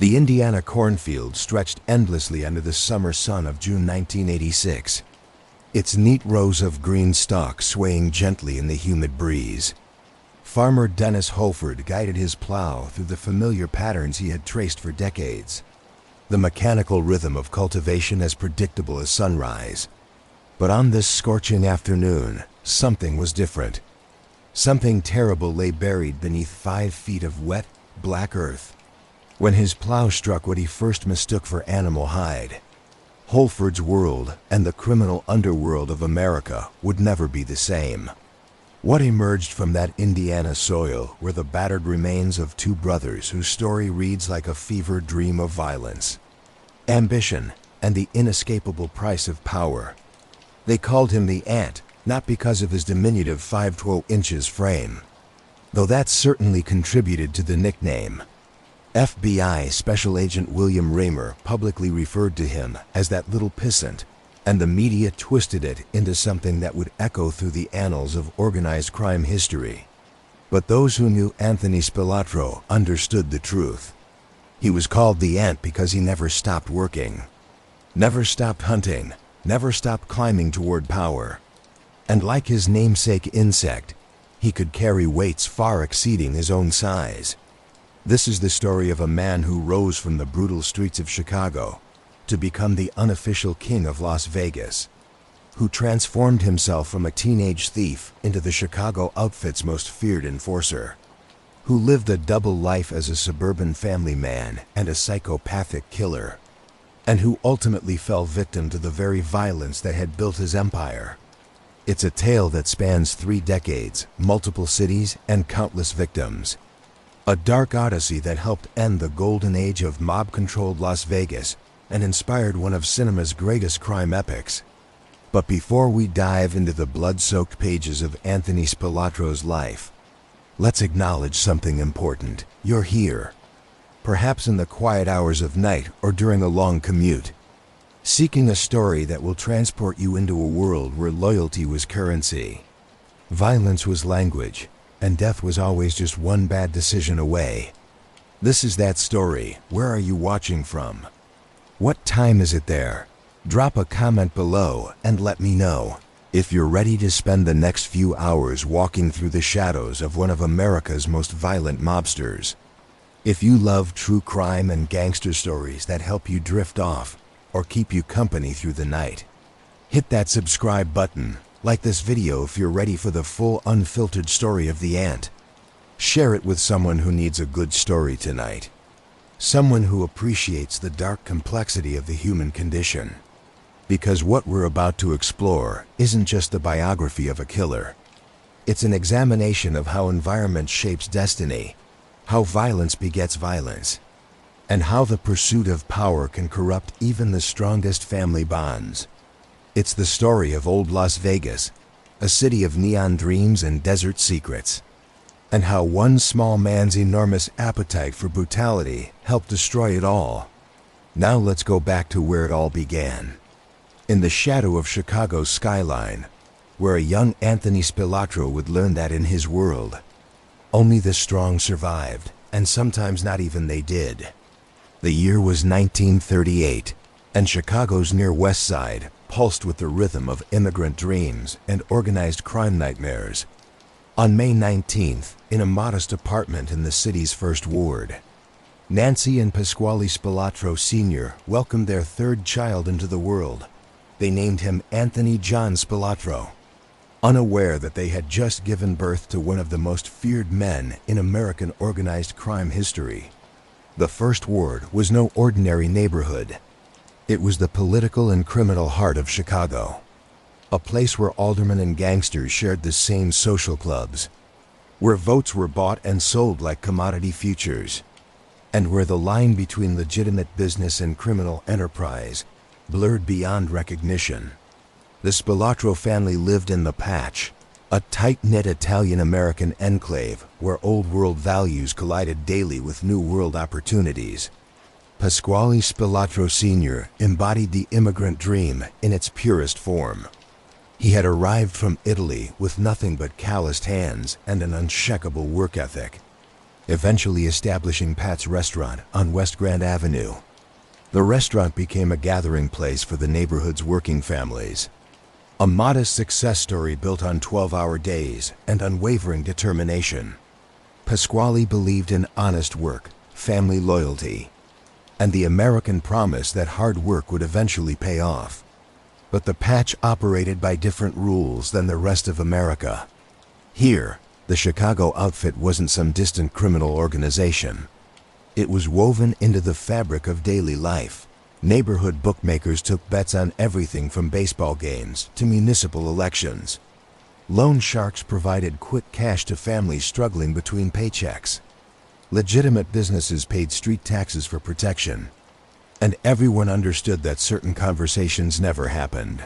The Indiana cornfield stretched endlessly under the summer sun of June 1986, its neat rows of green stalks swaying gently in the humid breeze. Farmer Dennis Holford guided his plow through the familiar patterns he had traced for decades, the mechanical rhythm of cultivation as predictable as sunrise. But on this scorching afternoon, something was different. Something terrible lay buried beneath 5 feet of wet, black earth. When his plow struck what he first mistook for animal hide, Holford's world and the criminal underworld of America would never be the same. What emerged from that Indiana soil were the battered remains of 2 brothers whose story reads like a fevered dream of violence, ambition, and the inescapable price of power. They called him the Ant, not because of his diminutive 5'12" frame, though that certainly contributed to the nickname. FBI Special Agent William Raymer publicly referred to him as that little pissant, and the media twisted it into something that would echo through the annals of organized crime history. But those who knew Anthony Spilotro understood the truth. He was called the Ant because he never stopped working, never stopped hunting, never stopped climbing toward power. And like his namesake insect, he could carry weights far exceeding his own size. This is the story of a man who rose from the brutal streets of Chicago to become the unofficial king of Las Vegas, who transformed himself from a teenage thief into the Chicago outfit's most feared enforcer, who lived a double life as a suburban family man and a psychopathic killer, and who ultimately fell victim to the very violence that had built his empire. It's a tale that spans 3 decades, multiple cities, and countless victims. A dark odyssey that helped end the golden age of mob-controlled Las Vegas and inspired one of cinema's greatest crime epics. But before we dive into the blood-soaked pages of Anthony Spilotro's life, let's acknowledge something important. You're here, perhaps in the quiet hours of night or during a long commute, seeking a story that will transport you into a world where loyalty was currency, violence was language, and death was always just one bad decision away. This is that story. Where are you watching from? What time is it there? Drop a comment below and let me know if you're ready to spend the next few hours walking through the shadows of one of America's most violent mobsters. If you love true crime and gangster stories that help you drift off or keep you company through the night, hit that subscribe button. Like this video if you're ready for the full unfiltered story of the Ant. Share it with someone who needs a good story tonight. Someone who appreciates the dark complexity of the human condition. Because what we're about to explore isn't just the biography of a killer. It's an examination of how environment shapes destiny, how violence begets violence, and how the pursuit of power can corrupt even the strongest family bonds. It's the story of old Las Vegas, a city of neon dreams and desert secrets, and how one small man's enormous appetite for brutality helped destroy it all. Now let's go back to where it all began. In the shadow of Chicago's skyline, where a young Anthony Spilotro would learn that in his world, only the strong survived, and sometimes not even they did. The year was 1938, and Chicago's near West Side pulsed with the rhythm of immigrant dreams and organized crime nightmares. On May 19th, in a modest apartment in the city's first ward, Nancy and Pasquale Spilotro Sr. welcomed their 3rd child into the world. They named him Anthony John Spilotro, unaware that they had just given birth to one of the most feared men in American organized crime history. The first ward was no ordinary neighborhood. It was the political and criminal heart of Chicago, a place where aldermen and gangsters shared the same social clubs, where votes were bought and sold like commodity futures, and where the line between legitimate business and criminal enterprise blurred beyond recognition. The Spilotro family lived in the Patch, a tight-knit Italian-American enclave where old-world values collided daily with new-world opportunities. Pasquale Spilotro Sr. embodied the immigrant dream in its purest form. He had arrived from Italy with nothing but calloused hands and an unshakable work ethic. eventually establishing Pat's Restaurant on West Grand Avenue. The restaurant became a gathering place for the neighborhood's working families. A modest success story built on 12-hour days and unwavering determination. Pasquale believed in honest work, family loyalty, and the American promise that hard work would eventually pay off. But the Patch operated by different rules than the rest of America. Here, the Chicago outfit wasn't some distant criminal organization. It was woven into the fabric of daily life. Neighborhood bookmakers took bets on everything from baseball games to municipal elections. Loan sharks provided quick cash to families struggling between paychecks. Legitimate businesses paid street taxes for protection. And everyone understood that certain conversations never happened.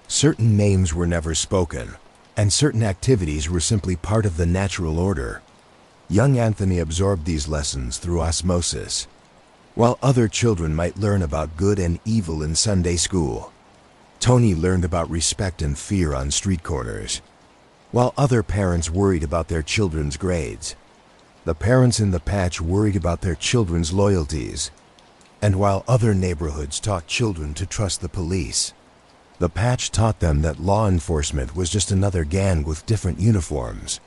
Certain names were never spoken, and certain activities were simply part of the natural order. Young Anthony absorbed these lessons through osmosis. While other children might learn about good and evil in Sunday school, Tony learned about respect and fear on street corners. While other parents worried about their children's grades, the parents in the Patch worried about their children's loyalties. And while other neighborhoods taught children to trust the police, the Patch taught them that law enforcement was just another gang with different uniforms.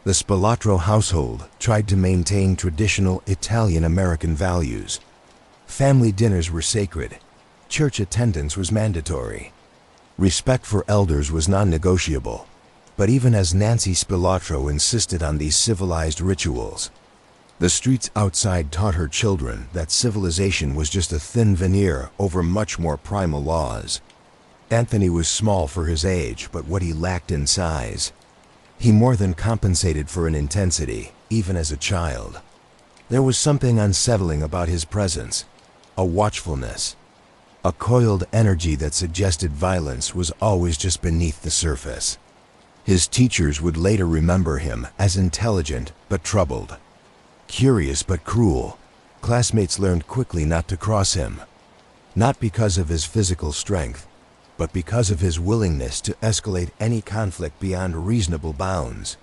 The Spilotro household tried to maintain traditional Italian-American values. Family dinners were sacred. Church attendance was mandatory. Respect for elders was non-negotiable. But even as Nancy Spilotro insisted on these civilized rituals, the streets outside taught her children that civilization was just a thin veneer over much more primal laws. Anthony was small for his age, but what he lacked in size, he more than compensated for in intensity, even as a child. There was something unsettling about his presence, a watchfulness, a coiled energy that suggested violence was always just beneath the surface. His teachers would later remember him as intelligent but troubled, curious but cruel. Classmates learned quickly not to cross him, not because of his physical strength, but because of his willingness to escalate any conflict beyond reasonable bounds.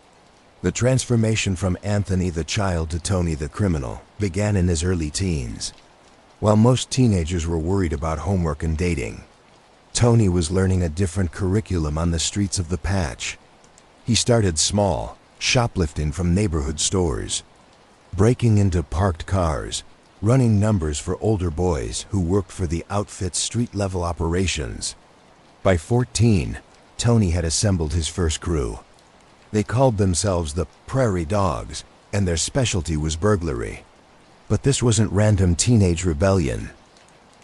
The transformation from Anthony the child to Tony the criminal began in his early teens. While most teenagers were worried about homework and dating, Tony was learning a different curriculum on the streets of the Patch. He started small, shoplifting from neighborhood stores, breaking into parked cars, running numbers for older boys who worked for the outfit's street-level operations. By 14, Tony had assembled his first crew. They called themselves the Prairie Dogs, and their specialty was burglary. But this wasn't random teenage rebellion.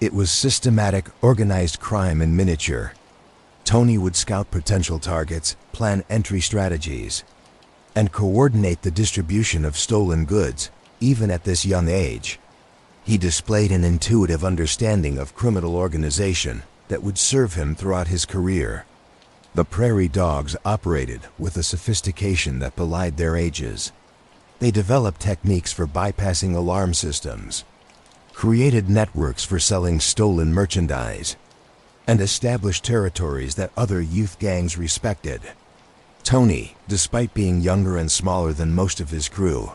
It was systematic, organized crime in miniature. Tony would scout potential targets, plan entry strategies, and coordinate the distribution of stolen goods, even at this young age. He displayed an intuitive understanding of criminal organization that would serve him throughout his career. The Prairie Dogs operated with a sophistication that belied their ages. They developed techniques for bypassing alarm systems, created networks for selling stolen merchandise, and established territories that other youth gangs respected. Tony, despite being younger and smaller than most of his crew,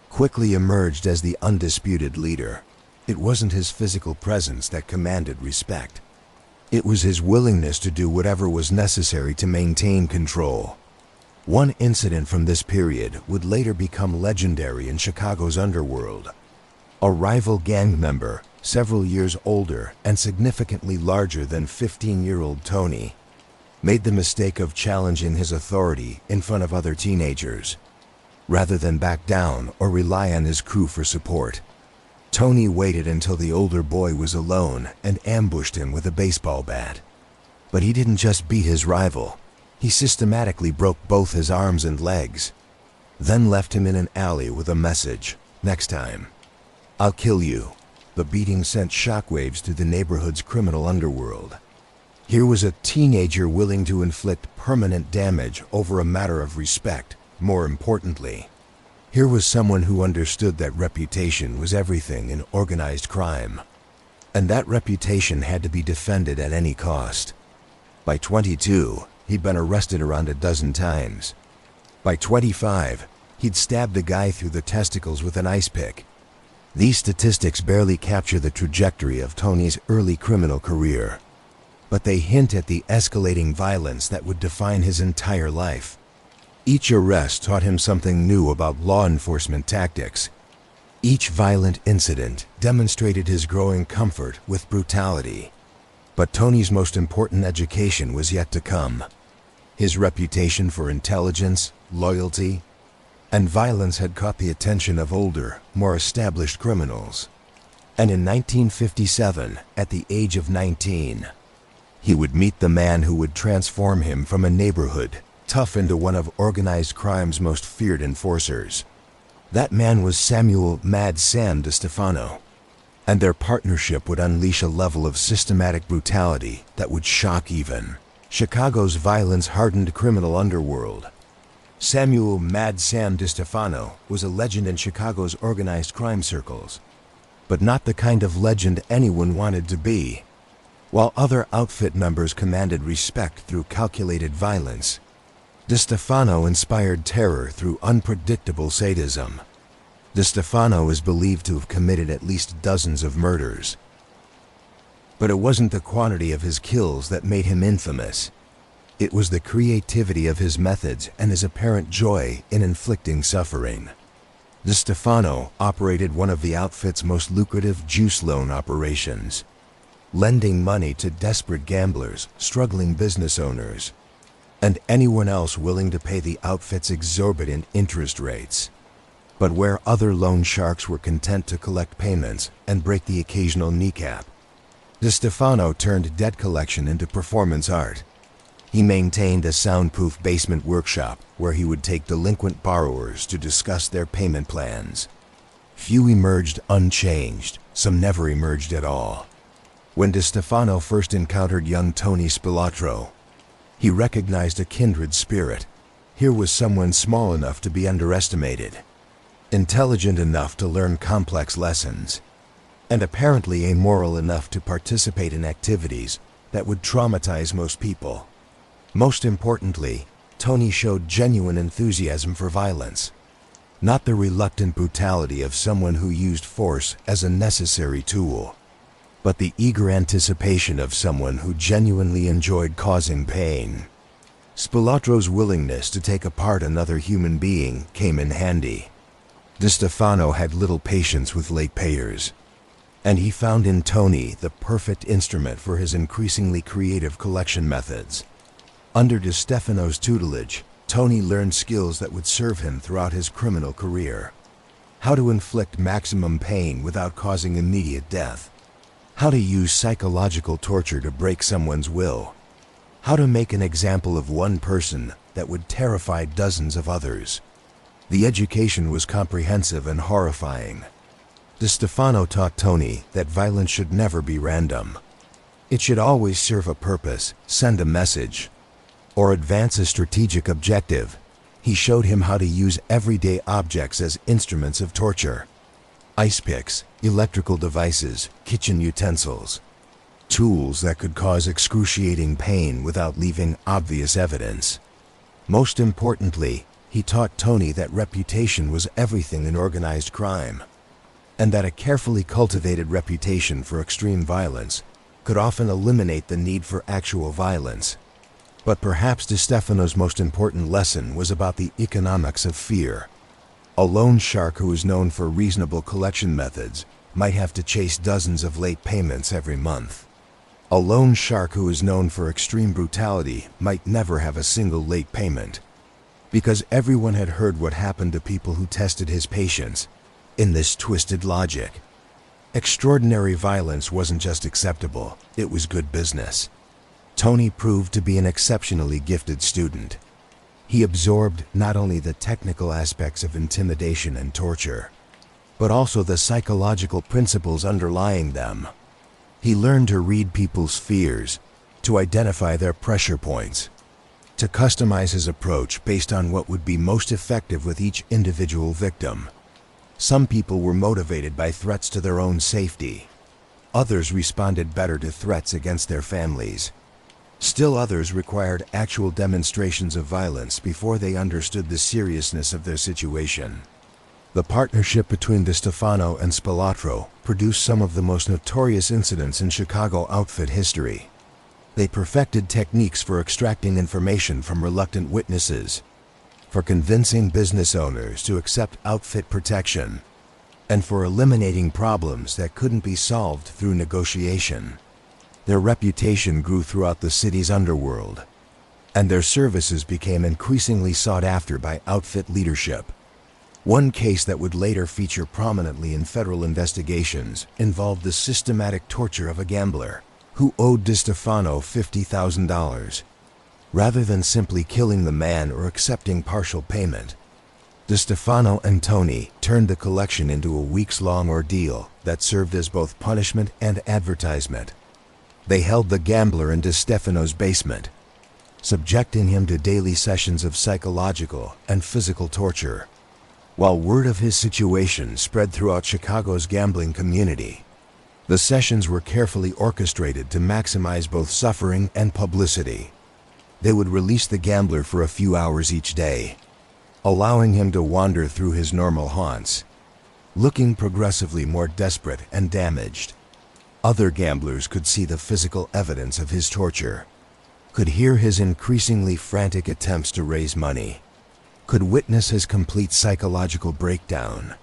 quickly emerged as the undisputed leader. It wasn't his physical presence that commanded respect. It was his willingness to do whatever was necessary to maintain control. One incident from this period would later become legendary in Chicago's underworld. A rival gang member, several years older and significantly larger than 15-year-old Tony, made the mistake of challenging his authority in front of other teenagers. Rather than back down or rely on his crew for support, Tony waited until the older boy was alone and ambushed him with a baseball bat. But he didn't just beat his rival. He systematically broke both his arms and legs, then left him in an alley with a message: "Next time, I'll kill you." The beating sent shockwaves through the neighborhood's criminal underworld. Here was a teenager willing to inflict permanent damage over a matter of respect. More importantly, here was someone who understood that reputation was everything in organized crime, and that reputation had to be defended at any cost. By 22, he'd been arrested around a dozen times. By 25, He'd stabbed a guy through the testicles with an ice pick. These statistics barely capture the trajectory of Tony's early criminal career, but they hint at the escalating violence that would define his entire life. Each arrest taught him something new about law enforcement tactics. Each violent incident demonstrated his growing comfort with brutality. But Tony's most important education was yet to come. His reputation for intelligence, loyalty, and violence had caught the attention of older, more established criminals. And in 1957, at the age of 19, he would meet the man who would transform him from a neighborhood tough into one of organized crime's most feared enforcers. That man was Samuel "Mad Sam" DeStefano, and their partnership would unleash a level of systematic brutality that would shock even Chicago's violence-hardened criminal underworld. Samuel "Mad Sam" DeStefano was a legend in Chicago's organized crime circles, but not the kind of legend anyone wanted to be. While other outfit members commanded respect through calculated violence, DeStefano inspired terror through unpredictable sadism. DeStefano is believed to have committed at least dozens of murders. But it wasn't the quantity of his kills that made him infamous. It was the creativity of his methods and his apparent joy in inflicting suffering. DeStefano operated one of the outfit's most lucrative juice loan operations, lending money to desperate gamblers, struggling business owners, and anyone else willing to pay the outfit's exorbitant interest rates. But where other loan sharks were content to collect payments and break the occasional kneecap, DeStefano turned debt collection into performance art. He maintained a soundproof basement workshop where he would take delinquent borrowers to discuss their payment plans. Few emerged unchanged, some never emerged at all. When DeStefano first encountered young Tony Spilotro, he recognized a kindred spirit. Here was someone small enough to be underestimated, intelligent enough to learn complex lessons, and apparently amoral enough to participate in activities that would traumatize most people. Most importantly, Tony showed genuine enthusiasm for violence, not the reluctant brutality of someone who used force as a necessary tool, but the eager anticipation of someone who genuinely enjoyed causing pain. Spilotro's willingness to take apart another human being came in handy. DeStefano had little patience with late payers, and he found in Tony the perfect instrument for his increasingly creative collection methods. Under DeStefano's tutelage, Tony learned skills that would serve him throughout his criminal career. How to inflict maximum pain without causing immediate death. How to use psychological torture to break someone's will. How to make an example of one person that would terrify dozens of others. The education was comprehensive and horrifying. DeStefano taught Tony that violence should never be random. It should always serve a purpose, send a message, or advance a strategic objective. He showed him how to use everyday objects as instruments of torture. Ice picks, electrical devices, kitchen utensils. Tools that could cause excruciating pain without leaving obvious evidence. Most importantly, he taught Tony that reputation was everything in organized crime, and that a carefully cultivated reputation for extreme violence could often eliminate the need for actual violence. But perhaps DeStefano's most important lesson was about the economics of fear. A loan shark who was known for reasonable collection methods might have to chase dozens of late payments every month. A loan shark who is known for extreme brutality might never have a single late payment, because everyone had heard what happened to people who tested his patience in this twisted logic. Extraordinary violence wasn't just acceptable, it was good business. Tony proved to be an exceptionally gifted student. He absorbed not only the technical aspects of intimidation and torture, but also the psychological principles underlying them. He learned to read people's fears, to identify their pressure points, to customize his approach based on what would be most effective with each individual victim. Some people were motivated by threats to their own safety. Others responded better to threats against their families. Still others required actual demonstrations of violence before they understood the seriousness of their situation. The partnership between DeStefano and Spilotro produced some of the most notorious incidents in Chicago outfit history. They perfected techniques for extracting information from reluctant witnesses, for convincing business owners to accept outfit protection, and for eliminating problems that couldn't be solved through negotiation. Their reputation grew throughout the city's underworld, and their services became increasingly sought after by outfit leadership. One case that would later feature prominently in federal investigations involved the systematic torture of a gambler who owed DeStefano $50,000. Rather than simply killing the man or accepting partial payment, DeStefano and Tony turned the collection into a weeks-long ordeal that served as both punishment and advertisement. They held the gambler in DeStefano's basement, subjecting him to daily sessions of psychological and physical torture. While word of his situation spread throughout Chicago's gambling community, the sessions were carefully orchestrated to maximize both suffering and publicity. They would release the gambler for a few hours each day, allowing him to wander through his normal haunts, looking progressively more desperate and damaged. Other gamblers could see the physical evidence of his torture, could hear his increasingly frantic attempts to raise money, could witness his complete psychological breakdown.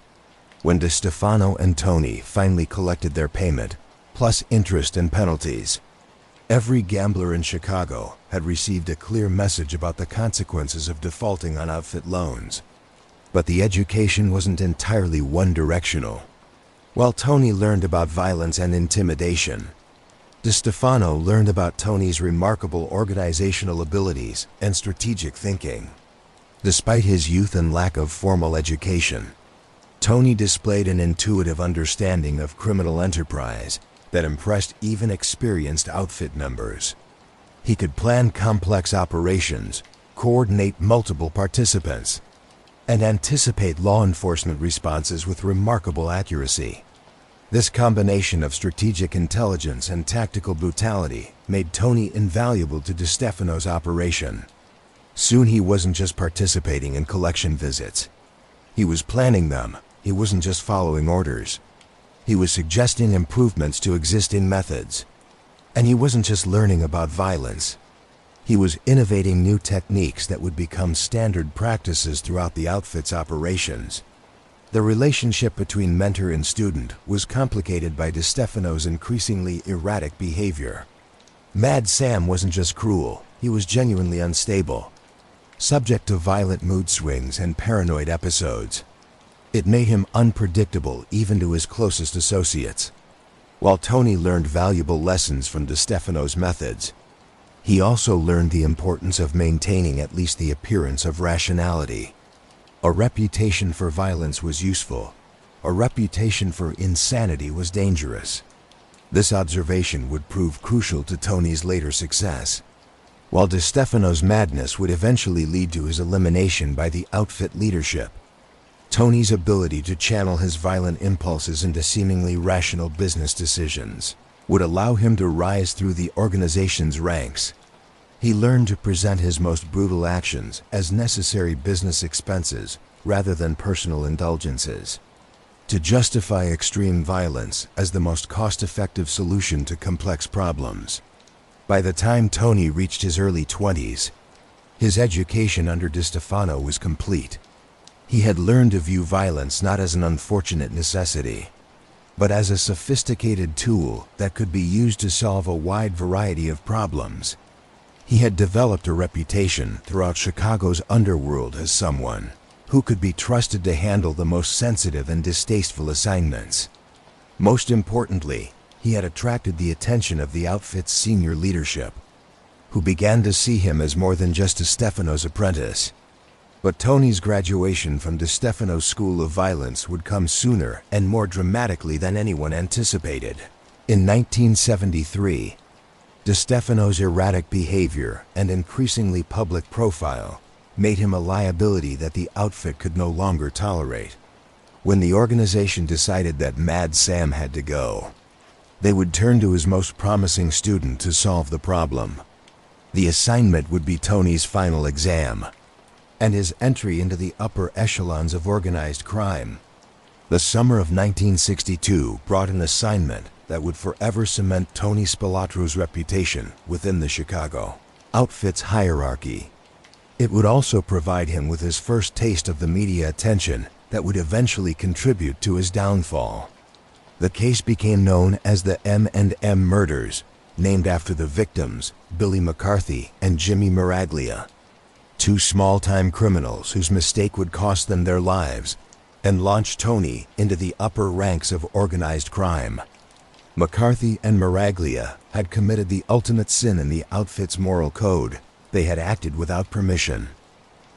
When DeStefano and Tony finally collected their payment, plus interest and penalties, every gambler in Chicago had received a clear message about the consequences of defaulting on outfit loans. But the education wasn't entirely one-directional. While Tony learned about violence and intimidation, DeStefano learned about Tony's remarkable organizational abilities and strategic thinking. Despite his youth and lack of formal education, Tony displayed an intuitive understanding of criminal enterprise that impressed even experienced outfit members. He could plan complex operations, coordinate multiple participants, and anticipate law enforcement responses with remarkable accuracy. This combination of strategic intelligence and tactical brutality made Tony invaluable to DeStefano's operation. Soon he wasn't just participating in collection visits. He was planning them. He wasn't just following orders. He was suggesting improvements to existing methods. And he wasn't just learning about violence. He was innovating new techniques that would become standard practices throughout the outfit's operations. The relationship between mentor and student was complicated by DeStefano's increasingly erratic behavior. Mad Sam wasn't just cruel, he was genuinely unstable, subject to violent mood swings and paranoid episodes. It made him unpredictable even to his closest associates. While Tony learned valuable lessons from DeStefano's methods, he also learned the importance of maintaining at least the appearance of rationality. A reputation for violence was useful. A reputation for insanity was dangerous. This observation would prove crucial to Tony's later success. While DeStefano's madness would eventually lead to his elimination by the outfit leadership, Tony's ability to channel his violent impulses into seemingly rational business decisions would allow him to rise through the organization's ranks. He learned to present his most brutal actions as necessary business expenses rather than personal indulgences, to justify extreme violence as the most cost-effective solution to complex problems. By the time Tony reached his early 20s, his education under DeStefano was complete. He had learned to view violence not as an unfortunate necessity, but as a sophisticated tool that could be used to solve a wide variety of problems. He had developed a reputation throughout Chicago's underworld as someone who could be trusted to handle the most sensitive and distasteful assignments. Most importantly, he had attracted the attention of the outfit's senior leadership, who began to see him as more than just DeStefano's apprentice. But Tony's graduation from DeStefano's School of Violence would come sooner and more dramatically than anyone anticipated. In 1973, DeStefano's erratic behavior and increasingly public profile made him a liability that the outfit could no longer tolerate. When the organization decided that Mad Sam had to go, they would turn to his most promising student to solve the problem. The assignment would be Tony's final exam, and his entry into the upper echelons of organized crime. The summer of 1962 brought an assignment that would forever cement Tony Spilotro's reputation within the Chicago outfit's hierarchy. It would also provide him with his first taste of the media attention that would eventually contribute to his downfall. The case became known as the M&M murders, named after the victims, Billy McCarthy and Jimmy Miraglia, two small-time criminals whose mistake would cost them their lives and launch Tony into the upper ranks of organized crime. McCarthy and Miraglia had committed the ultimate sin in the outfit's moral code. They had acted without permission.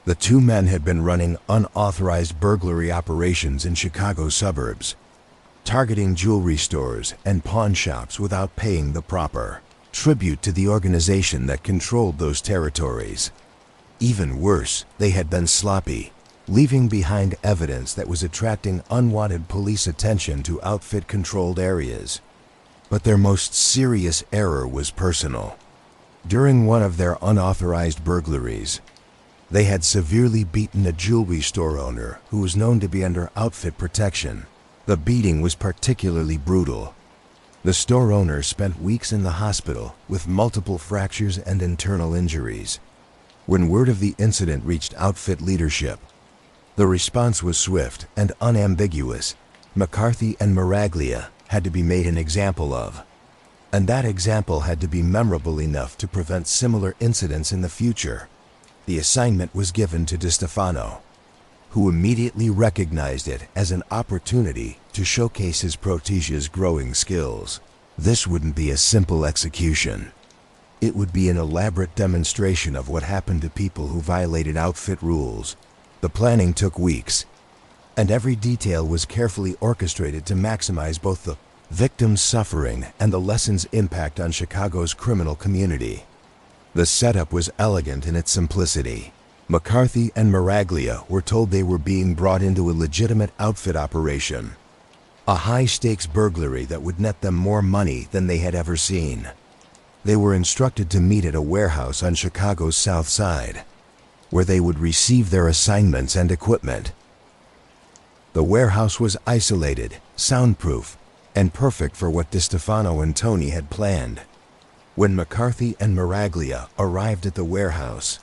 The two men had been running unauthorized burglary operations in Chicago suburbs, targeting jewelry stores and pawn shops without paying the proper tribute to the organization that controlled those territories. Even worse, they had been sloppy, leaving behind evidence that was attracting unwanted police attention to outfit-controlled areas. But their most serious error was personal. During one of their unauthorized burglaries, they had severely beaten a jewelry store owner who was known to be under outfit protection. The beating was particularly brutal. The store owner spent weeks in the hospital with multiple fractures and internal injuries. When word of the incident reached outfit leadership, the response was swift and unambiguous. McCarthy and Miraglia had to be made an example of, and that example had to be memorable enough to prevent similar incidents in the future. The assignment was given to DeStefano, who immediately recognized it as an opportunity to showcase his protege's growing skills. This wouldn't be a simple execution. It would be an elaborate demonstration of what happened to people who violated outfit rules. The planning took weeks, and every detail was carefully orchestrated to maximize both the victim's suffering and the lesson's impact on Chicago's criminal community. The setup was elegant in its simplicity. McCarthy and Miraglia were told they were being brought into a legitimate outfit operation, a high-stakes burglary that would net them more money than they had ever seen. They were instructed to meet at a warehouse on Chicago's South Side, where they would receive their assignments and equipment. The warehouse was isolated, soundproof, and perfect for what DeStefano and Tony had planned. When McCarthy and Miraglia arrived at the warehouse,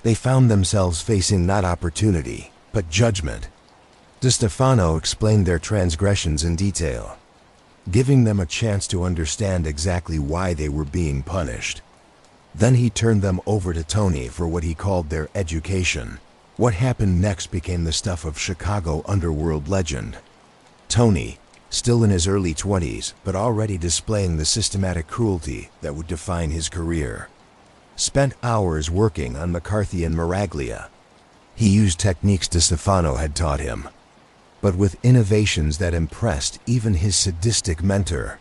they found themselves facing not opportunity, but judgment. DeStefano explained their transgressions in detail, giving them a chance to understand exactly why they were being punished. Then he turned them over to Tony for what he called their education. What happened next became the stuff of Chicago underworld legend. Tony, still in his early 20s but already displaying the systematic cruelty that would define his career, spent hours working on McCarthy and Miraglia. He used techniques DeStefano had taught him, but with innovations that impressed even his sadistic mentor.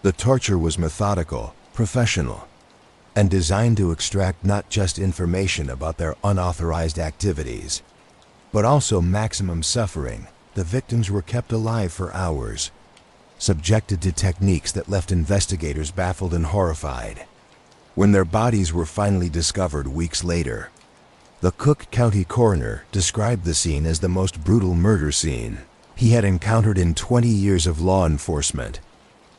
The torture was methodical, professional, and designed to extract not just information about their unauthorized activities, but also maximum suffering. The victims were kept alive for hours, subjected to techniques that left investigators baffled and horrified. When their bodies were finally discovered weeks later, the Cook County coroner described the scene as the most brutal murder scene he had encountered in 20 years of law enforcement.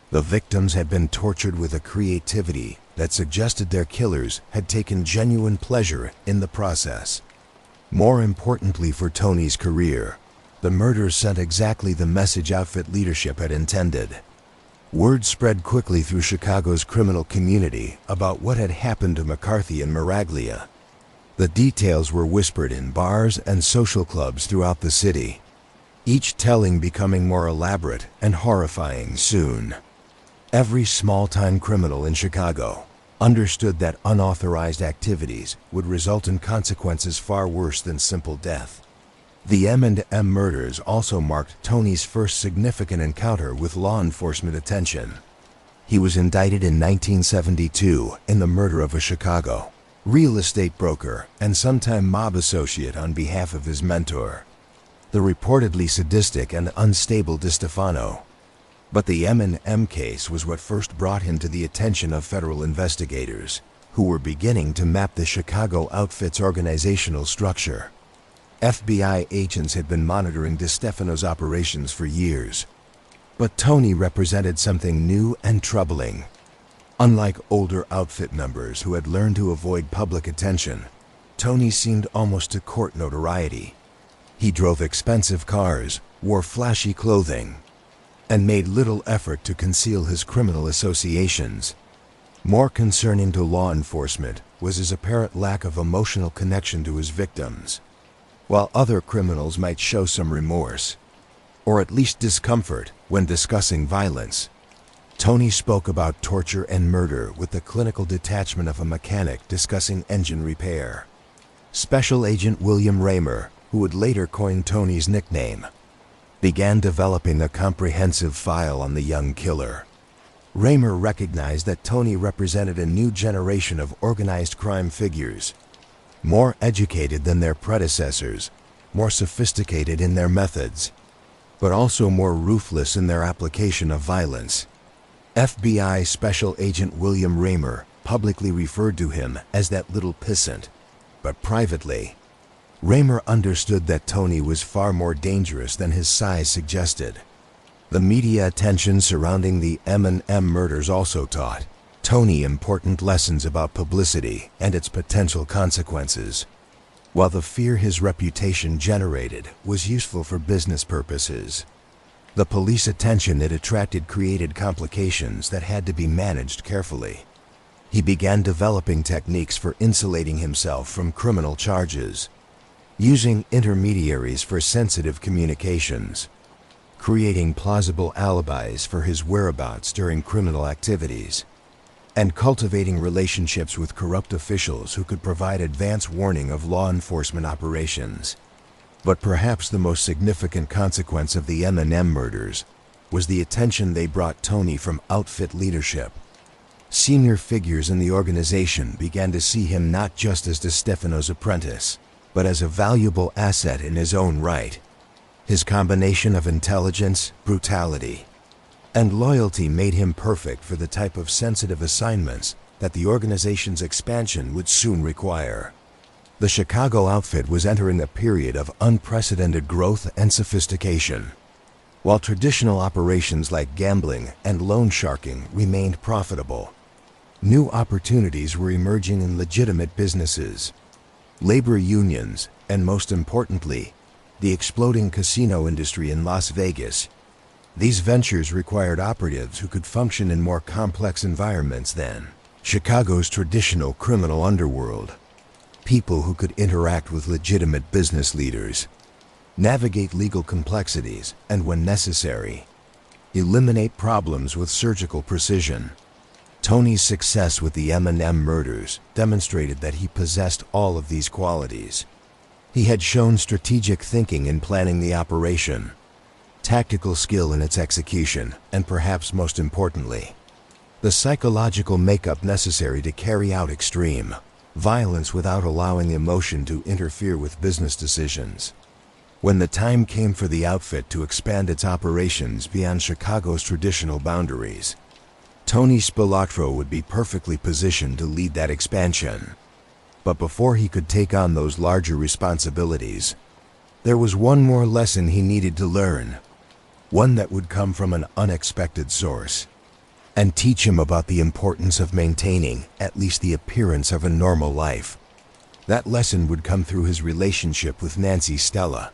The victims had been tortured with a creativity that suggested their killers had taken genuine pleasure in the process. More importantly for Tony's career, the murders sent exactly the message outfit leadership had intended. Word spread quickly through Chicago's criminal community about what had happened to McCarthy and Miraglia. The details were whispered in bars and social clubs throughout the city, each telling becoming more elaborate and horrifying soon. Every small-time criminal in Chicago understood that unauthorized activities would result in consequences far worse than simple death. The M&M murders also marked Tony's first significant encounter with law enforcement attention. He was indicted in 1972 in the murder of a Chicago real estate broker and sometime mob associate on behalf of his mentor, the reportedly sadistic and unstable DeStefano. But the M&M case was what first brought him to the attention of federal investigators. who were beginning to map the Chicago outfit's organizational structure. FBI agents had been monitoring DeStefano's operations for years. But Tony represented something new and troubling. Unlike older outfit members who had learned to avoid public attention, Tony seemed almost to court notoriety. He drove expensive cars, wore flashy clothing, and made little effort to conceal his criminal associations. More concerning to law enforcement was his apparent lack of emotional connection to his victims. While other criminals might show some remorse, or at least discomfort, when discussing violence, Tony spoke about torture and murder with the clinical detachment of a mechanic discussing engine repair. Special Agent William Raymer, who would later coin Tony's nickname, began developing a comprehensive file on the young killer. Raymer recognized that Tony represented a new generation of organized crime figures, more educated than their predecessors, more sophisticated in their methods, but also more ruthless in their application of violence. FBI Special Agent William Raymer publicly referred to him as that little pissant, but privately, Raymer understood that Tony was far more dangerous than his size suggested. The media attention surrounding the M&M murders also taught Tony important lessons about publicity and its potential consequences. While the fear his reputation generated was useful for business purposes, the police attention it attracted created complications that had to be managed carefully. He began developing techniques for insulating himself from criminal charges, using intermediaries for sensitive communications, creating plausible alibis for his whereabouts during criminal activities, and cultivating relationships with corrupt officials who could provide advance warning of law enforcement operations. But perhaps the most significant consequence of the M&M murders was the attention they brought Tony from outfit leadership. Senior figures in the organization began to see him not just as DeStefano's apprentice, but as a valuable asset in his own right. His combination of intelligence, brutality, and loyalty made him perfect for the type of sensitive assignments that the organization's expansion would soon require. The Chicago outfit was entering a period of unprecedented growth and sophistication. While traditional operations like gambling and loan sharking remained profitable, new opportunities were emerging in legitimate businesses, labor unions, and most importantly, the exploding casino industry in Las Vegas. These ventures required operatives who could function in more complex environments than Chicago's traditional criminal underworld. People who could interact with legitimate business leaders, navigate legal complexities, and when necessary, eliminate problems with surgical precision. Tony's success with the M&M murders demonstrated that he possessed all of these qualities. He had shown strategic thinking in planning the operation, tactical skill in its execution, and perhaps most importantly, the psychological makeup necessary to carry out extreme violence without allowing emotion to interfere with business decisions. When the time came for the outfit to expand its operations beyond Chicago's traditional boundaries, Tony Spilotro would be perfectly positioned to lead that expansion. But before he could take on those larger responsibilities, there was one more lesson he needed to learn, one that would come from an unexpected source, and teach him about the importance of maintaining at least the appearance of a normal life. That lesson would come through his relationship with Nancy Stella,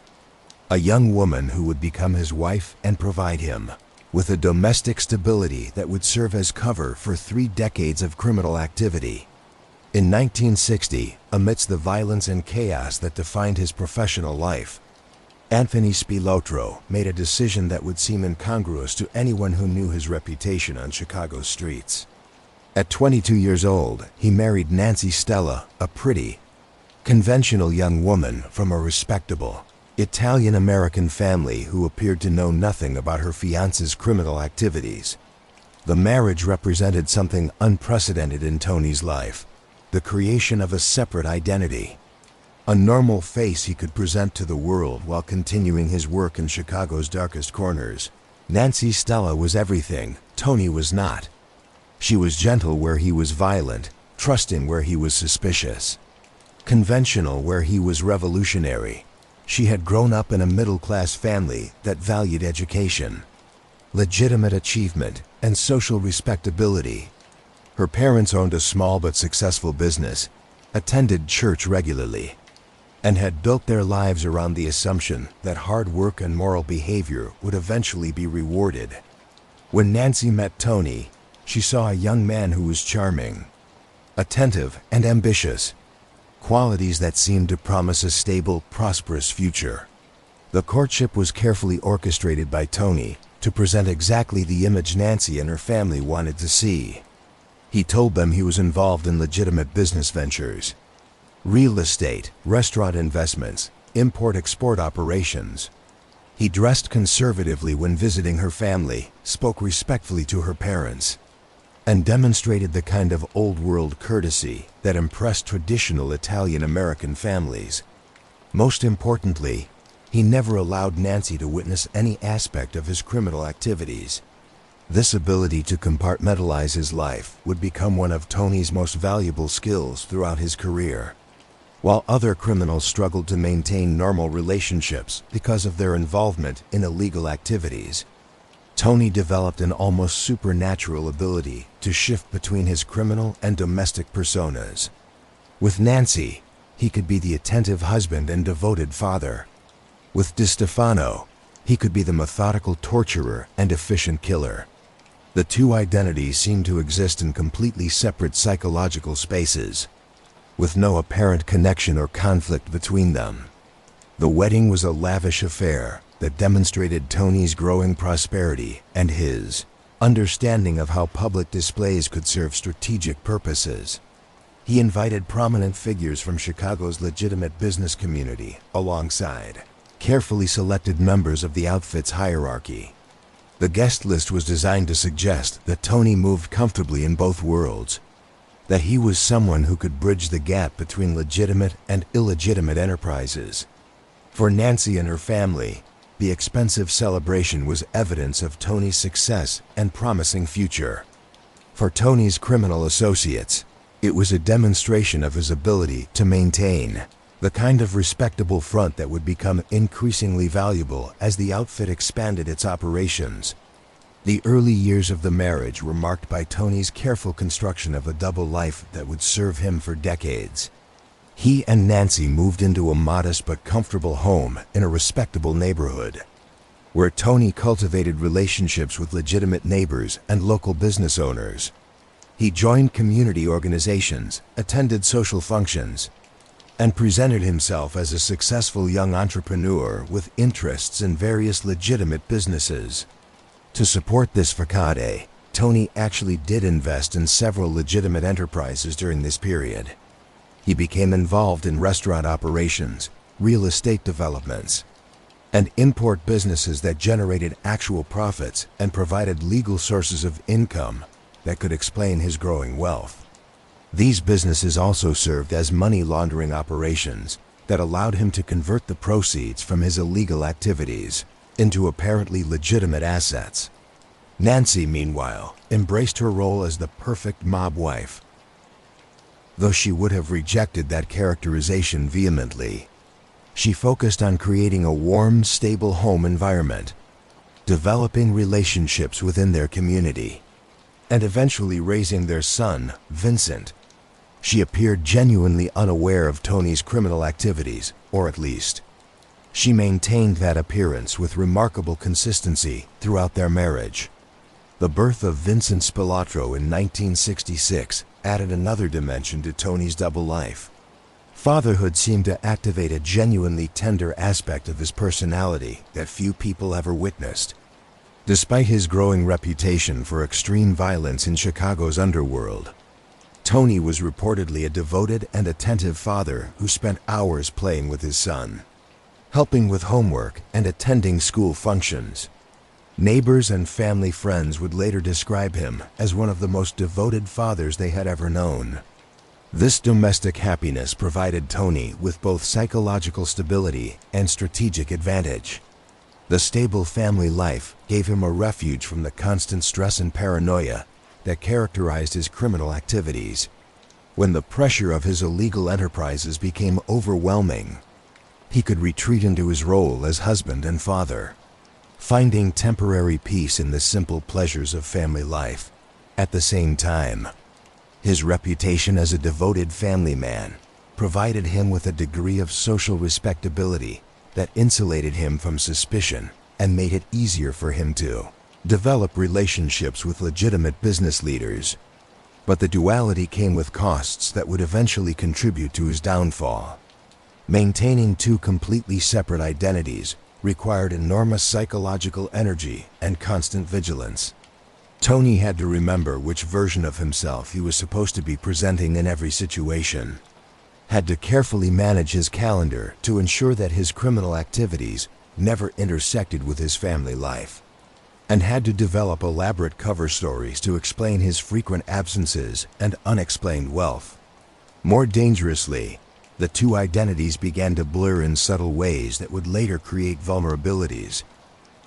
a young woman who would become his wife and provide him with a domestic stability that would serve as cover for 3 decades of criminal activity. In 1960, amidst the violence and chaos that defined his professional life, Anthony Spilotro made a decision that would seem incongruous to anyone who knew his reputation on Chicago's streets. At 22 years old, he married Nancy Stella, a pretty, conventional young woman from a respectable Italian-American family who appeared to know nothing about her fiancé's criminal activities. The marriage represented something unprecedented in Tony's life, the creation of a separate identity, a normal face he could present to the world while continuing his work in Chicago's darkest corners. Nancy Stella was everything Tony was not. She was gentle where he was violent, trusting where he was suspicious, conventional where he was revolutionary. She had grown up in a middle-class family that valued education, legitimate achievement, and social respectability. Her parents owned a small but successful business, attended church regularly, and had built their lives around the assumption that hard work and moral behavior would eventually be rewarded. When Nancy met Tony, she saw a young man who was charming, attentive, and ambitious, qualities that seemed to promise a stable, prosperous future. The courtship was carefully orchestrated by Tony to present exactly the image Nancy and her family wanted to see. He told them he was involved in legitimate business ventures, real estate, restaurant investments, import-export operations. He dressed conservatively when visiting her family, spoke respectfully to her parents, and demonstrated the kind of old-world courtesy that impressed traditional Italian-American families. Most importantly, he never allowed Nancy to witness any aspect of his criminal activities. This ability to compartmentalize his life would become one of Tony's most valuable skills throughout his career. While other criminals struggled to maintain normal relationships because of their involvement in illegal activities, Tony developed an almost supernatural ability to shift between his criminal and domestic personas. With Nancy, he could be the attentive husband and devoted father. With DiStefano, he could be the methodical torturer and efficient killer. The two identities seemed to exist in completely separate psychological spaces, with no apparent connection or conflict between them. The wedding was a lavish affair that demonstrated Tony's growing prosperity and his understanding of how public displays could serve strategic purposes. He invited prominent figures from Chicago's legitimate business community alongside carefully selected members of the outfit's hierarchy. The guest list was designed to suggest that Tony moved comfortably in both worlds, that he was someone who could bridge the gap between legitimate and illegitimate enterprises. For Nancy and her family, the expensive celebration was evidence of Tony's success and promising future. For Tony's criminal associates, it was a demonstration of his ability to maintain the kind of respectable front that would become increasingly valuable as the outfit expanded its operations. The early years of the marriage were marked by Tony's careful construction of a double life that would serve him for decades. He and Nancy moved into a modest but comfortable home in a respectable neighborhood, where Tony cultivated relationships with legitimate neighbors and local business owners. He joined community organizations, attended social functions, and presented himself as a successful young entrepreneur with interests in various legitimate businesses. To support this facade, Tony actually did invest in several legitimate enterprises during this period. He became involved in restaurant operations, real estate developments, and import businesses that generated actual profits and provided legal sources of income that could explain his growing wealth. These businesses also served as money laundering operations that allowed him to convert the proceeds from his illegal activities into apparently legitimate assets. Nancy, meanwhile, embraced her role as the perfect mob wife. Though she would have rejected that characterization vehemently, she focused on creating a warm, stable home environment, developing relationships within their community, and eventually raising their son, Vincent. She appeared genuinely unaware of Tony's criminal activities, or at least, she maintained that appearance with remarkable consistency throughout their marriage. The birth of Vincent Spilotro in 1966 added another dimension to Tony's double life. Fatherhood seemed to activate a genuinely tender aspect of his personality that few people ever witnessed. Despite his growing reputation for extreme violence in Chicago's underworld, Tony was reportedly a devoted and attentive father who spent hours playing with his son, helping with homework and attending school functions. Neighbors and family friends would later describe him as one of the most devoted fathers they had ever known. This domestic happiness provided Tony with both psychological stability and strategic advantage. The stable family life gave him a refuge from the constant stress and paranoia that characterized his criminal activities. When the pressure of his illegal enterprises became overwhelming, he could retreat into his role as husband and father, finding temporary peace in the simple pleasures of family life. At the same time, his reputation as a devoted family man provided him with a degree of social respectability that insulated him from suspicion and made it easier for him to develop relationships with legitimate business leaders. But the duality came with costs that would eventually contribute to his downfall. Maintaining two completely separate identities required enormous psychological energy and constant vigilance. Tony had to remember which version of himself he was supposed to be presenting in every situation, had to carefully manage his calendar to ensure that his criminal activities never intersected with his family life, and had to develop elaborate cover stories to explain his frequent absences and unexplained wealth. More dangerously, the two identities began to blur in subtle ways that would later create vulnerabilities.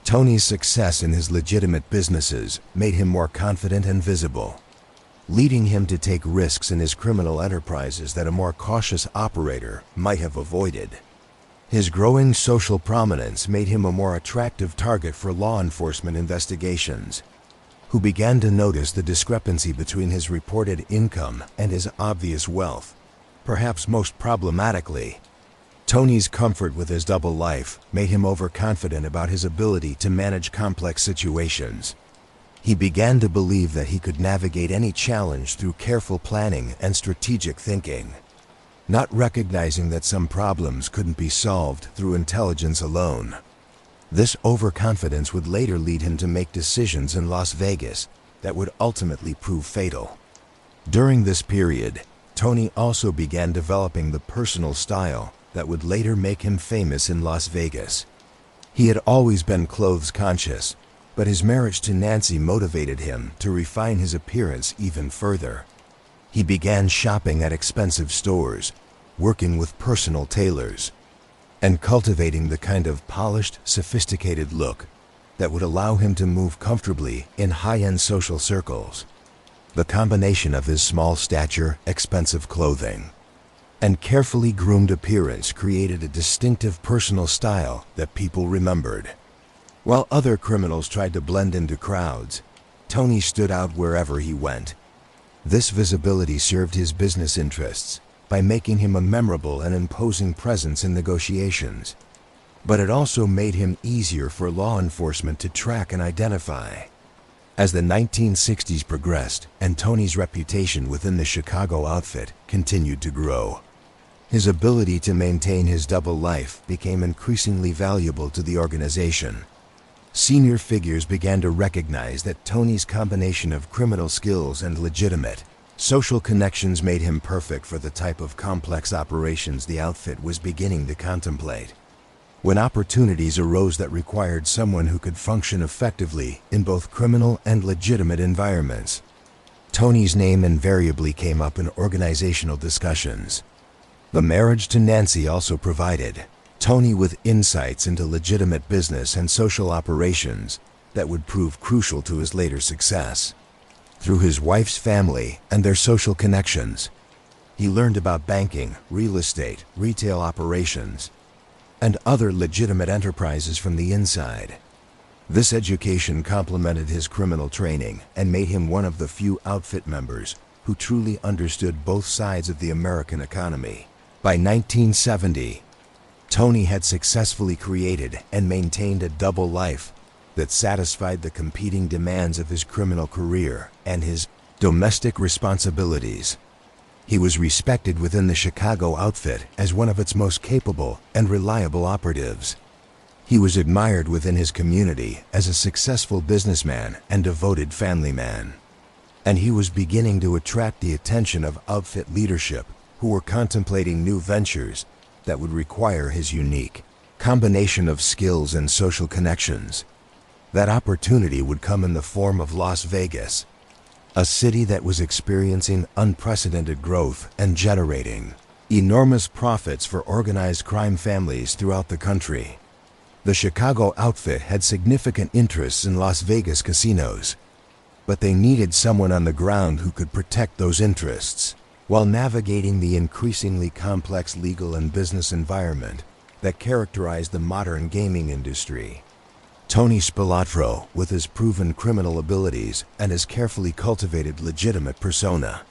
Tony's success in his legitimate businesses made him more confident and visible, leading him to take risks in his criminal enterprises that a more cautious operator might have avoided. His growing social prominence made him a more attractive target for law enforcement investigations, who began to notice the discrepancy between his reported income and his obvious wealth. Perhaps most problematically, Tony's comfort with his double life made him overconfident about his ability to manage complex situations. He began to believe that he could navigate any challenge through careful planning and strategic thinking, not recognizing that some problems couldn't be solved through intelligence alone. This overconfidence would later lead him to make decisions in Las Vegas that would ultimately prove fatal. During this period, Tony also began developing the personal style that would later make him famous in Las Vegas. He had always been clothes conscious, but his marriage to Nancy motivated him to refine his appearance even further. He began shopping at expensive stores, working with personal tailors, and cultivating the kind of polished, sophisticated look that would allow him to move comfortably in high-end social circles. The combination of his small stature, expensive clothing, and carefully groomed appearance created a distinctive personal style that people remembered. While other criminals tried to blend into crowds, Tony stood out wherever he went. This visibility served his business interests by making him a memorable and imposing presence in negotiations, but it also made him easier for law enforcement to track and identify. As the 1960s progressed and Tony's reputation within the Chicago outfit continued to grow, his ability to maintain his double life became increasingly valuable to the organization. Senior figures began to recognize that Tony's combination of criminal skills and legitimate social connections made him perfect for the type of complex operations the outfit was beginning to contemplate. When opportunities arose that required someone who could function effectively in both criminal and legitimate environments, Tony's name invariably came up in organizational discussions. The marriage to Nancy also provided Tony with insights into legitimate business and social operations that would prove crucial to his later success. Through his wife's family and their social connections, he learned about banking, real estate, retail operations, and other legitimate enterprises from the inside. This education complemented his criminal training and made him one of the few outfit members who truly understood both sides of the American economy. By 1970, Tony had successfully created and maintained a double life that satisfied the competing demands of his criminal career and his domestic responsibilities. He was respected within the Chicago outfit as one of its most capable and reliable operatives. He was admired within his community as a successful businessman and devoted family man. And he was beginning to attract the attention of outfit leadership who were contemplating new ventures that would require his unique combination of skills and social connections. That opportunity would come in the form of Las Vegas, a city that was experiencing unprecedented growth and generating enormous profits for organized crime families throughout the country. The Chicago outfit had significant interests in Las Vegas casinos, but they needed someone on the ground who could protect those interests. while navigating the increasingly complex legal and business environment that characterized the modern gaming industry. Tony Spilotro, with his proven criminal abilities and his carefully cultivated legitimate persona,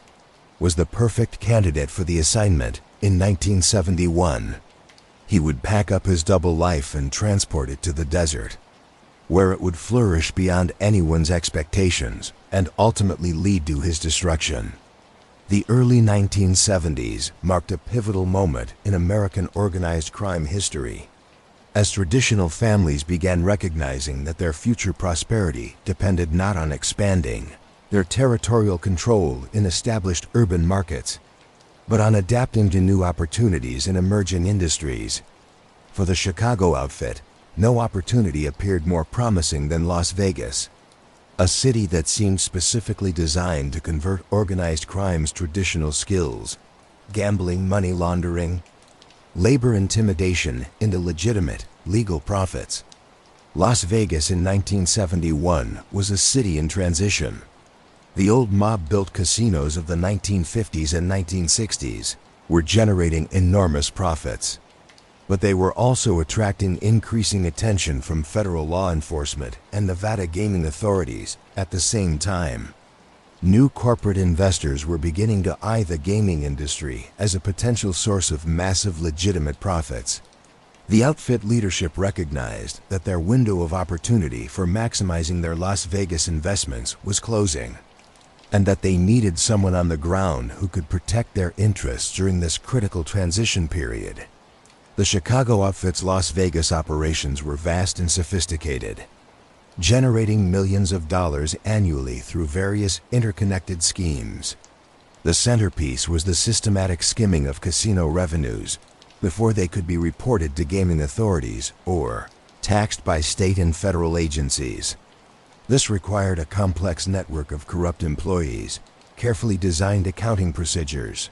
was the perfect candidate for the assignment in 1971. He would pack up his double life and transport it to the desert, where it would flourish beyond anyone's expectations and ultimately lead to his destruction. The early 1970s marked a pivotal moment in American organized crime history, as traditional families began recognizing that their future prosperity depended not on expanding their territorial control in established urban markets, but on adapting to new opportunities in emerging industries. For the Chicago outfit, no opportunity appeared more promising than Las Vegas, a city that seemed specifically designed to convert organized crime's traditional skills, gambling, money laundering, labor intimidation, into legitimate, legal profits. Las Vegas in 1971 was a city in transition. The old mob-built casinos of the 1950s and 1960s were generating enormous profits, but they were also attracting increasing attention from federal law enforcement and Nevada gaming authorities at the same time. New corporate investors were beginning to eye the gaming industry as a potential source of massive legitimate profits. The outfit leadership recognized that their window of opportunity for maximizing their Las Vegas investments was closing, and that they needed someone on the ground who could protect their interests during this critical transition period. The Chicago outfit's Las Vegas operations were vast and sophisticated, generating millions of dollars annually through various interconnected schemes. The centerpiece was the systematic skimming of casino revenues before they could be reported to gaming authorities or taxed by state and federal agencies. This required a complex network of corrupt employees, carefully designed accounting procedures,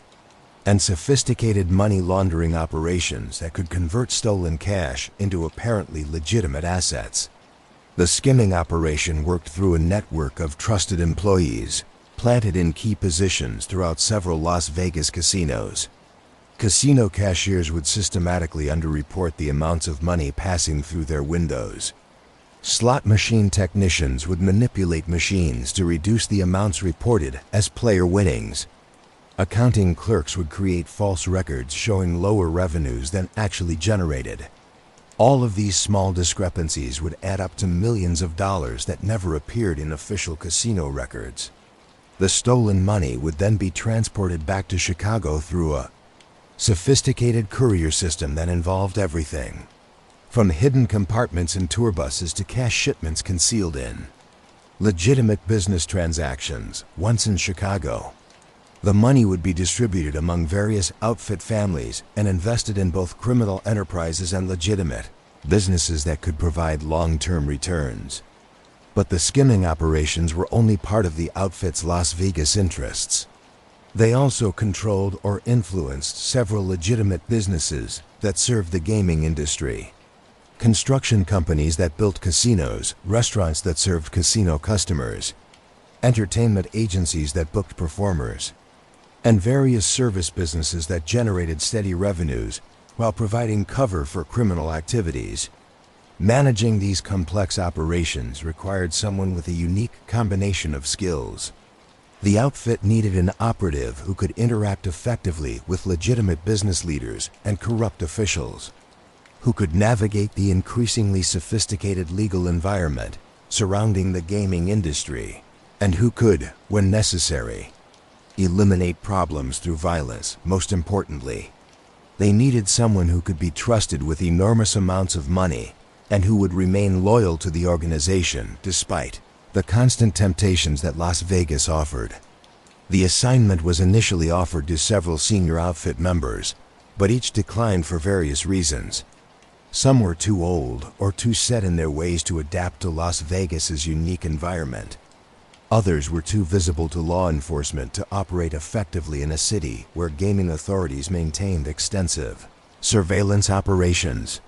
and sophisticated money laundering operations that could convert stolen cash into apparently legitimate assets. The skimming operation worked through a network of trusted employees planted in key positions throughout several Las Vegas casinos. Casino cashiers would systematically underreport the amounts of money passing through their windows. Slot machine technicians would manipulate machines to reduce the amounts reported as player winnings. Accounting clerks would create false records showing lower revenues than actually generated. All of these small discrepancies would add up to millions of dollars that never appeared in official casino records. The stolen money would then be transported back to Chicago through a sophisticated courier system that involved everything from hidden compartments in tour buses to cash shipments concealed in legitimate business transactions. Once in Chicago, the money would be distributed among various outfit families and invested in both criminal enterprises and legitimate businesses that could provide long-term returns. But the skimming operations were only part of the outfit's Las Vegas interests. They also controlled or influenced several legitimate businesses that served the gaming industry. Construction companies that built casinos, restaurants that served casino customers, entertainment agencies that booked performers, and various service businesses that generated steady revenues while providing cover for criminal activities. Managing these complex operations required someone with a unique combination of skills. The outfit needed an operative who could interact effectively with legitimate business leaders and corrupt officials, who could navigate the increasingly sophisticated legal environment surrounding the gaming industry, and who could, when necessary, eliminate problems through violence. Most importantly, they needed someone who could be trusted with enormous amounts of money and who would remain loyal to the organization despite the constant temptations that Las Vegas offered. The assignment was initially offered to several senior outfit members, but each declined for various reasons. Some were too old or too set in their ways to adapt to Las Vegas's unique environment. Others were too visible to law enforcement to operate effectively in a city where gaming authorities maintained extensive surveillance operations.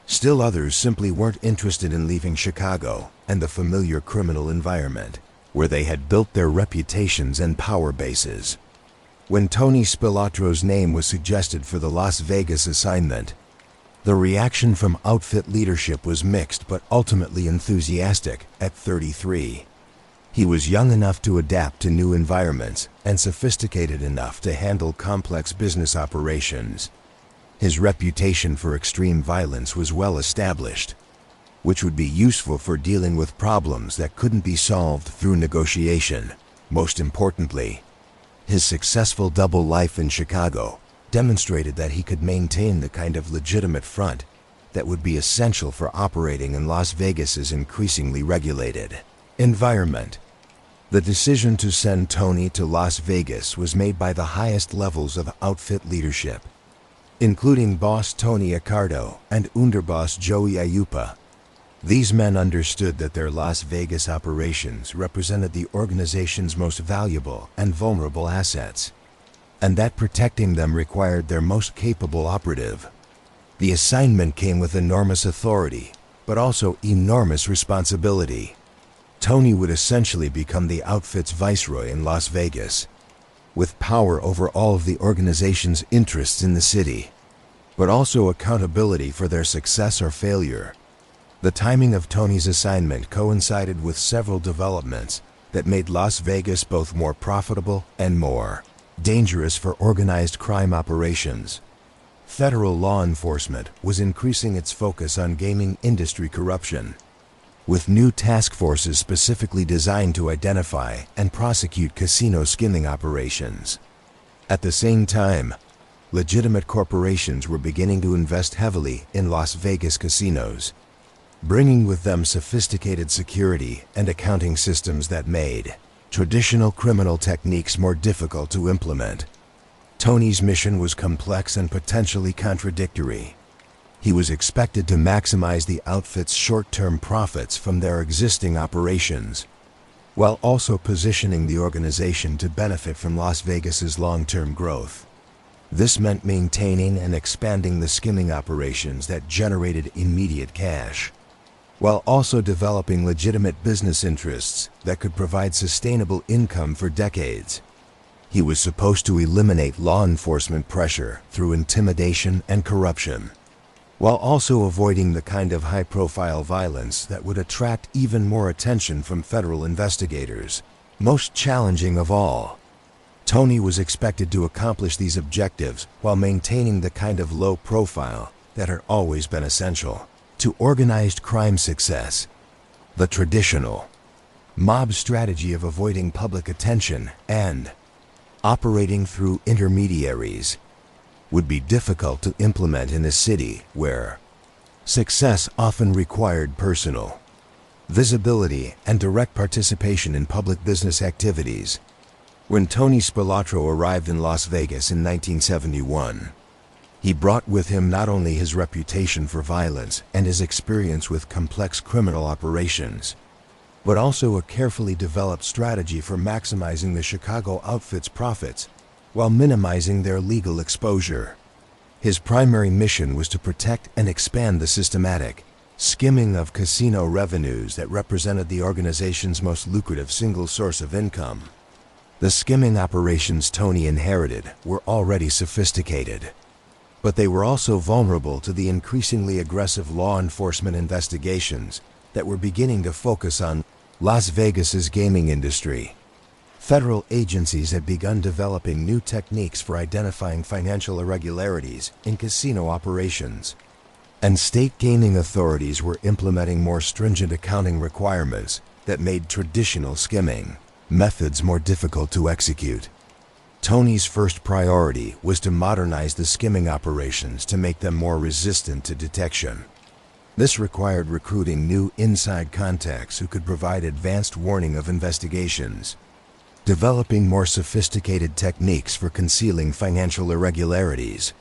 Still others simply weren't interested in leaving Chicago and the familiar criminal environment, where they had built their reputations and power bases. When Tony Spilotro's name was suggested for the Las Vegas assignment, the reaction from outfit leadership was mixed but ultimately enthusiastic. At 33, he was young enough to adapt to new environments and sophisticated enough to handle complex business operations. His reputation for extreme violence was well established, which would be useful for dealing with problems that couldn't be solved through negotiation. Most importantly, his successful double life in Chicago demonstrated that he could maintain the kind of legitimate front that would be essential for operating in Las Vegas's increasingly regulated environment. The decision to send Tony to Las Vegas was made by the highest levels of outfit leadership, including boss Tony Accardo and underboss Joey Ayupa. These men understood that their Las Vegas operations represented the organization's most valuable and vulnerable assets, and that protecting them required their most capable operative. The assignment came with enormous authority, but also enormous responsibility. Tony would essentially become the outfit's viceroy in Las Vegas, with power over all of the organization's interests in the city, but also accountability for their success or failure. The timing of Tony's assignment coincided with several developments that made Las Vegas both more profitable and more dangerous for organized crime operations. Federal law enforcement was increasing its focus on gaming industry corruption, with new task forces specifically designed to identify and prosecute casino skimming operations. At the same time, legitimate corporations were beginning to invest heavily in Las Vegas casinos, bringing with them sophisticated security and accounting systems that made traditional criminal techniques more difficult to implement. Tony's mission was complex and potentially contradictory. He was expected to maximize the outfit's short-term profits from their existing operations, while also positioning the organization to benefit from Las Vegas's long-term growth. This meant maintaining and expanding the skimming operations that generated immediate cash, while also developing legitimate business interests that could provide sustainable income for decades. He was supposed to eliminate law enforcement pressure through intimidation and corruption, while also avoiding the kind of high-profile violence that would attract even more attention from federal investigators. Most challenging of all, Tony was expected to accomplish these objectives while maintaining the kind of low profile that had always been essential to organized crime success. The traditional mob strategy of avoiding public attention and operating through intermediaries would be difficult to implement in a city where success often required personal visibility and direct participation in public business activities. When Tony Spilotro arrived in Las Vegas in 1971, he brought with him not only his reputation for violence and his experience with complex criminal operations, but also a carefully developed strategy for maximizing the Chicago outfit's profits while minimizing their legal exposure. His primary mission was to protect and expand the systematic skimming of casino revenues that represented the organization's most lucrative single source of income. The skimming operations Tony inherited were already sophisticated, but they were also vulnerable to the increasingly aggressive law enforcement investigations that were beginning to focus on Las Vegas's gaming industry. Federal agencies had begun developing new techniques for identifying financial irregularities in casino operations, and state gaming authorities were implementing more stringent accounting requirements that made traditional skimming methods more difficult to execute. Tony's first priority was to modernize the skimming operations to make them more resistant to detection. This required recruiting new inside contacts who could provide advanced warning of investigations, developing more sophisticated techniques for concealing financial irregularities,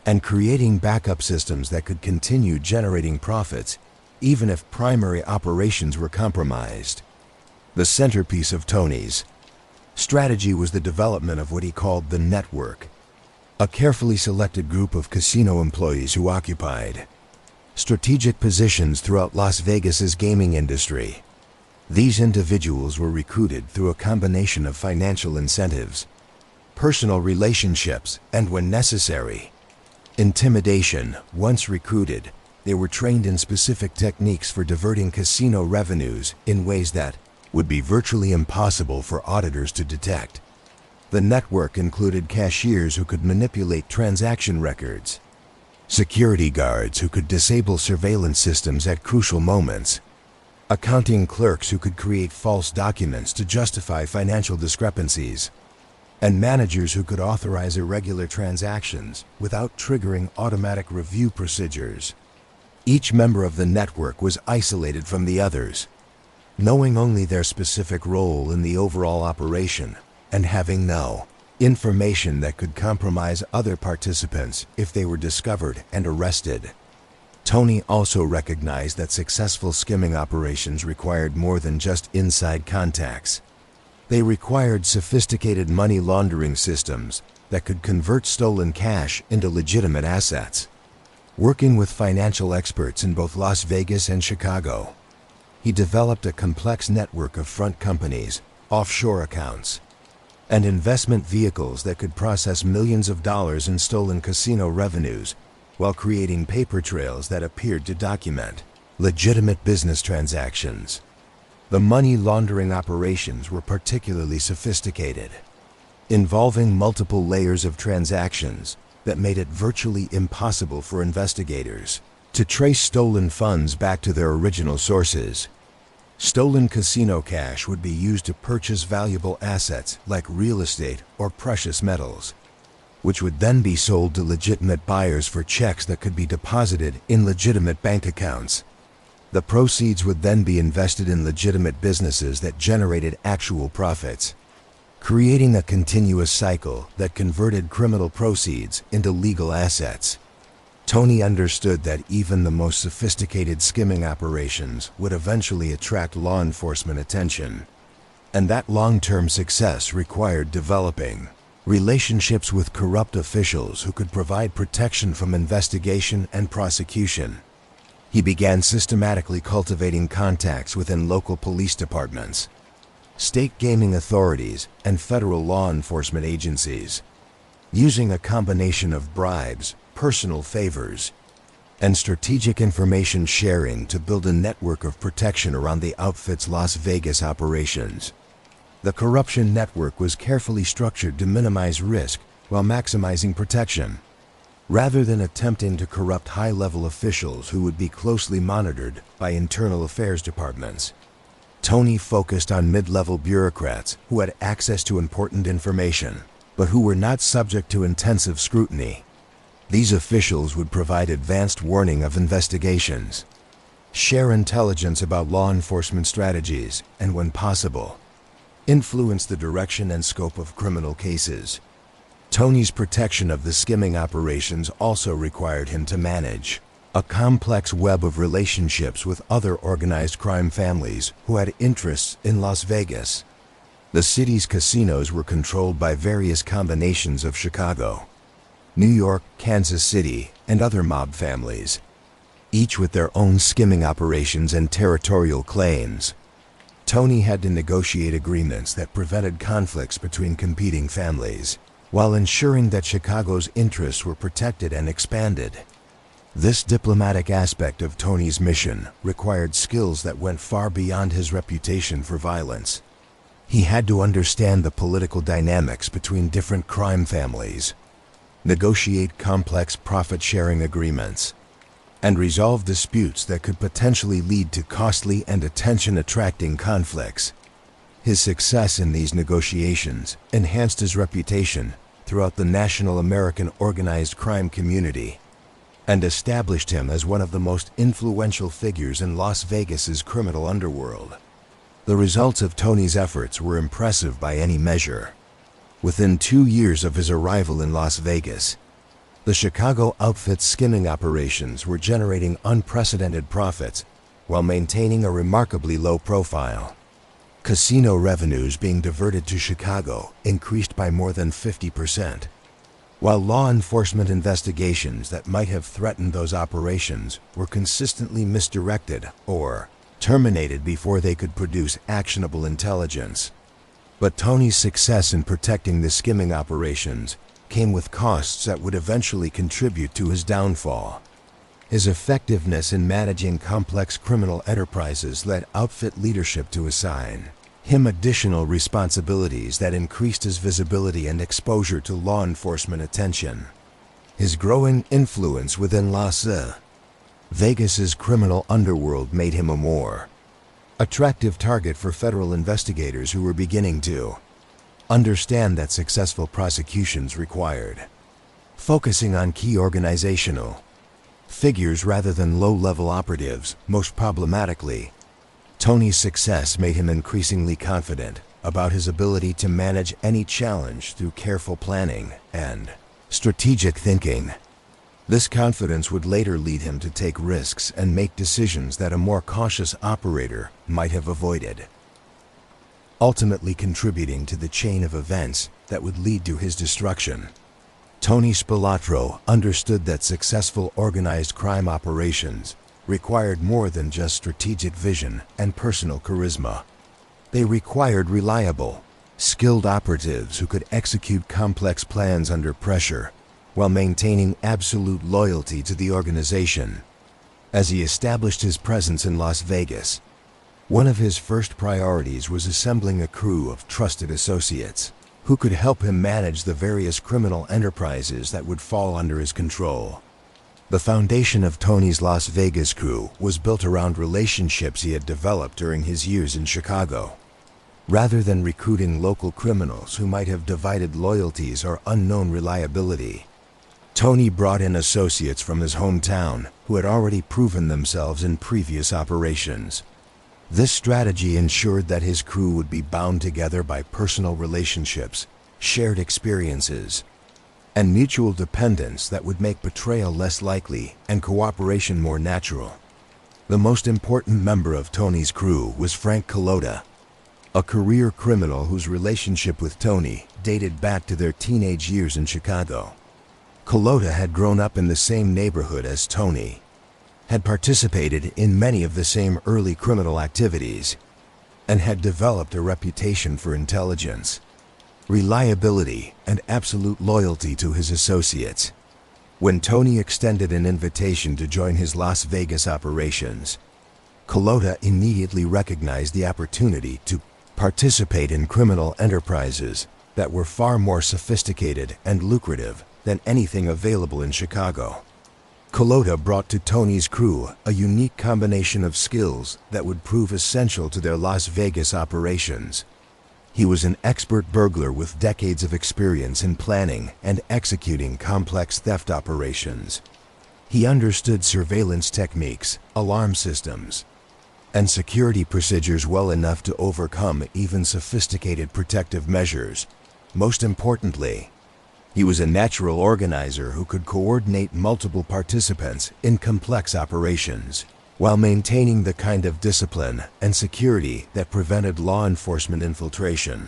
and creating backup systems that could continue generating profits even if primary operations were compromised. The centerpiece of Tony's strategy was the development of what he called the network, a carefully selected group of casino employees who occupied strategic positions throughout Las Vegas's gaming industry. These individuals were recruited through a combination of financial incentives, personal relationships, and when necessary, intimidation. Once recruited, they were trained in specific techniques for diverting casino revenues in ways that would be virtually impossible for auditors to detect. The network included cashiers who could manipulate transaction records, security guards who could disable surveillance systems at crucial moments, accounting clerks who could create false documents to justify financial discrepancies, and managers who could authorize irregular transactions without triggering automatic review procedures. Each member of the network was isolated from the others, knowing only their specific role in the overall operation and having no information that could compromise other participants if they were discovered and arrested. Tony also recognized that successful skimming operations required more than just inside contacts. They required sophisticated money laundering systems that could convert stolen cash into legitimate assets. Working with financial experts in both Las Vegas and Chicago, he developed a complex network of front companies, offshore accounts, and investment vehicles that could process millions of dollars in stolen casino revenues while creating paper trails that appeared to document legitimate business transactions. The money laundering operations were particularly sophisticated, involving multiple layers of transactions that made it virtually impossible for investigators to trace stolen funds back to their original sources. Stolen casino cash would be used to purchase valuable assets like real estate or precious metals, which would then be sold to legitimate buyers for checks that could be deposited in legitimate bank accounts. The proceeds would then be invested in legitimate businesses that generated actual profits, creating a continuous cycle that converted criminal proceeds into legal assets. Tony understood that even the most sophisticated skimming operations would eventually attract law enforcement attention, and that long-term success required developing relationships with corrupt officials who could provide protection from investigation and prosecution. He began systematically cultivating contacts within local police departments, state gaming authorities, and federal law enforcement agencies, using a combination of bribes, personal favors, and strategic information sharing to build a network of protection around the outfit's Las Vegas operations. The corruption network was carefully structured to minimize risk while maximizing protection, rather than attempting to corrupt high-level officials who would be closely monitored by internal affairs departments. Tony focused on mid-level bureaucrats who had access to important information, but who were not subject to intensive scrutiny. These officials would provide advanced warning of investigations, share intelligence about law enforcement strategies, and when possible, influence the direction and scope of criminal cases. Tony's protection of the skimming operations also required him to manage a complex web of relationships with other organized crime families who had interests in Las Vegas. The city's casinos were controlled by various combinations of Chicago, New York, Kansas City, and other mob families, each with their own skimming operations and territorial claims. Tony had to negotiate agreements that prevented conflicts between competing families, while ensuring that Chicago's interests were protected and expanded. This diplomatic aspect of Tony's mission required skills that went far beyond his reputation for violence. He had to understand the political dynamics between different crime families, negotiate complex profit-sharing agreements, and resolve disputes that could potentially lead to costly and attention-attracting conflicts. His success in these negotiations enhanced his reputation throughout the national American organized crime community and established him as one of the most influential figures in Las Vegas's criminal underworld. The results of Tony's efforts were impressive by any measure. Within 2 years of his arrival in Las Vegas, the Chicago outfit's skimming operations were generating unprecedented profits while maintaining a remarkably low profile. Casino revenues being diverted to Chicago increased by more than 50%, while law enforcement investigations that might have threatened those operations were consistently misdirected or terminated before they could produce actionable intelligence. But Tony's success in protecting the skimming operations came with costs that would eventually contribute to his downfall. His effectiveness in managing complex criminal enterprises led outfit leadership to assign him additional responsibilities that increased his visibility and exposure to law enforcement attention. His growing influence within Las Vegas's criminal underworld made him a more attractive target for federal investigators who were beginning to understand that successful prosecutions required focusing on key organizational figures rather than low-level operatives. Most problematically, Tony's success made him increasingly confident about his ability to manage any challenge through careful planning and strategic thinking. This confidence would later lead him to take risks and make decisions that a more cautious operator might have avoided, ultimately contributing to the chain of events that would lead to his destruction. Tony Spilotro understood that successful organized crime operations required more than just strategic vision and personal charisma. They required reliable, skilled operatives who could execute complex plans under pressure while maintaining absolute loyalty to the organization. As he established his presence in Las Vegas, one of his first priorities was assembling a crew of trusted associates who could help him manage the various criminal enterprises that would fall under his control. The foundation of Tony's Las Vegas crew was built around relationships he had developed during his years in Chicago. Rather than recruiting local criminals who might have divided loyalties or unknown reliability, Tony brought in associates from his hometown who had already proven themselves in previous operations. This strategy ensured that his crew would be bound together by personal relationships, shared experiences, and mutual dependence that would make betrayal less likely and cooperation more natural. The most important member of Tony's crew was Frank Colota, a career criminal whose relationship with Tony dated back to their teenage years in Chicago. Colota had grown up in the same neighborhood as Tony, had participated in many of the same early criminal activities, and had developed a reputation for intelligence, reliability, and absolute loyalty to his associates. When Tony extended an invitation to join his Las Vegas operations, Colota immediately recognized the opportunity to participate in criminal enterprises that were far more sophisticated and lucrative than anything available in Chicago. Colota brought to Tony's crew a unique combination of skills that would prove essential to their Las Vegas operations. He was an expert burglar with decades of experience in planning and executing complex theft operations. He understood surveillance techniques, alarm systems, and security procedures well enough to overcome even sophisticated protective measures. Most importantly, he was a natural organizer who could coordinate multiple participants in complex operations, while maintaining the kind of discipline and security that prevented law enforcement infiltration.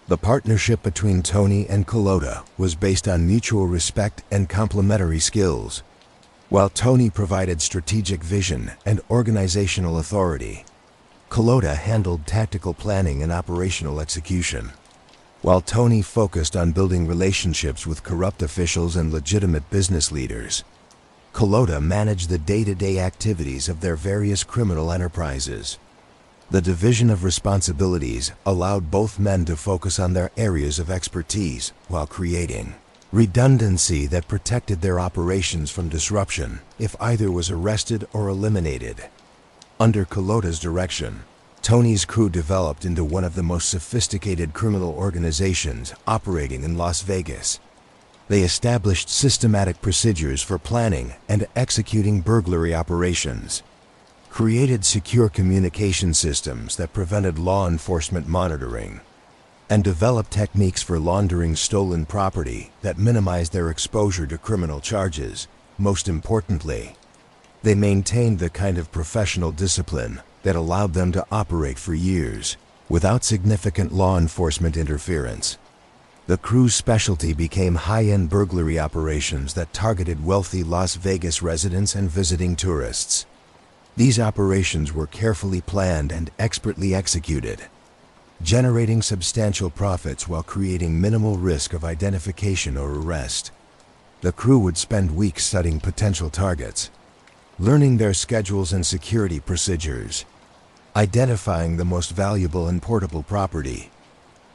The partnership between Tony and Colota was based on mutual respect and complementary skills. While Tony provided strategic vision and organizational authority, Colota handled tactical planning and operational execution. While Tony focused on building relationships with corrupt officials and legitimate business leaders, Colota managed the day-to-day activities of their various criminal enterprises. The division of responsibilities allowed both men to focus on their areas of expertise while creating redundancy that protected their operations from disruption if either was arrested or eliminated. Under Colota's direction, Tony's crew developed into one of the most sophisticated criminal organizations operating in Las Vegas. They established systematic procedures for planning and executing burglary operations, created secure communication systems that prevented law enforcement monitoring, and developed techniques for laundering stolen property that minimized their exposure to criminal charges. Most importantly, they maintained the kind of professional discipline that allowed them to operate for years without significant law enforcement interference. The crew's specialty became high-end burglary operations that targeted wealthy Las Vegas residents and visiting tourists. These operations were carefully planned and expertly executed, generating substantial profits while creating minimal risk of identification or arrest. The crew would spend weeks studying potential targets, learning their schedules and security procedures, identifying the most valuable and portable property,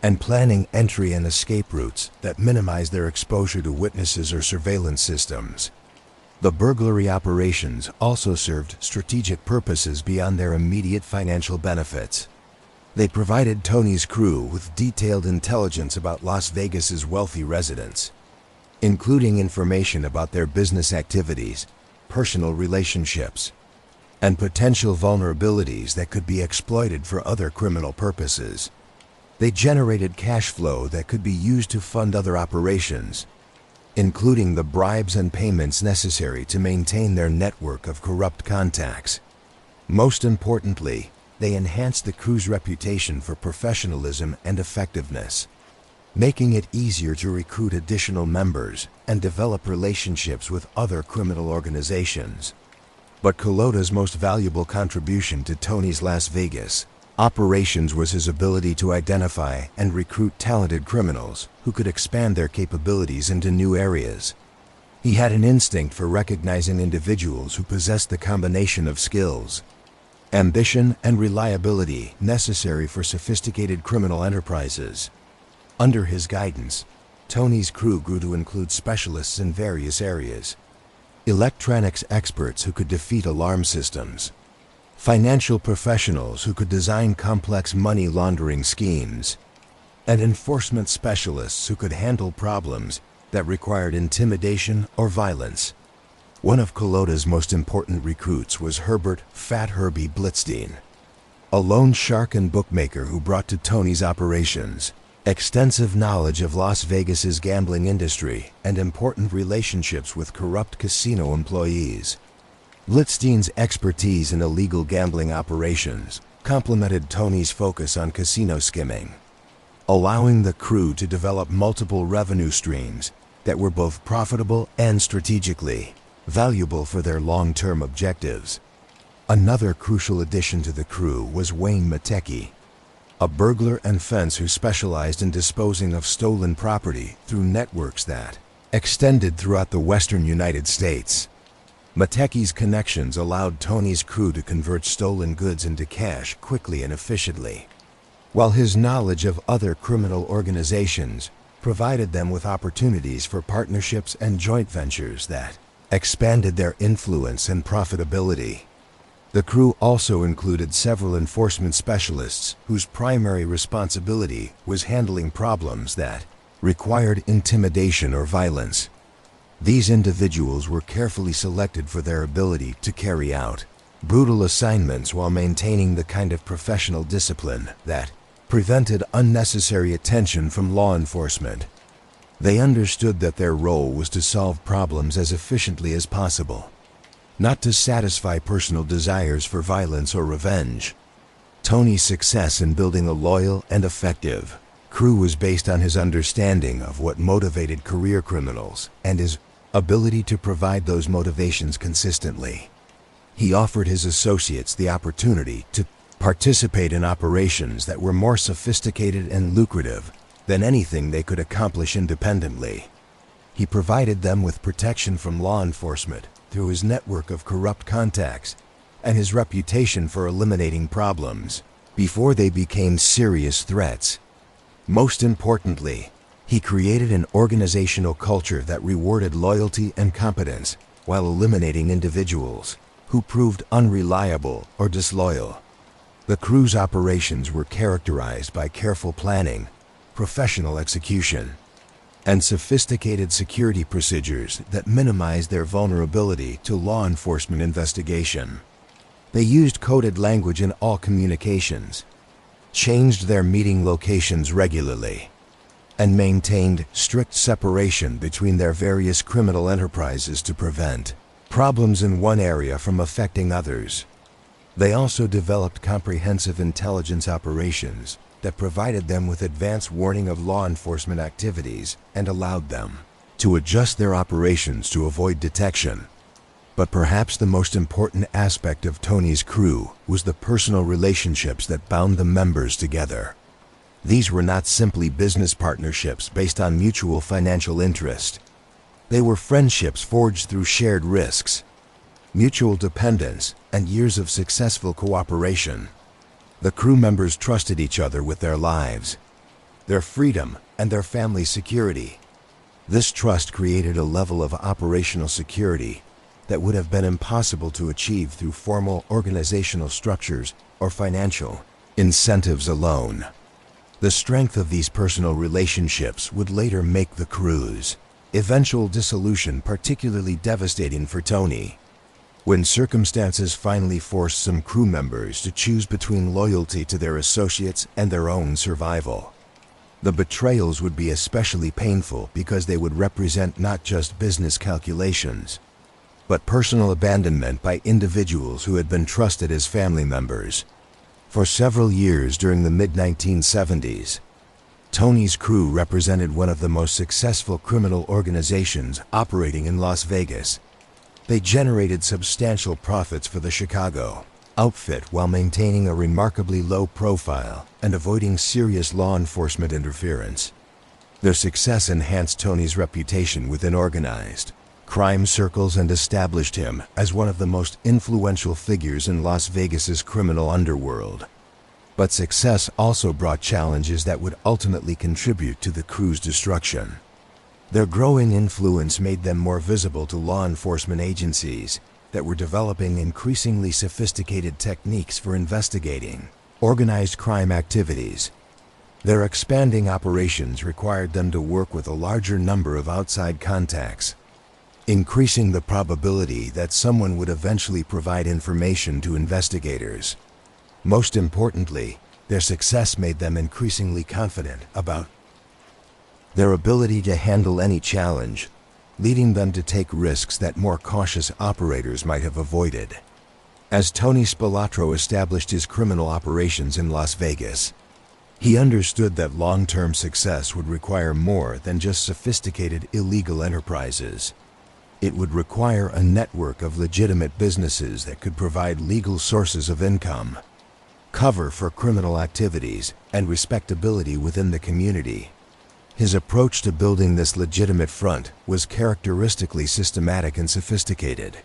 and planning entry and escape routes that minimize their exposure to witnesses or surveillance systems. The burglary operations also served strategic purposes beyond their immediate financial benefits. They provided Tony's crew with detailed intelligence about Las Vegas's wealthy residents, including information about their business activities, personal relationships, and potential vulnerabilities that could be exploited for other criminal purposes. They generated cash flow that could be used to fund other operations, including the bribes and payments necessary to maintain their network of corrupt contacts. Most importantly, they enhanced the crew's reputation for professionalism and effectiveness, making it easier to recruit additional members and develop relationships with other criminal organizations. But Culotta's most valuable contribution to Tony's Las Vegas operations was his ability to identify and recruit talented criminals who could expand their capabilities into new areas. He had an instinct for recognizing individuals who possessed the combination of skills, ambition, and reliability necessary for sophisticated criminal enterprises. Under his guidance, Tony's crew grew to include specialists in various areas: electronics experts who could defeat alarm systems, financial professionals who could design complex money laundering schemes, and enforcement specialists who could handle problems that required intimidation or violence. One of Culotta's most important recruits was Herbert "Fat Herbie" Blitzstein, a loan shark and bookmaker who brought to Tony's operations extensive knowledge of Las Vegas's gambling industry and important relationships with corrupt casino employees. Blitzstein's expertise in illegal gambling operations complemented Tony's focus on casino skimming, allowing the crew to develop multiple revenue streams that were both profitable and strategically valuable for their long-term objectives. Another crucial addition to the crew was Wayne Matecki, a burglar and fence who specialized in disposing of stolen property through networks that extended throughout the western United States. Matecki's connections allowed Tony's crew to convert stolen goods into cash quickly and efficiently, while his knowledge of other criminal organizations provided them with opportunities for partnerships and joint ventures that expanded their influence and profitability. The crew also included several enforcement specialists whose primary responsibility was handling problems that required intimidation or violence. These individuals were carefully selected for their ability to carry out brutal assignments while maintaining the kind of professional discipline that prevented unnecessary attention from law enforcement. They understood that their role was to solve problems as efficiently as possible, not to satisfy personal desires for violence or revenge. Tony's success in building a loyal and effective crew was based on his understanding of what motivated career criminals and his ability to provide those motivations consistently. He offered his associates the opportunity to participate in operations that were more sophisticated and lucrative than anything they could accomplish independently. He provided them with protection from law enforcement through his network of corrupt contacts and his reputation for eliminating problems before they became serious threats. Most importantly, he created an organizational culture that rewarded loyalty and competence while eliminating individuals who proved unreliable or disloyal. The crew's operations were characterized by careful planning, professional execution, and sophisticated security procedures that minimized their vulnerability to law enforcement investigation. They used coded language in all communications, changed their meeting locations regularly, and maintained strict separation between their various criminal enterprises to prevent problems in one area from affecting others. They also developed comprehensive intelligence operations that provided them with advance warning of law enforcement activities and allowed them to adjust their operations to avoid detection. But perhaps the most important aspect of Tony's crew was the personal relationships that bound the members together. These were not simply business partnerships based on mutual financial interest. They were friendships forged through shared risks, mutual dependence, and years of successful cooperation. The crew members trusted each other with their lives, their freedom, and their family's security. This trust created a level of operational security that would have been impossible to achieve through formal organizational structures or financial incentives alone. The strength of these personal relationships would later make the crew's eventual dissolution particularly devastating for Tony. When circumstances finally forced some crew members to choose between loyalty to their associates and their own survival, the betrayals would be especially painful because they would represent not just business calculations, but personal abandonment by individuals who had been trusted as family members. For several years during the mid-1970s, Tony's crew represented one of the most successful criminal organizations operating in Las Vegas. They generated substantial profits for the Chicago outfit while maintaining a remarkably low profile and avoiding serious law enforcement interference. Their success enhanced Tony's reputation within organized crime circles and established him as one of the most influential figures in Las Vegas's criminal underworld. But success also brought challenges that would ultimately contribute to the crew's destruction. Their growing influence made them more visible to law enforcement agencies that were developing increasingly sophisticated techniques for investigating organized crime activities. Their expanding operations required them to work with a larger number of outside contacts, increasing the probability that someone would eventually provide information to investigators. Most importantly, their success made them increasingly confident about their ability to handle any challenge, leading them to take risks that more cautious operators might have avoided. As Tony Spilotro established his criminal operations in Las Vegas, he understood that long-term success would require more than just sophisticated illegal enterprises. It would require a network of legitimate businesses that could provide legal sources of income, cover for criminal activities, and respectability within the community. His approach to building this legitimate front was characteristically systematic and sophisticated,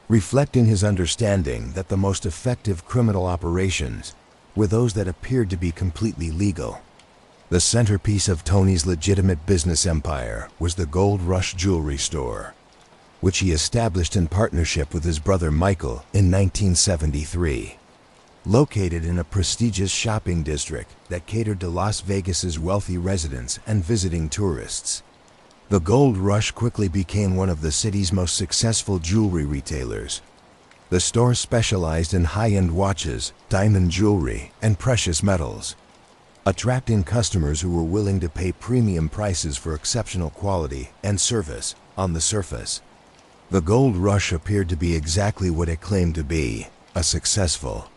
reflecting his understanding that the most effective criminal operations were those that appeared to be completely legal. The centerpiece of Tony's legitimate business empire was the Gold Rush jewelry store, which he established in partnership with his brother Michael in 1973. Located in a prestigious shopping district that catered to Las Vegas's wealthy residents and visiting tourists, the Gold Rush quickly became one of the city's most successful jewelry retailers. The store specialized in high-end watches, diamond jewelry, and precious metals, attracting customers who were willing to pay premium prices for exceptional quality and service. On the surface, the Gold Rush appeared to be exactly what it claimed to be: a successful,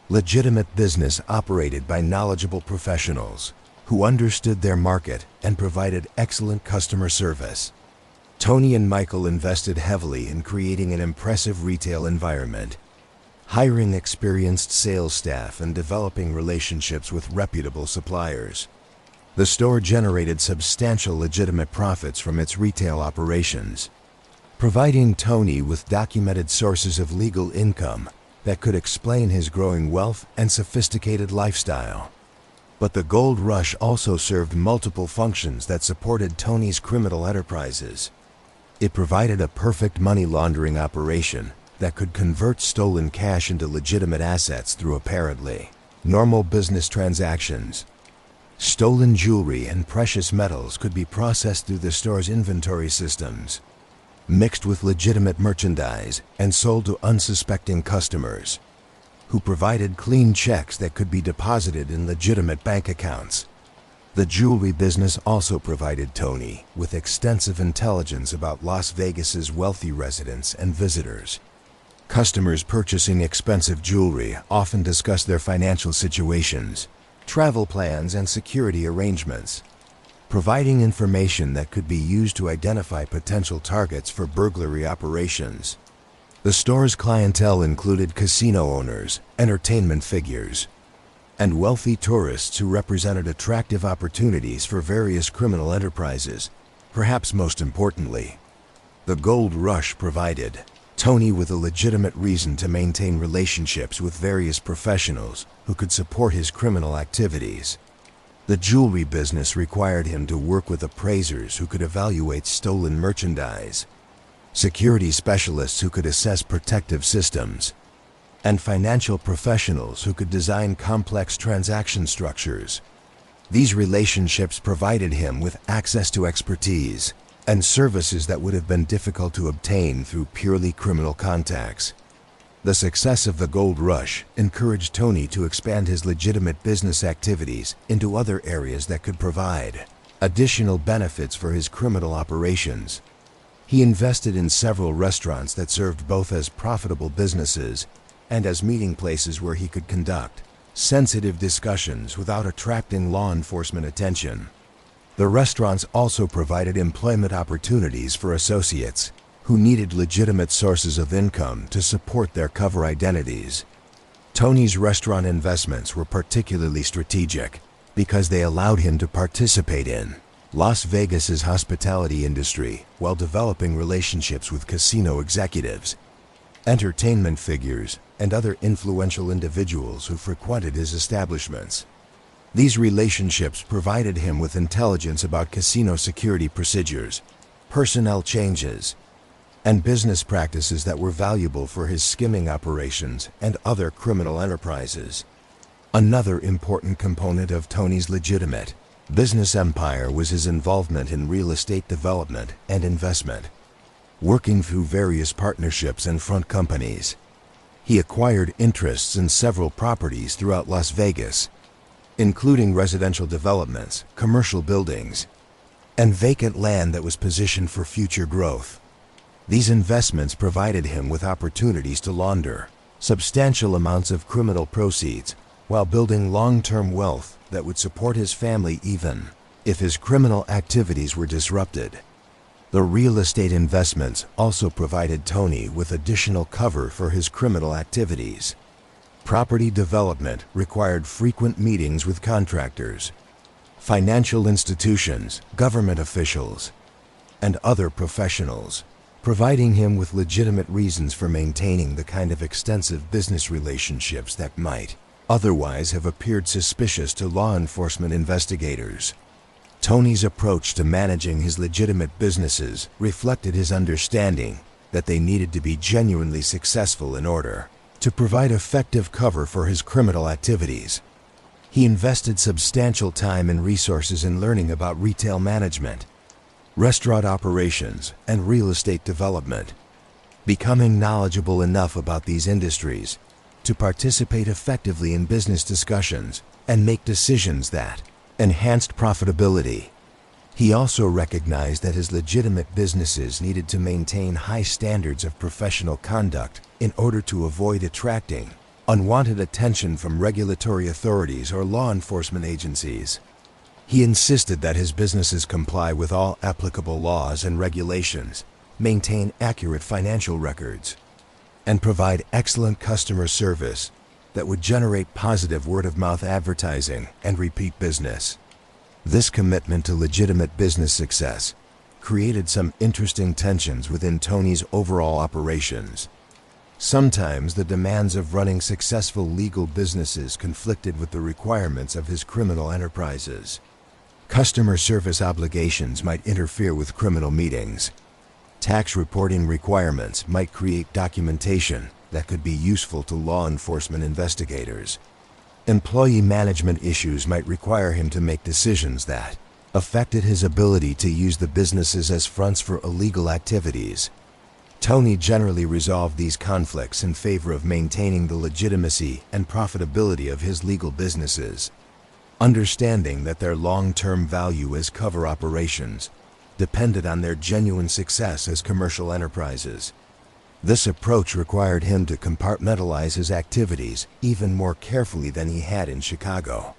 legitimate business operated by knowledgeable professionals who understood their market and provided excellent customer service. Tony and Michael invested heavily in creating an impressive retail environment, hiring experienced sales staff and developing relationships with reputable suppliers. The store generated substantial legitimate profits from its retail operations, providing Tony with documented sources of legal income that could explain his growing wealth and sophisticated lifestyle. But the Gold Rush also served multiple functions that supported Tony's criminal enterprises. It provided a perfect money laundering operation that could convert stolen cash into legitimate assets through apparently normal business transactions. Stolen jewelry and precious metals could be processed through the store's inventory systems, mixed with legitimate merchandise, and sold to unsuspecting customers, who provided clean checks that could be deposited in legitimate bank accounts. The jewelry business also provided Tony with extensive intelligence about Las Vegas's wealthy residents and visitors. Customers purchasing expensive jewelry often discussed their financial situations, travel plans, and security arrangements, providing information that could be used to identify potential targets for burglary operations. The store's clientele included casino owners, entertainment figures, and wealthy tourists who represented attractive opportunities for various criminal enterprises. Perhaps most importantly, the gold rush provided Tony with a legitimate reason to maintain relationships with various professionals who could support his criminal activities. The jewelry business required him to work with appraisers who could evaluate stolen merchandise, security specialists who could assess protective systems, and financial professionals who could design complex transaction structures. These relationships provided him with access to expertise and services that would have been difficult to obtain through purely criminal contacts. The success of the gold rush encouraged Tony to expand his legitimate business activities into other areas that could provide additional benefits for his criminal operations. He invested in several restaurants that served both as profitable businesses and as meeting places where he could conduct sensitive discussions without attracting law enforcement attention. The restaurants also provided employment opportunities for associates who needed legitimate sources of income to support their cover identities. Tony's restaurant investments were particularly strategic because they allowed him to participate in Las Vegas's hospitality industry while developing relationships with casino executives, entertainment figures, and other influential individuals who frequented his establishments. These relationships provided him with intelligence about casino security procedures, personnel changes, and business practices that were valuable for his skimming operations and other criminal enterprises. Another important component of Tony's legitimate business empire was his involvement in real estate development and investment. Working through various partnerships and front companies, he acquired interests in several properties throughout Las Vegas, including residential developments, commercial buildings, and vacant land that was positioned for future growth. These investments provided him with opportunities to launder substantial amounts of criminal proceeds while building long-term wealth that would support his family even if his criminal activities were disrupted. The real estate investments also provided Tony with additional cover for his criminal activities. Property development required frequent meetings with contractors, financial institutions, government officials, and other professionals, providing him with legitimate reasons for maintaining the kind of extensive business relationships that might otherwise have appeared suspicious to law enforcement investigators. Tony's approach to managing his legitimate businesses reflected his understanding that they needed to be genuinely successful in order to provide effective cover for his criminal activities. He invested substantial time and resources in learning about retail management, restaurant operations, and real estate development, becoming knowledgeable enough about these industries to participate effectively in business discussions and make decisions that enhanced profitability. He also recognized that his legitimate businesses needed to maintain high standards of professional conduct in order to avoid attracting unwanted attention from regulatory authorities or law enforcement agencies. He insisted that his businesses comply with all applicable laws and regulations, maintain accurate financial records, and provide excellent customer service that would generate positive word-of-mouth advertising and repeat business. This commitment to legitimate business success created some interesting tensions within Tony's overall operations. Sometimes the demands of running successful legal businesses conflicted with the requirements of his criminal enterprises. Customer service obligations might interfere with criminal meetings. Tax reporting requirements might create documentation that could be useful to law enforcement investigators. Employee management issues might require him to make decisions that affected his ability to use the businesses as fronts for illegal activities. Tony generally resolved these conflicts in favor of maintaining the legitimacy and profitability of his legal businesses, understanding that their long-term value as cover operations depended on their genuine success as commercial enterprises. This approach required him to compartmentalize his activities even more carefully than he had in Chicago,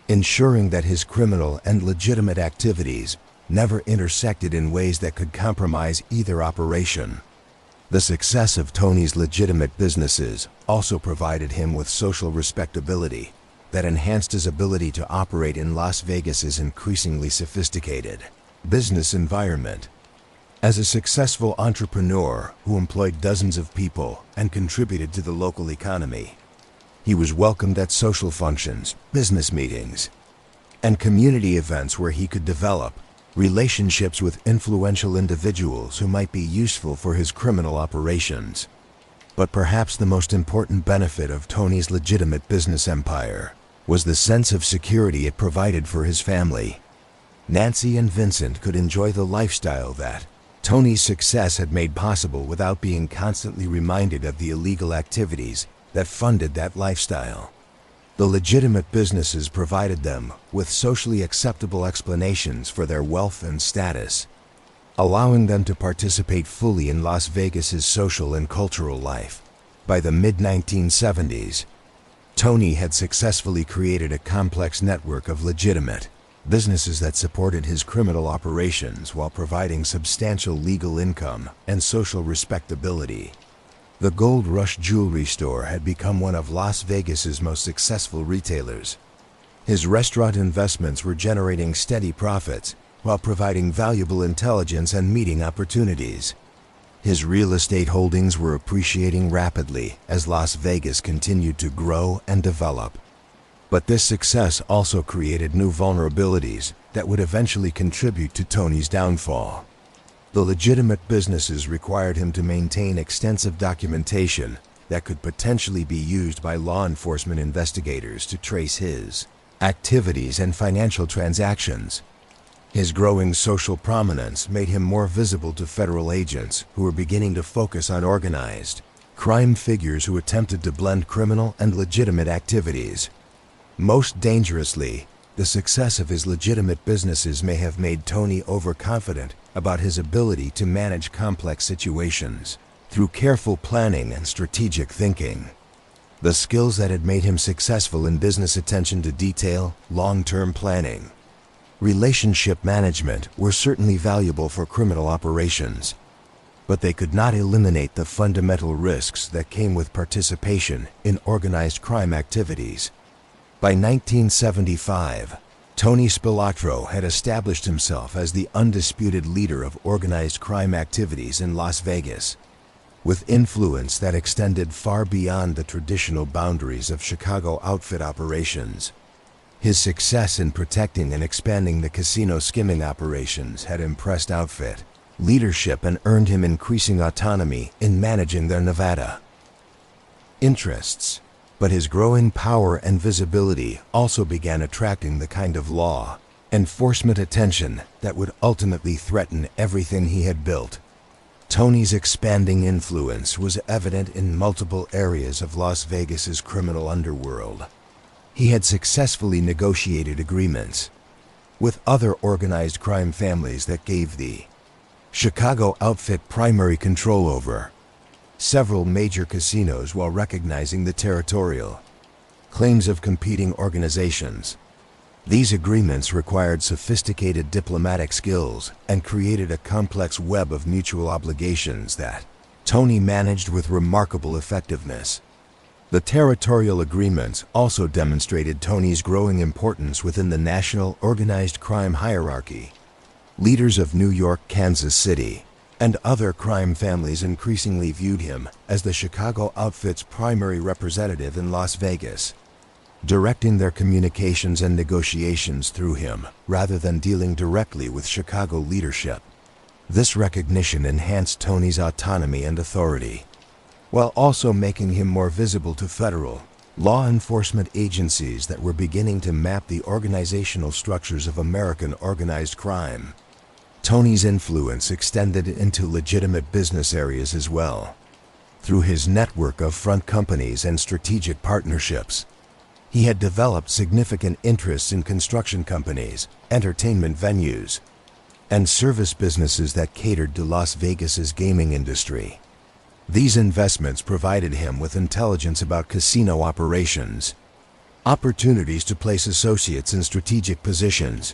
ensuring that his criminal and legitimate activities never intersected in ways that could compromise either operation. The success of Tony's legitimate businesses also provided him with social respectability. that enhanced his ability to operate in Las Vegas's increasingly sophisticated business environment. As a successful entrepreneur who employed dozens of people and contributed to the local economy, he was welcomed at social functions, business meetings, and community events where he could develop relationships with influential individuals who might be useful for his criminal operations. But perhaps the most important benefit of Tony's legitimate business empire was the sense of security it provided for his family. Nancy and Vincent could enjoy the lifestyle that Tony's success had made possible without being constantly reminded of the illegal activities that funded that lifestyle. The legitimate businesses provided them with socially acceptable explanations for their wealth and status, allowing them to participate fully in Las Vegas's social and cultural life. By the mid-1970s, Tony had successfully created a complex network of legitimate businesses that supported his criminal operations while providing substantial legal income and social respectability. The Gold Rush Jewelry Store had become one of Las Vegas's most successful retailers. His restaurant investments were generating steady profits while providing valuable intelligence and meeting opportunities. His real estate holdings were appreciating rapidly as Las Vegas continued to grow and develop. But this success also created new vulnerabilities that would eventually contribute to Tony's downfall. The legitimate businesses required him to maintain extensive documentation that could potentially be used by law enforcement investigators to trace his activities and financial transactions. His growing social prominence made him more visible to federal agents who were beginning to focus on organized crime figures who attempted to blend criminal and legitimate activities. Most dangerously, the success of his legitimate businesses may have made Tony overconfident about his ability to manage complex situations through careful planning and strategic thinking. The skills that had made him successful in business: attention to detail, long-term planning, relationship management were certainly valuable for criminal operations, but they could not eliminate the fundamental risks that came with participation in organized crime activities. By 1975, Tony Spilotro had established himself as the undisputed leader of organized crime activities in Las Vegas, with influence that extended far beyond the traditional boundaries of Chicago outfit operations. His success in protecting and expanding the casino skimming operations had impressed outfit leadership and earned him increasing autonomy in managing their Nevada interests. But his growing power and visibility also began attracting the kind of law enforcement attention that would ultimately threaten everything he had built. Tony's expanding influence was evident in multiple areas of Las Vegas's criminal underworld. He had successfully negotiated agreements with other organized crime families that gave the Chicago outfit primary control over several major casinos while recognizing the territorial claims of competing organizations. These agreements required sophisticated diplomatic skills and created a complex web of mutual obligations that Tony managed with remarkable effectiveness. The territorial agreements also demonstrated Tony's growing importance within the national organized crime hierarchy. Leaders of New York, Kansas City, and other crime families increasingly viewed him as the Chicago outfit's primary representative in Las Vegas, directing their communications and negotiations through him rather than dealing directly with Chicago leadership. This recognition enhanced Tony's autonomy and authority, while also making him more visible to federal law enforcement agencies that were beginning to map the organizational structures of American organized crime. Tony's influence extended into legitimate business areas as well. Through his network of front companies and strategic partnerships, he had developed significant interests in construction companies, entertainment venues, and service businesses that catered to Las Vegas's gaming industry. These investments provided him with intelligence about casino operations, opportunities to place associates in strategic positions,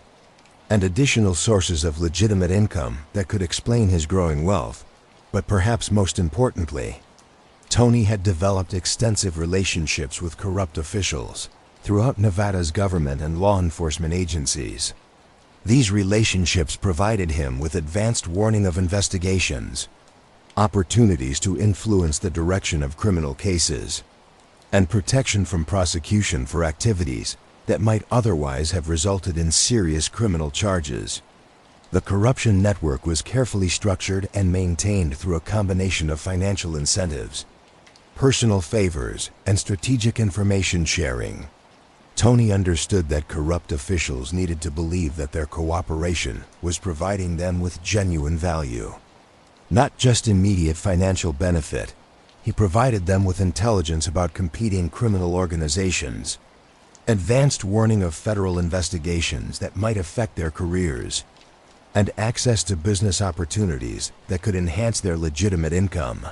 and additional sources of legitimate income that could explain his growing wealth. But perhaps most importantly, Tony had developed extensive relationships with corrupt officials throughout Nevada's government and law enforcement agencies. These relationships provided him with advanced warning of investigations, opportunities to influence the direction of criminal cases, and protection from prosecution for activities that might otherwise have resulted in serious criminal charges. The corruption network was carefully structured and maintained through a combination of financial incentives, personal favors, and strategic information sharing. Tony understood that corrupt officials needed to believe that their cooperation was providing them with genuine value, not just immediate financial benefit. He provided them with intelligence about competing criminal organizations, advanced warning of federal investigations that might affect their careers, and access to business opportunities that could enhance their legitimate income.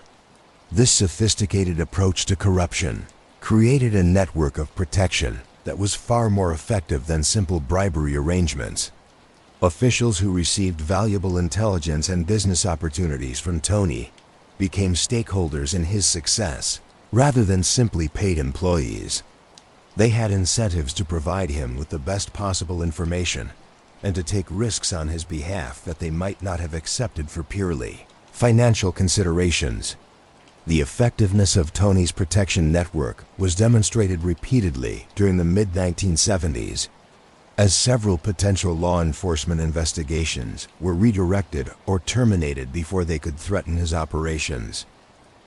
This sophisticated approach to corruption created a network of protection that was far more effective than simple bribery arrangements. Officials who received valuable intelligence and business opportunities from Tony became stakeholders in his success rather than simply paid employees. They had incentives to provide him with the best possible information and to take risks on his behalf that they might not have accepted for purely financial considerations. The effectiveness of Tony's protection network was demonstrated repeatedly during the mid-1970s, as several potential law enforcement investigations were redirected or terminated before they could threaten his operations.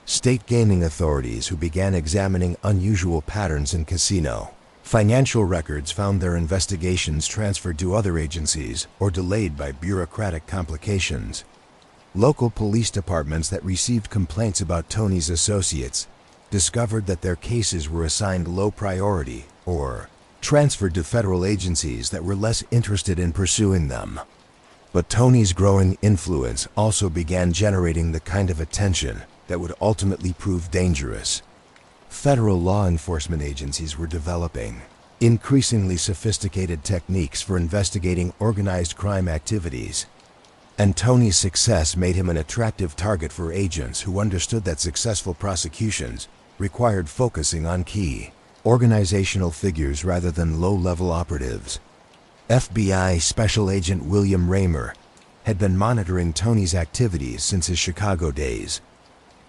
State gaming authorities who began examining unusual patterns in casino financial records found their investigations transferred to other agencies or delayed by bureaucratic complications. Local police departments that received complaints about Tony's associates discovered that their cases were assigned low priority or transferred to federal agencies that were less interested in pursuing them. But Tony's growing influence also began generating the kind of attention that would ultimately prove dangerous. Federal law enforcement agencies were developing increasingly sophisticated techniques for investigating organized crime activities, and Tony's success made him an attractive target for agents who understood that successful prosecutions required focusing on key organizational figures rather than low-level operatives. FBI Special Agent William Raymer had been monitoring Tony's activities since his Chicago days,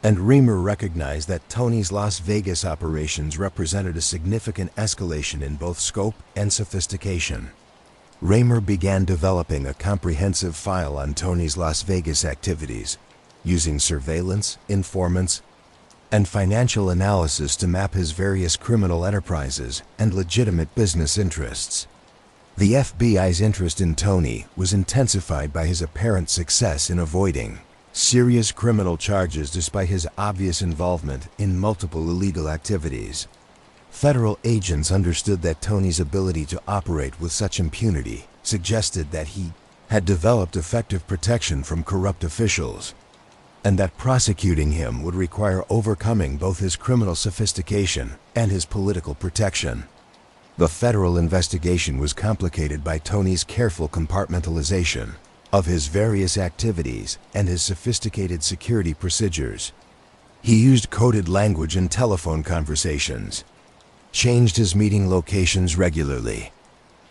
and Raymer recognized that Tony's Las Vegas operations represented a significant escalation in both scope and sophistication. Raymer began developing a comprehensive file on Tony's Las Vegas activities, using surveillance, informants, and financial analysis to map his various criminal enterprises and legitimate business interests. The FBI's interest in Tony was intensified by his apparent success in avoiding serious criminal charges despite his obvious involvement in multiple illegal activities. Federal agents understood that Tony's ability to operate with such impunity suggested that he had developed effective protection from corrupt officials, and that prosecuting him would require overcoming both his criminal sophistication and his political protection. The federal investigation was complicated by Tony's careful compartmentalization of his various activities and his sophisticated security procedures. He used coded language in telephone conversations, changed his meeting locations regularly,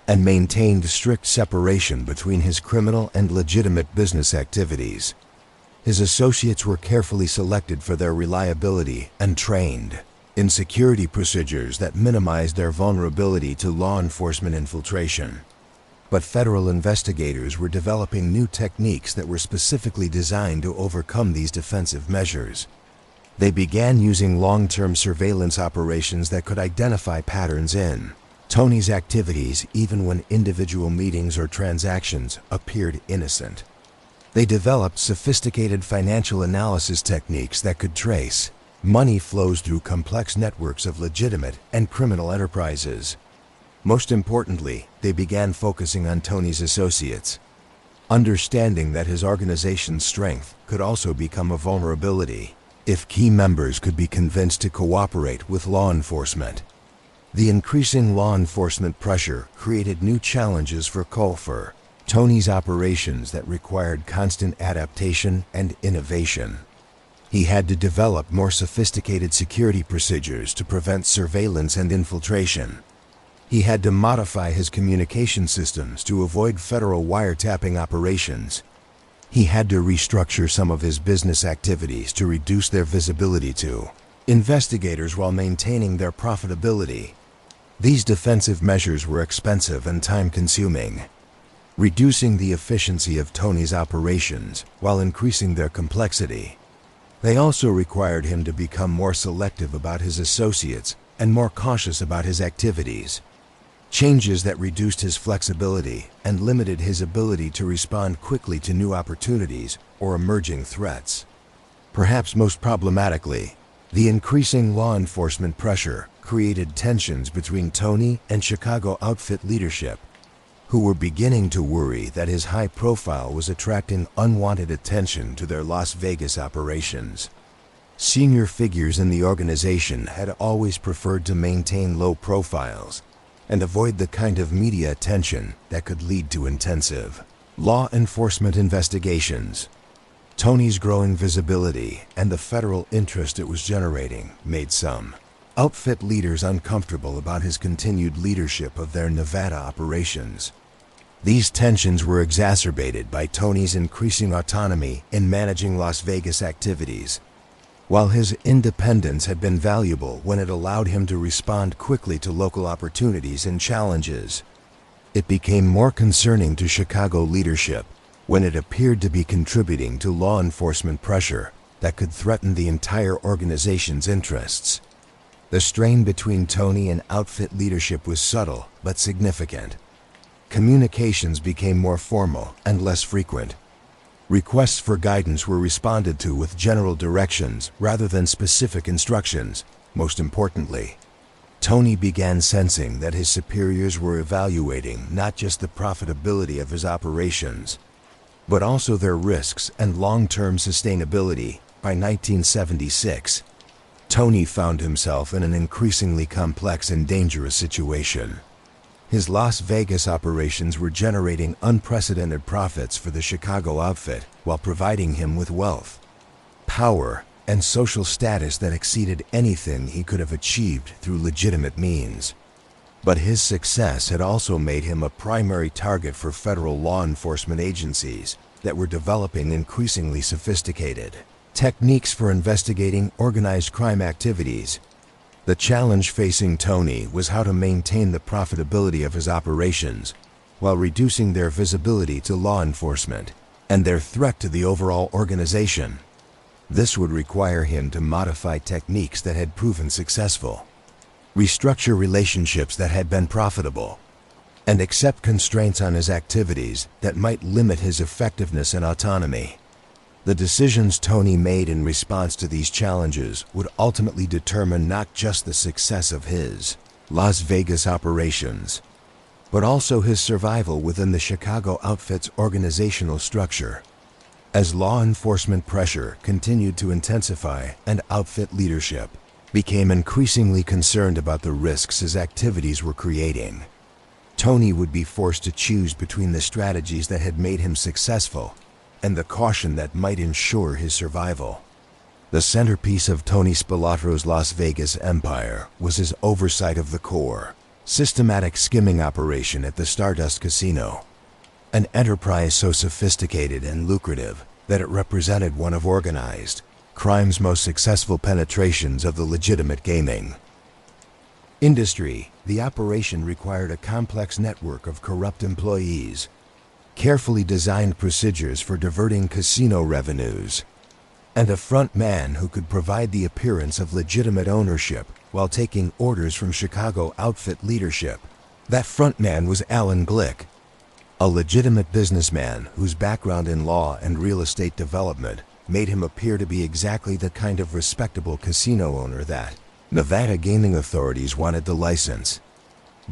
and maintained strict separation between his criminal and legitimate business activities. His associates were carefully selected for their reliability and trained in security procedures that minimized their vulnerability to law enforcement infiltration. But federal investigators were developing new techniques that were specifically designed to overcome these defensive measures. They began using long-term surveillance operations that could identify patterns in Tony's activities even when individual meetings or transactions appeared innocent. They developed sophisticated financial analysis techniques that could trace money flows through complex networks of legitimate and criminal enterprises. Most importantly, they began focusing on Tony's associates, understanding that his organization's strength could also become a vulnerability if key members could be convinced to cooperate with law enforcement. The increasing law enforcement pressure created new challenges for Tony's operations that required constant adaptation and innovation. He had to develop more sophisticated security procedures to prevent surveillance and infiltration, He had to modify his communication systems to avoid federal wiretapping operations. He had to restructure some of his business activities to reduce their visibility to investigators while maintaining their profitability. These defensive measures were expensive and time-consuming, reducing the efficiency of Tony's operations while increasing their complexity. They also required him to become more selective about his associates and more cautious about his activities. Changes that reduced his flexibility and limited his ability to respond quickly to new opportunities or emerging threats. Perhaps most problematically, the increasing law enforcement pressure created tensions between Tony and Chicago outfit leadership, who were beginning to worry that his high profile was attracting unwanted attention to their Las Vegas operations. Senior figures in the organization had always preferred to maintain low profiles and avoid the kind of media attention that could lead to intensive law enforcement investigations. Tony's growing visibility and the federal interest it was generating made some outfit leaders uncomfortable about his continued leadership of their Nevada operations. These tensions were exacerbated by Tony's increasing autonomy in managing Las Vegas activities. While his independence had been valuable when it allowed him to respond quickly to local opportunities and challenges, it became more concerning to Chicago leadership when it appeared to be contributing to law enforcement pressure that could threaten the entire organization's interests. The strain between Tony and outfit leadership was subtle but significant. Communications became more formal and less frequent. Requests for guidance were responded to with general directions rather than specific instructions. Most importantly, Tony began sensing that his superiors were evaluating not just the profitability of his operations, but also their risks and long-term sustainability. By 1976, Tony found himself in an increasingly complex and dangerous situation. His Las Vegas operations were generating unprecedented profits for the Chicago outfit while providing him with wealth, power, and social status that exceeded anything he could have achieved through legitimate means. But his success had also made him a primary target for federal law enforcement agencies that were developing increasingly sophisticated techniques for investigating organized crime activities. The challenge facing Tony was how to maintain the profitability of his operations while reducing their visibility to law enforcement and their threat to the overall organization. This would require him to modify techniques that had proven successful, restructure relationships that had been profitable, and accept constraints on his activities that might limit his effectiveness and autonomy. The decisions Tony made in response to these challenges would ultimately determine not just the success of his Las Vegas operations, but also his survival within the Chicago outfit's organizational structure. As law enforcement pressure continued to intensify and outfit leadership became increasingly concerned about the risks his activities were creating, Tony would be forced to choose between the strategies that had made him successful and the caution that might ensure his survival. The centerpiece of Tony Spilotro's Las Vegas empire was his oversight of the core, systematic skimming operation at the Stardust Casino, an enterprise so sophisticated and lucrative that it represented one of organized crime's most successful penetrations of the legitimate gaming industry. The operation required a complex network of corrupt employees, carefully designed procedures for diverting casino revenues, and a front man who could provide the appearance of legitimate ownership while taking orders from Chicago outfit leadership. That front man was Alan Glick, a legitimate businessman whose background in law and real estate development made him appear to be exactly the kind of respectable casino owner that Nevada gaming authorities wanted to license.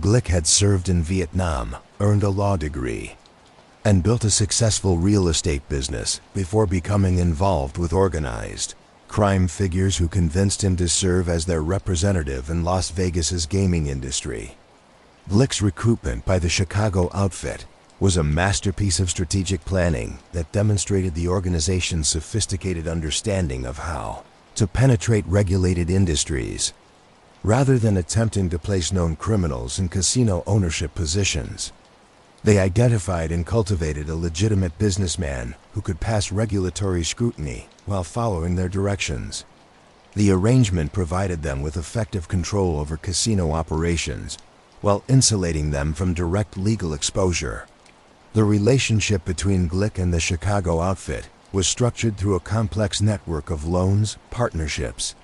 Glick had served in Vietnam, earned a law degree, and built a successful real estate business before becoming involved with organized crime figures who convinced him to serve as their representative in Las Vegas's gaming industry. Glick's recruitment by the Chicago outfit was a masterpiece of strategic planning that demonstrated the organization's sophisticated understanding of how to penetrate regulated industries. rather than attempting to place known criminals in casino ownership positions. They identified and cultivated a legitimate businessman who could pass regulatory scrutiny while following their directions. The arrangement provided them with effective control over casino operations while insulating them from direct legal exposure. The relationship between Glick and the Chicago outfit was structured through a complex network of loans, partnerships,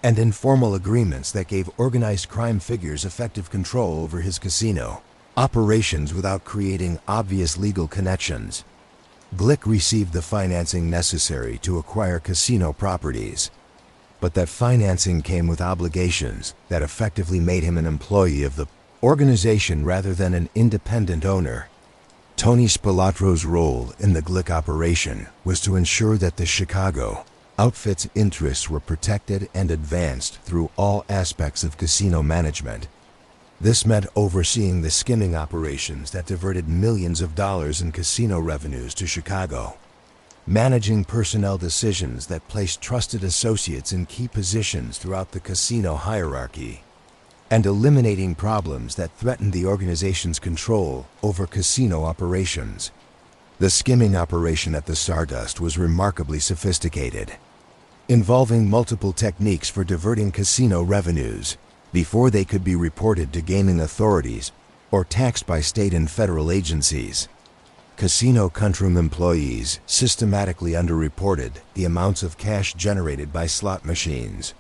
and informal agreements that gave organized crime figures effective control over his casino operations without creating obvious legal connections. Glick received the financing necessary to acquire casino properties, but that financing came with obligations that effectively made him an employee of the organization rather than an independent owner. Tony Spilotro's role in the Glick operation was to ensure that the Chicago outfit's interests were protected and advanced through all aspects of casino management. This meant overseeing the skimming operations that diverted millions of dollars in casino revenues to Chicago, managing personnel decisions that placed trusted associates in key positions throughout the casino hierarchy, and eliminating problems that threatened the organization's control over casino operations. The skimming operation at the Stardust was remarkably sophisticated, involving multiple techniques for diverting casino revenues before they could be reported to gaming authorities or taxed by state and federal agencies. Casino controom employees systematically underreported the amounts of cash generated by slot machines,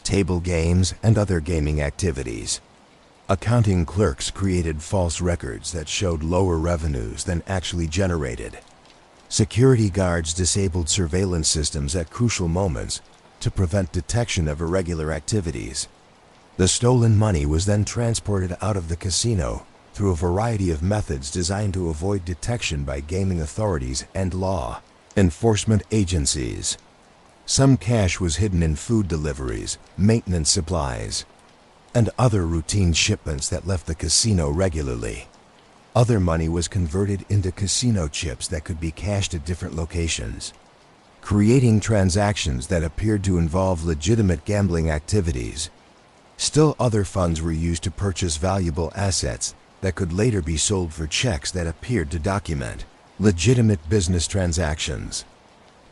table games, and other gaming activities. Accounting clerks created false records that showed lower revenues than actually generated. Security guards disabled surveillance systems at crucial moments to prevent detection of irregular activities. The stolen money was then transported out of the casino through a variety of methods designed to avoid detection by gaming authorities and law enforcement agencies. Some cash was hidden in food deliveries, maintenance supplies, and other routine shipments that left the casino regularly. Other money was converted into casino chips that could be cashed at different locations, creating transactions that appeared to involve legitimate gambling activities. Still, other funds were used to purchase valuable assets that could later be sold for checks that appeared to document legitimate business transactions.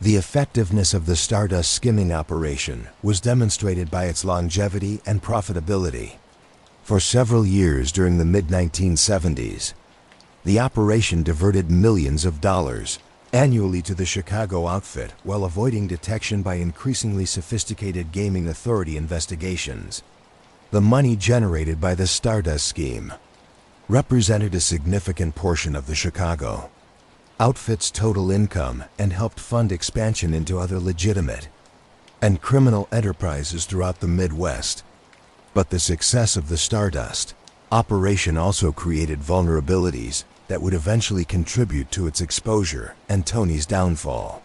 The effectiveness of the Stardust skimming operation was demonstrated by its longevity and profitability. For several years during the mid-1970s, the operation diverted millions of dollars annually to the Chicago outfit while avoiding detection by increasingly sophisticated gaming authority investigations. The money generated by the Stardust scheme represented a significant portion of the Chicago outfit's total income and helped fund expansion into other legitimate and criminal enterprises throughout the Midwest. But the success of the Stardust operation also created vulnerabilities that would eventually contribute to its exposure and Tony's downfall.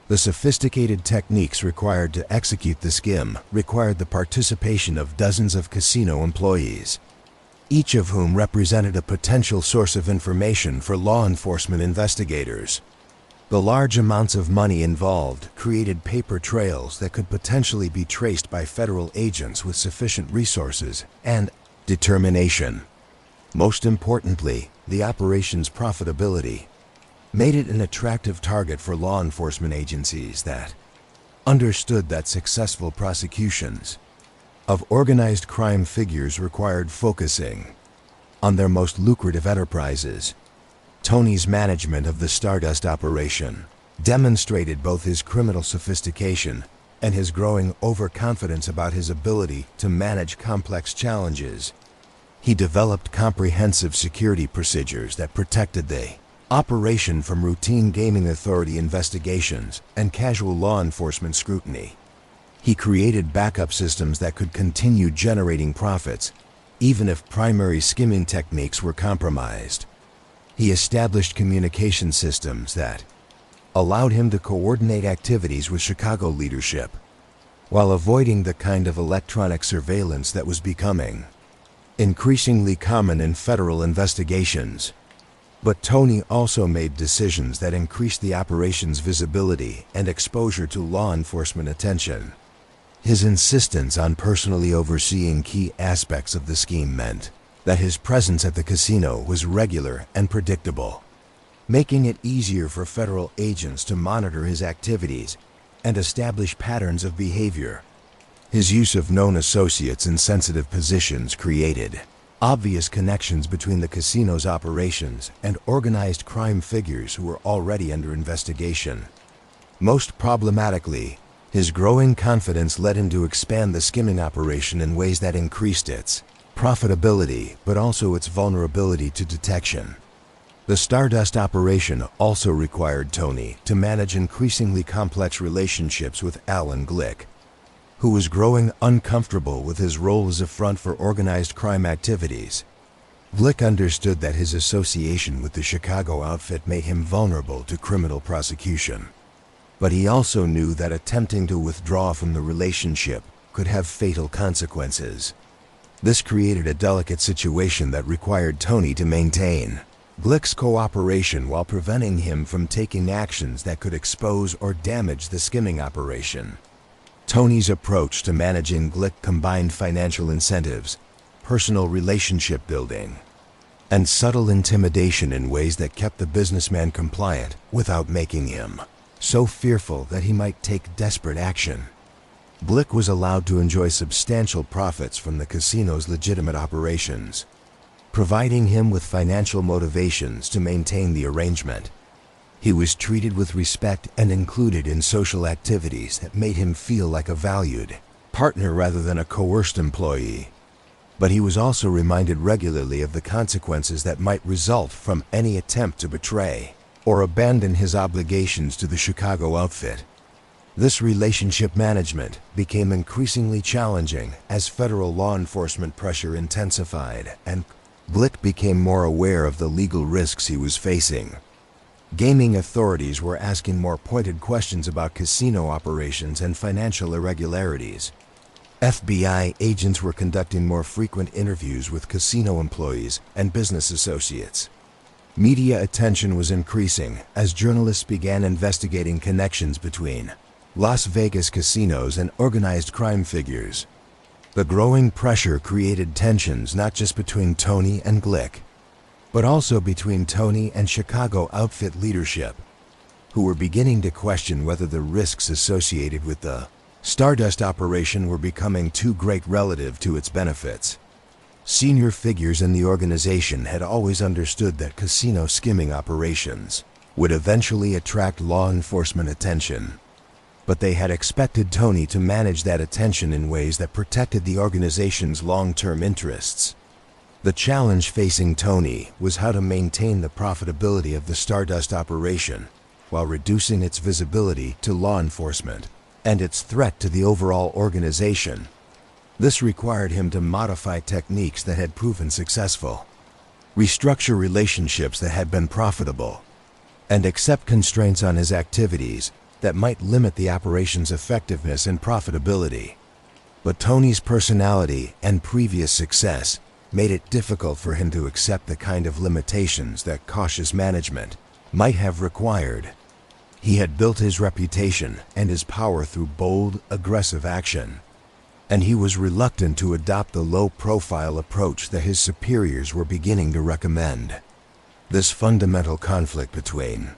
The sophisticated techniques required to execute the skim required the participation of dozens of casino employees, each of whom represented a potential source of information for law enforcement investigators. The large amounts of money involved created paper trails that could potentially be traced by federal agents with sufficient resources and determination. Most importantly, the operation's profitability made it an attractive target for law enforcement agencies that understood that successful prosecutions of organized crime figures required focusing on their most lucrative enterprises. Tony's management of the Stardust operation demonstrated both his criminal sophistication and his growing overconfidence about his ability to manage complex challenges. He developed comprehensive security procedures that protected the operation from routine gaming authority investigations and casual law enforcement scrutiny. He created backup systems that could continue generating profits, even if primary skimming techniques were compromised. He established communication systems that allowed him to coordinate activities with Chicago leadership, while avoiding the kind of electronic surveillance that was becoming increasingly common in federal investigations. But Tony also made decisions that increased the operation's visibility and exposure to law enforcement attention. His insistence on personally overseeing key aspects of the scheme meant that his presence at the casino was regular and predictable, making it easier for federal agents to monitor his activities and establish patterns of behavior. His use of known associates in sensitive positions created obvious connections between the casino's operations and organized crime figures who were already under investigation. Most problematically, his growing confidence led him to expand the skimming operation in ways that increased its profitability but also its vulnerability to detection. The Stardust operation also required Tony to manage increasingly complex relationships with Alan Glick, who was growing uncomfortable with his role as a front for organized crime activities. Glick understood that his association with the Chicago outfit made him vulnerable to criminal prosecution, but he also knew that attempting to withdraw from the relationship could have fatal consequences. This created a delicate situation that required Tony to maintain Glick's cooperation while preventing him from taking actions that could expose or damage the skimming operation. Tony's approach to managing Glick combined financial incentives, personal relationship building, and subtle intimidation in ways that kept the businessman compliant without making him so fearful that he might take desperate action. Glick was allowed to enjoy substantial profits from the casino's legitimate operations, providing him with financial motivations to maintain the arrangement. He was treated with respect and included in social activities that made him feel like a valued partner rather than a coerced employee. But he was also reminded regularly of the consequences that might result from any attempt to betray or abandon his obligations to the Chicago outfit. This relationship management became increasingly challenging as federal law enforcement pressure intensified and Glick became more aware of the legal risks he was facing. Gaming authorities were asking more pointed questions about casino operations and financial irregularities. FBI agents were conducting more frequent interviews with casino employees and business associates. Media attention was increasing as journalists began investigating connections between Las Vegas casinos and organized crime figures. The growing pressure created tensions not just between Tony and Glick, but also between Tony and Chicago outfit leadership, who were beginning to question whether the risks associated with the Stardust operation were becoming too great relative to its benefits. Senior figures in the organization had always understood that casino skimming operations would eventually attract law enforcement attention, but they had expected Tony to manage that attention in ways that protected the organization's long-term interests. The challenge facing Tony was how to maintain the profitability of the Stardust operation while reducing its visibility to law enforcement and its threat to the overall organization. This required him to modify techniques that had proven successful, restructure relationships that had been profitable, and accept constraints on his activities that might limit the operation's effectiveness and profitability. But Tony's personality and previous success made it difficult for him to accept the kind of limitations that cautious management might have required. He had built his reputation and his power through bold, aggressive action, and he was reluctant to adopt the low-profile approach that his superiors were beginning to recommend. This fundamental conflict between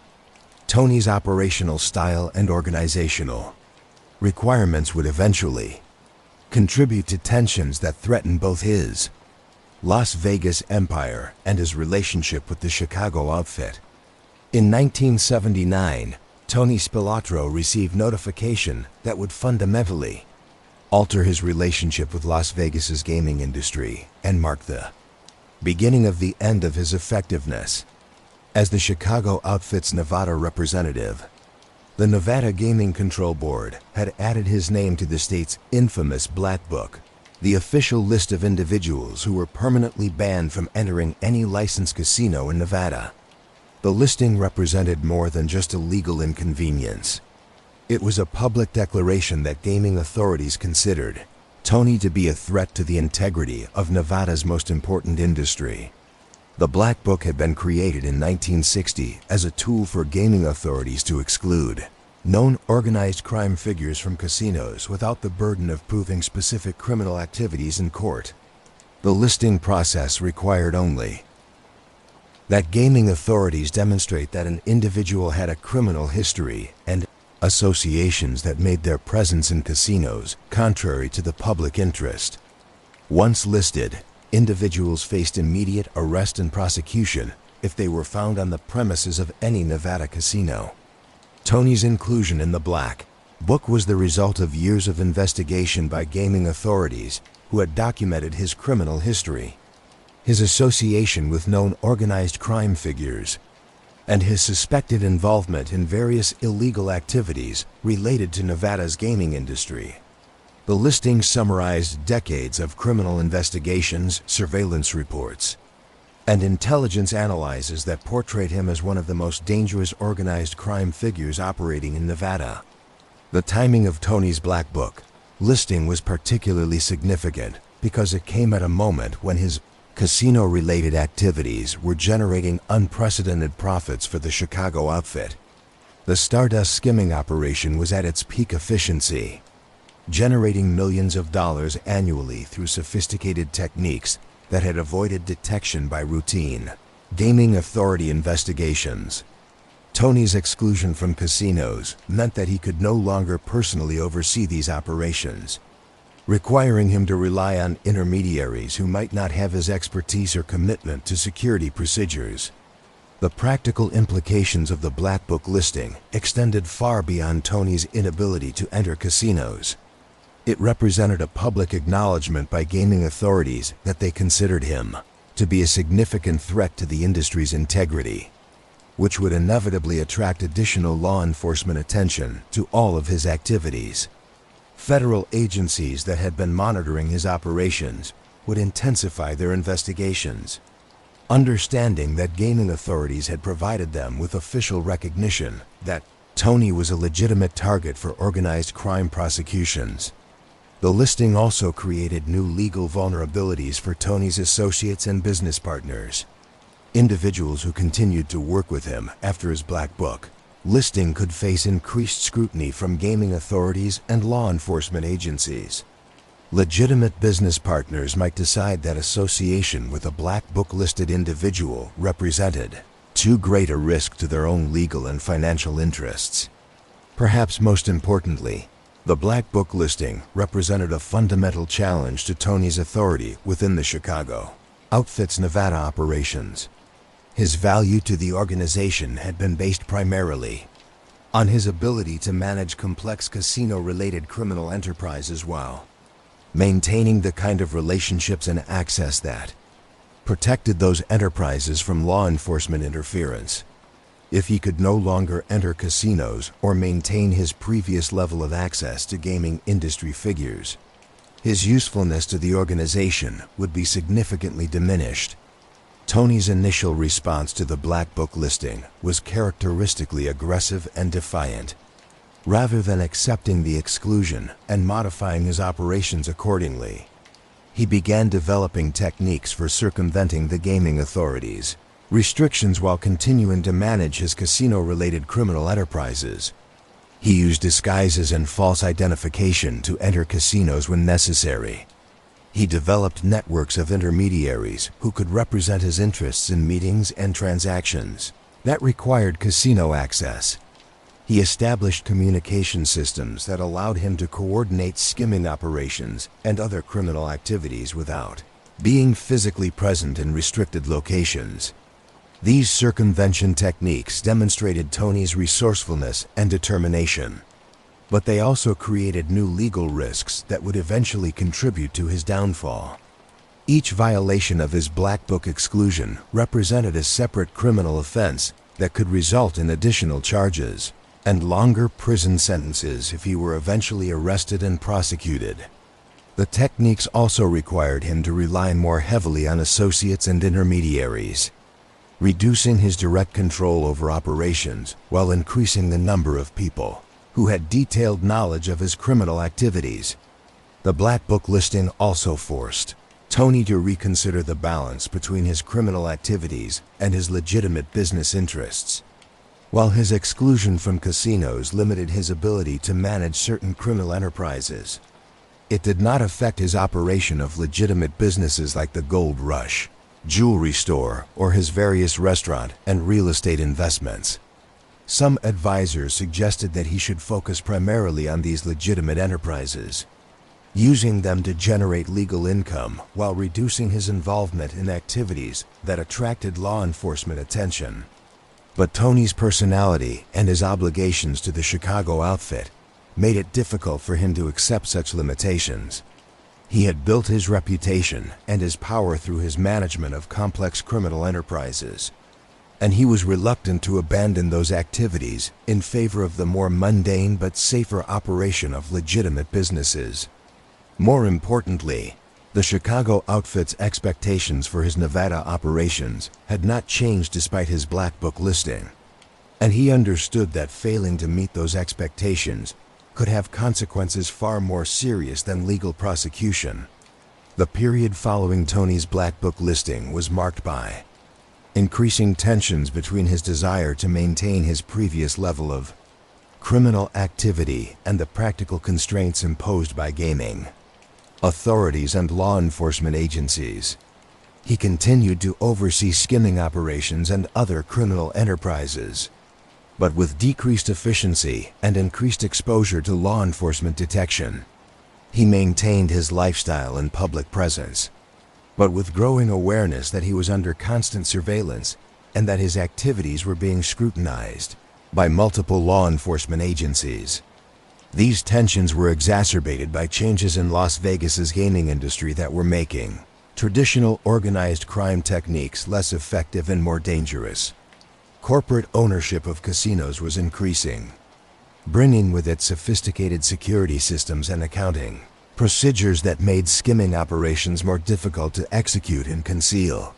Tony's operational style and organizational requirements would eventually contribute to tensions that threatened both his Las Vegas empire and his relationship with the Chicago outfit. In 1979, Tony Spilotro received notification that would fundamentally alter his relationship with Las Vegas's gaming industry and mark the beginning of the end of his effectiveness as the Chicago outfit's Nevada representative. The Nevada Gaming Control Board had added his name to the state's infamous Black Book, the official list of individuals who were permanently banned from entering any licensed casino in Nevada. The listing represented more than just a legal inconvenience. It was a public declaration that gaming authorities considered Tony to be a threat to the integrity of Nevada's most important industry. The Black Book had been created in 1960 as a tool for gaming authorities to exclude known organized crime figures from casinos without the burden of proving specific criminal activities in court. The listing process required only that gaming authorities demonstrate that an individual had a criminal history and associations that made their presence in casinos contrary to the public interest. Once listed, individuals faced immediate arrest and prosecution if they were found on the premises of any Nevada casino. Tony's inclusion in the Black Book was the result of years of investigation by gaming authorities who had documented his criminal history, his association with known organized crime figures, and his suspected involvement in various illegal activities related to Nevada's gaming industry. The listing summarized decades of criminal investigations, surveillance reports, and intelligence analyses that portrayed him as one of the most dangerous organized crime figures operating in Nevada. The timing of Tony's Black Book listing was particularly significant because it came at a moment when his casino-related activities were generating unprecedented profits for the Chicago outfit. The Stardust skimming operation was at its peak efficiency, generating millions of dollars annually through sophisticated techniques that had avoided detection by routine gaming authority investigations. Tony's exclusion from casinos meant that he could no longer personally oversee these operations, requiring him to rely on intermediaries who might not have his expertise or commitment to security procedures. The practical implications of the Black Book listing extended far beyond Tony's inability to enter casinos. It represented a public acknowledgement by gaming authorities that they considered him to be a significant threat to the industry's integrity, which would inevitably attract additional law enforcement attention to all of his activities. Federal agencies that had been monitoring his operations would intensify their investigations, understanding that gaming authorities had provided them with official recognition that Tony was a legitimate target for organized crime prosecutions. The listing also created new legal vulnerabilities for Tony's associates and business partners, individuals who continued to work with him after his Black Book listing could face increased scrutiny from gaming authorities and law enforcement agencies. Legitimate business partners might decide that association with a Black Book listed individual represented too great a risk to their own legal and financial interests. Perhaps most importantly, the Black Book listing represented a fundamental challenge to Tony's authority within the Chicago outfit's Nevada operations. His value to the organization had been based primarily on his ability to manage complex casino-related criminal enterprises while maintaining the kind of relationships and access that protected those enterprises from law enforcement interference. If he could no longer enter casinos or maintain his previous level of access to gaming industry figures, his usefulness to the organization would be significantly diminished. Tony's initial response to the Black Book listing was characteristically aggressive and defiant. Rather than accepting the exclusion and modifying his operations accordingly, he began developing techniques for circumventing the gaming authorities' restrictions while continuing to manage his casino-related criminal enterprises. He used disguises and false identification to enter casinos when necessary. He developed networks of intermediaries who could represent his interests in meetings and transactions that required casino access. He established communication systems that allowed him to coordinate skimming operations and other criminal activities without being physically present in restricted locations. These circumvention techniques demonstrated Tony's resourcefulness and determination, but they also created new legal risks that would eventually contribute to his downfall. Each violation of his Black Book exclusion represented a separate criminal offense that could result in additional charges and longer prison sentences if he were eventually arrested and prosecuted. The techniques also required him to rely more heavily on associates and intermediaries, reducing his direct control over operations while increasing the number of people who had detailed knowledge of his criminal activities. The Black Book listing also forced Tony to reconsider the balance between his criminal activities and his legitimate business interests. While his exclusion from casinos limited his ability to manage certain criminal enterprises, it did not affect his operation of legitimate businesses like the Gold Rush, jewelry store, or his various restaurant and real estate investments. Some advisors suggested that he should focus primarily on these legitimate enterprises, using them to generate legal income while reducing his involvement in activities that attracted law enforcement attention. But Tony's personality and his obligations to the Chicago outfit made it difficult for him to accept such limitations. He had built his reputation and his power through his management of complex criminal enterprises, and he was reluctant to abandon those activities in favor of the more mundane but safer operation of legitimate businesses. More importantly, the Chicago outfit's expectations for his Nevada operations had not changed despite his Black Book listing, and he understood that failing to meet those expectations could have consequences far more serious than legal prosecution. The period following Tony's Black Book listing was marked by increasing tensions between his desire to maintain his previous level of criminal activity and the practical constraints imposed by gaming authorities and law enforcement agencies. He continued to oversee skimming operations and other criminal enterprises, but with decreased efficiency and increased exposure to law enforcement detection. He maintained his lifestyle and public presence, but with growing awareness that he was under constant surveillance and that his activities were being scrutinized by multiple law enforcement agencies. These tensions were exacerbated by changes in Las Vegas's gaming industry that were making traditional organized crime techniques less effective and more dangerous. Corporate ownership of casinos was increasing, bringing with it sophisticated security systems and accounting procedures that made skimming operations more difficult to execute and conceal.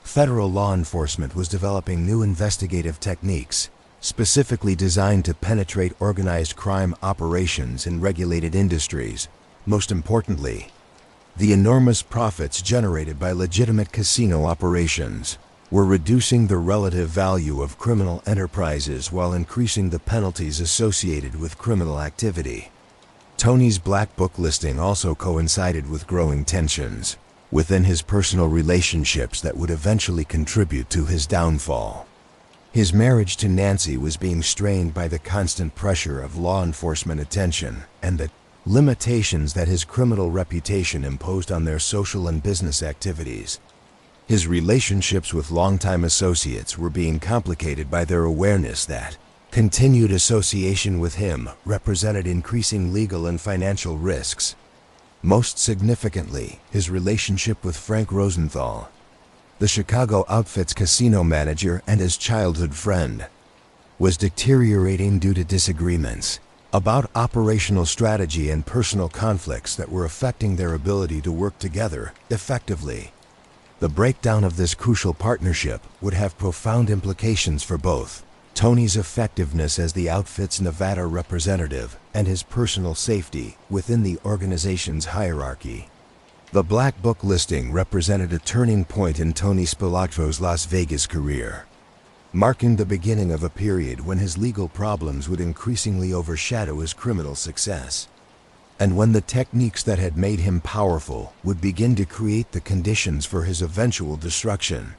Federal law enforcement was developing new investigative techniques specifically designed to penetrate organized crime operations in regulated industries. Most importantly, the enormous profits generated by legitimate casino operations were reducing the relative value of criminal enterprises while increasing the penalties associated with criminal activity. Tony's Black Book listing also coincided with growing tensions within his personal relationships that would eventually contribute to his downfall. His marriage to Nancy was being strained by the constant pressure of law enforcement attention and the limitations that his criminal reputation imposed on their social and business activities. His relationships with longtime associates were being complicated by their awareness that continued association with him represented increasing legal and financial risks. Most significantly, his relationship with Frank Rosenthal, the Chicago outfit's casino manager and his childhood friend, was deteriorating due to disagreements about operational strategy and personal conflicts that were affecting their ability to work together effectively. The breakdown of this crucial partnership would have profound implications for both Tony's effectiveness as the outfit's Nevada representative and his personal safety within the organization's hierarchy. The Black Book listing represented a turning point in Tony Spilotro's Las Vegas career, marking the beginning of a period when his legal problems would increasingly overshadow his criminal success, and when the techniques that had made him powerful would begin to create the conditions for his eventual destruction.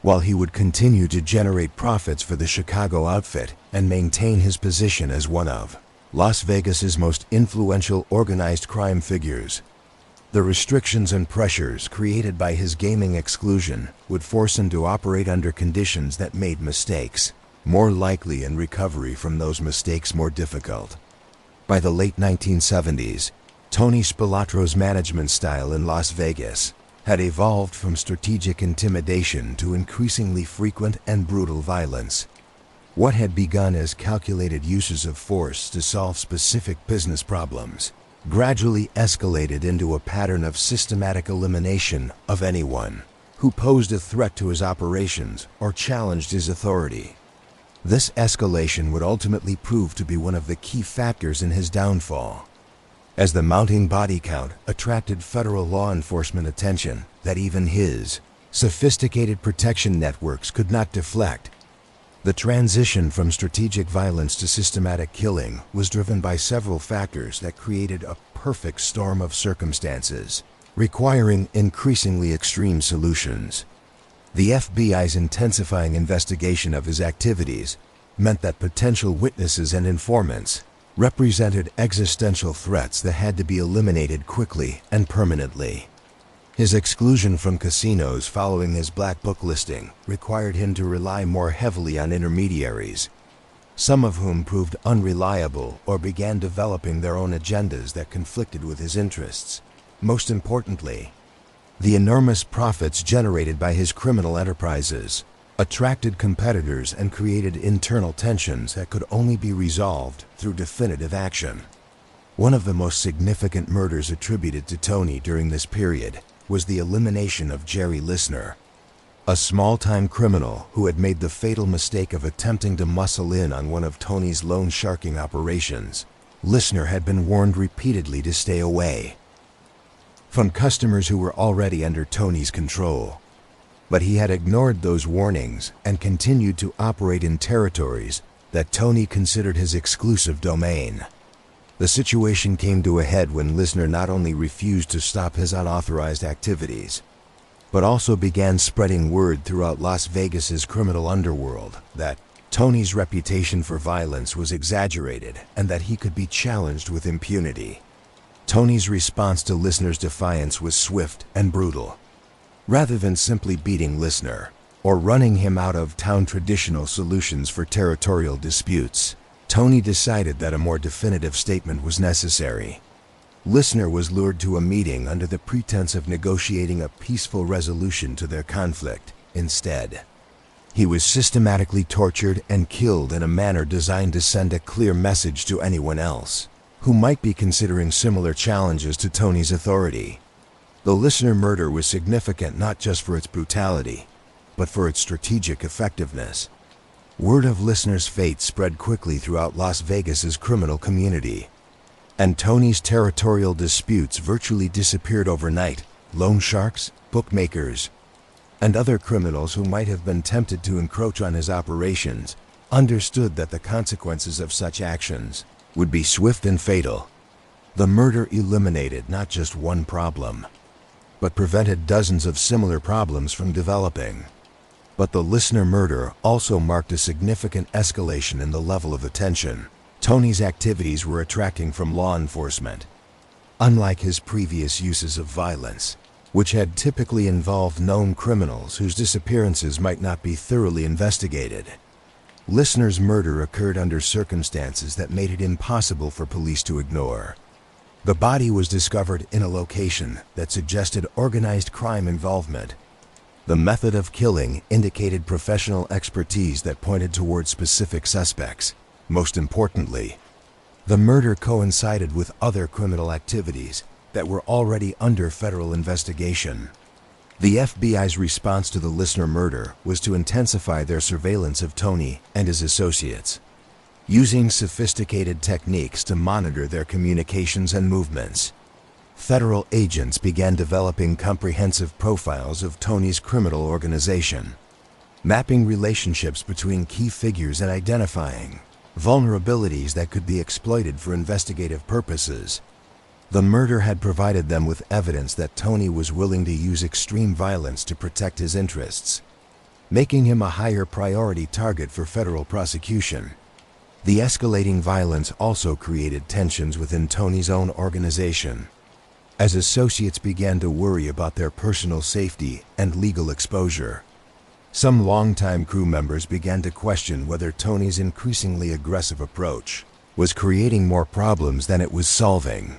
While he would continue to generate profits for the Chicago outfit and maintain his position as one of Las Vegas's most influential organized crime figures, the restrictions and pressures created by his gaming exclusion would force him to operate under conditions that made mistakes more likely and recovery from those mistakes more difficult. By the late 1970s, Tony Spilotro's management style in Las Vegas had evolved from strategic intimidation to increasingly frequent and brutal violence. What had begun as calculated uses of force to solve specific business problems gradually escalated into a pattern of systematic elimination of anyone who posed a threat to his operations or challenged his authority. This escalation would ultimately prove to be one of the key factors in his downfall, as the mounting body count attracted federal law enforcement attention that even his sophisticated protection networks could not deflect. The transition from strategic violence to systematic killing was driven by several factors that created a perfect storm of circumstances, requiring increasingly extreme solutions. The FBI's intensifying investigation of his activities meant that potential witnesses and informants represented existential threats that had to be eliminated quickly and permanently. His exclusion from casinos following his black book listing required him to rely more heavily on intermediaries, some of whom proved unreliable or began developing their own agendas that conflicted with his interests. Most importantly, the enormous profits generated by his criminal enterprises attracted competitors and created internal tensions that could only be resolved through definitive action. One of the most significant murders attributed to Tony during this period was the elimination of Jerry Listener, a small-time criminal who had made the fatal mistake of attempting to muscle in on one of Tony's loan sharking operations. Listener had been warned repeatedly to stay away from customers who were already under Tony's control, but he had ignored those warnings and continued to operate in territories that Tony considered his exclusive domain. The situation came to a head when Listener not only refused to stop his unauthorized activities, but also began spreading word throughout Las Vegas's criminal underworld that Tony's reputation for violence was exaggerated and that he could be challenged with impunity. Tony's response to Listener's defiance was swift and brutal. Rather than simply beating Listener or running him out of town traditional solutions for territorial disputes, Tony decided that a more definitive statement was necessary. Listener was lured to a meeting under the pretense of negotiating a peaceful resolution to their conflict. Instead, he was systematically tortured and killed in a manner designed to send a clear message to anyone else who might be considering similar challenges to Tony's authority. The Listener murder was significant not just for its brutality, but for its strategic effectiveness. Word of Listener's fate spread quickly throughout Las Vegas's criminal community, and Tony's territorial disputes virtually disappeared overnight. Loan sharks, bookmakers, and other criminals who might have been tempted to encroach on his operations understood that the consequences of such actions would be swift and fatal. The murder eliminated not just one problem, but prevented dozens of similar problems from developing. But the Listener murder also marked a significant escalation in the level of attention Tony's activities were attracting from law enforcement. Unlike his previous uses of violence, which had typically involved known criminals whose disappearances might not be thoroughly investigated, Listener's murder occurred under circumstances that made it impossible for police to ignore. The body was discovered in a location that suggested organized crime involvement. The method of killing indicated professional expertise that pointed toward specific suspects. Most importantly, the murder coincided with other criminal activities that were already under federal investigation. The FBI's response to the Listener murder was to intensify their surveillance of Tony and his associates, using sophisticated techniques to monitor their communications and movements. Federal agents began developing comprehensive profiles of Tony's criminal organization, mapping relationships between key figures and identifying vulnerabilities that could be exploited for investigative purposes. The murder had provided them with evidence that Tony was willing to use extreme violence to protect his interests, making him a higher priority target for federal prosecution. The escalating violence also created tensions within Tony's own organization, as associates began to worry about their personal safety and legal exposure. Some longtime crew members began to question whether Tony's increasingly aggressive approach was creating more problems than it was solving.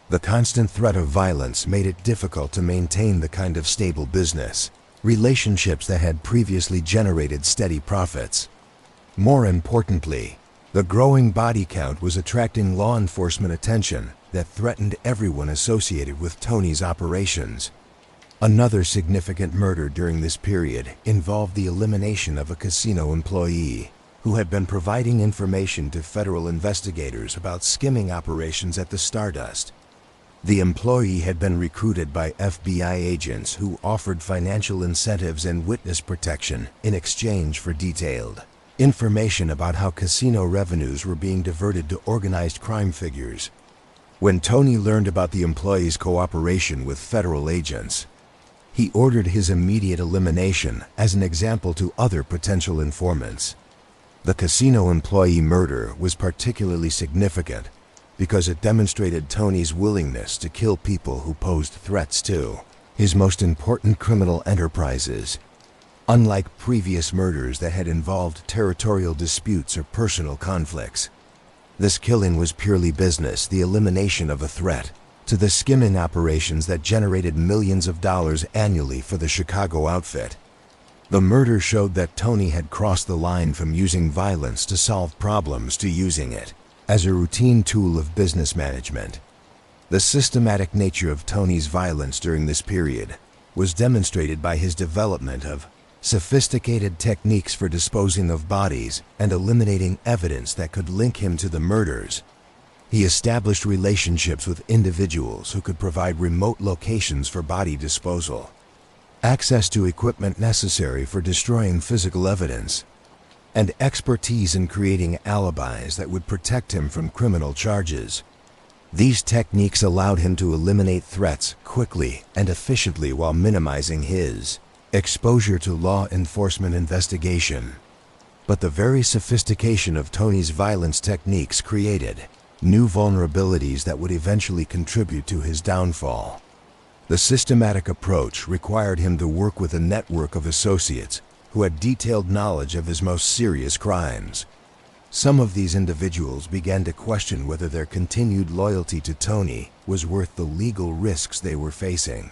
The constant threat of violence made it difficult to maintain the kind of stable business relationships that had previously generated steady profits. More importantly, the growing body count was attracting law enforcement attention that threatened everyone associated with Tony's operations. Another significant murder during this period involved the elimination of a casino employee who had been providing information to federal investigators about skimming operations at the Stardust. The employee had been recruited by FBI agents who offered financial incentives and witness protection in exchange for detailed, Information about how casino revenues were being diverted to organized crime figures. When Tony learned about the employees' cooperation with federal agents, he ordered his immediate elimination as an example to other potential informants. The casino employee murder was particularly significant because it demonstrated Tony's willingness to kill people who posed threats to his most important criminal enterprises. Unlike previous murders that had involved territorial disputes or personal conflicts, this killing was purely business, the elimination of a threat to the skimming operations that generated millions of dollars annually for the Chicago outfit. The murder showed that Tony had crossed the line from using violence to solve problems to using it as a routine tool of business management. The systematic nature of Tony's violence during this period was demonstrated by his development of sophisticated techniques for disposing of bodies and eliminating evidence that could link him to the murders. He established relationships with individuals who could provide remote locations for body disposal, access to equipment necessary for destroying physical evidence, and expertise in creating alibis that would protect him from criminal charges. These techniques allowed him to eliminate threats quickly and efficiently while minimizing his exposure to law enforcement investigation. But the very sophistication of Tony's violence techniques created new vulnerabilities that would eventually contribute to his downfall. The systematic approach required him to work with a network of associates who had detailed knowledge of his most serious crimes. Some of these individuals began to question whether their continued loyalty to Tony was worth the legal risks they were facing.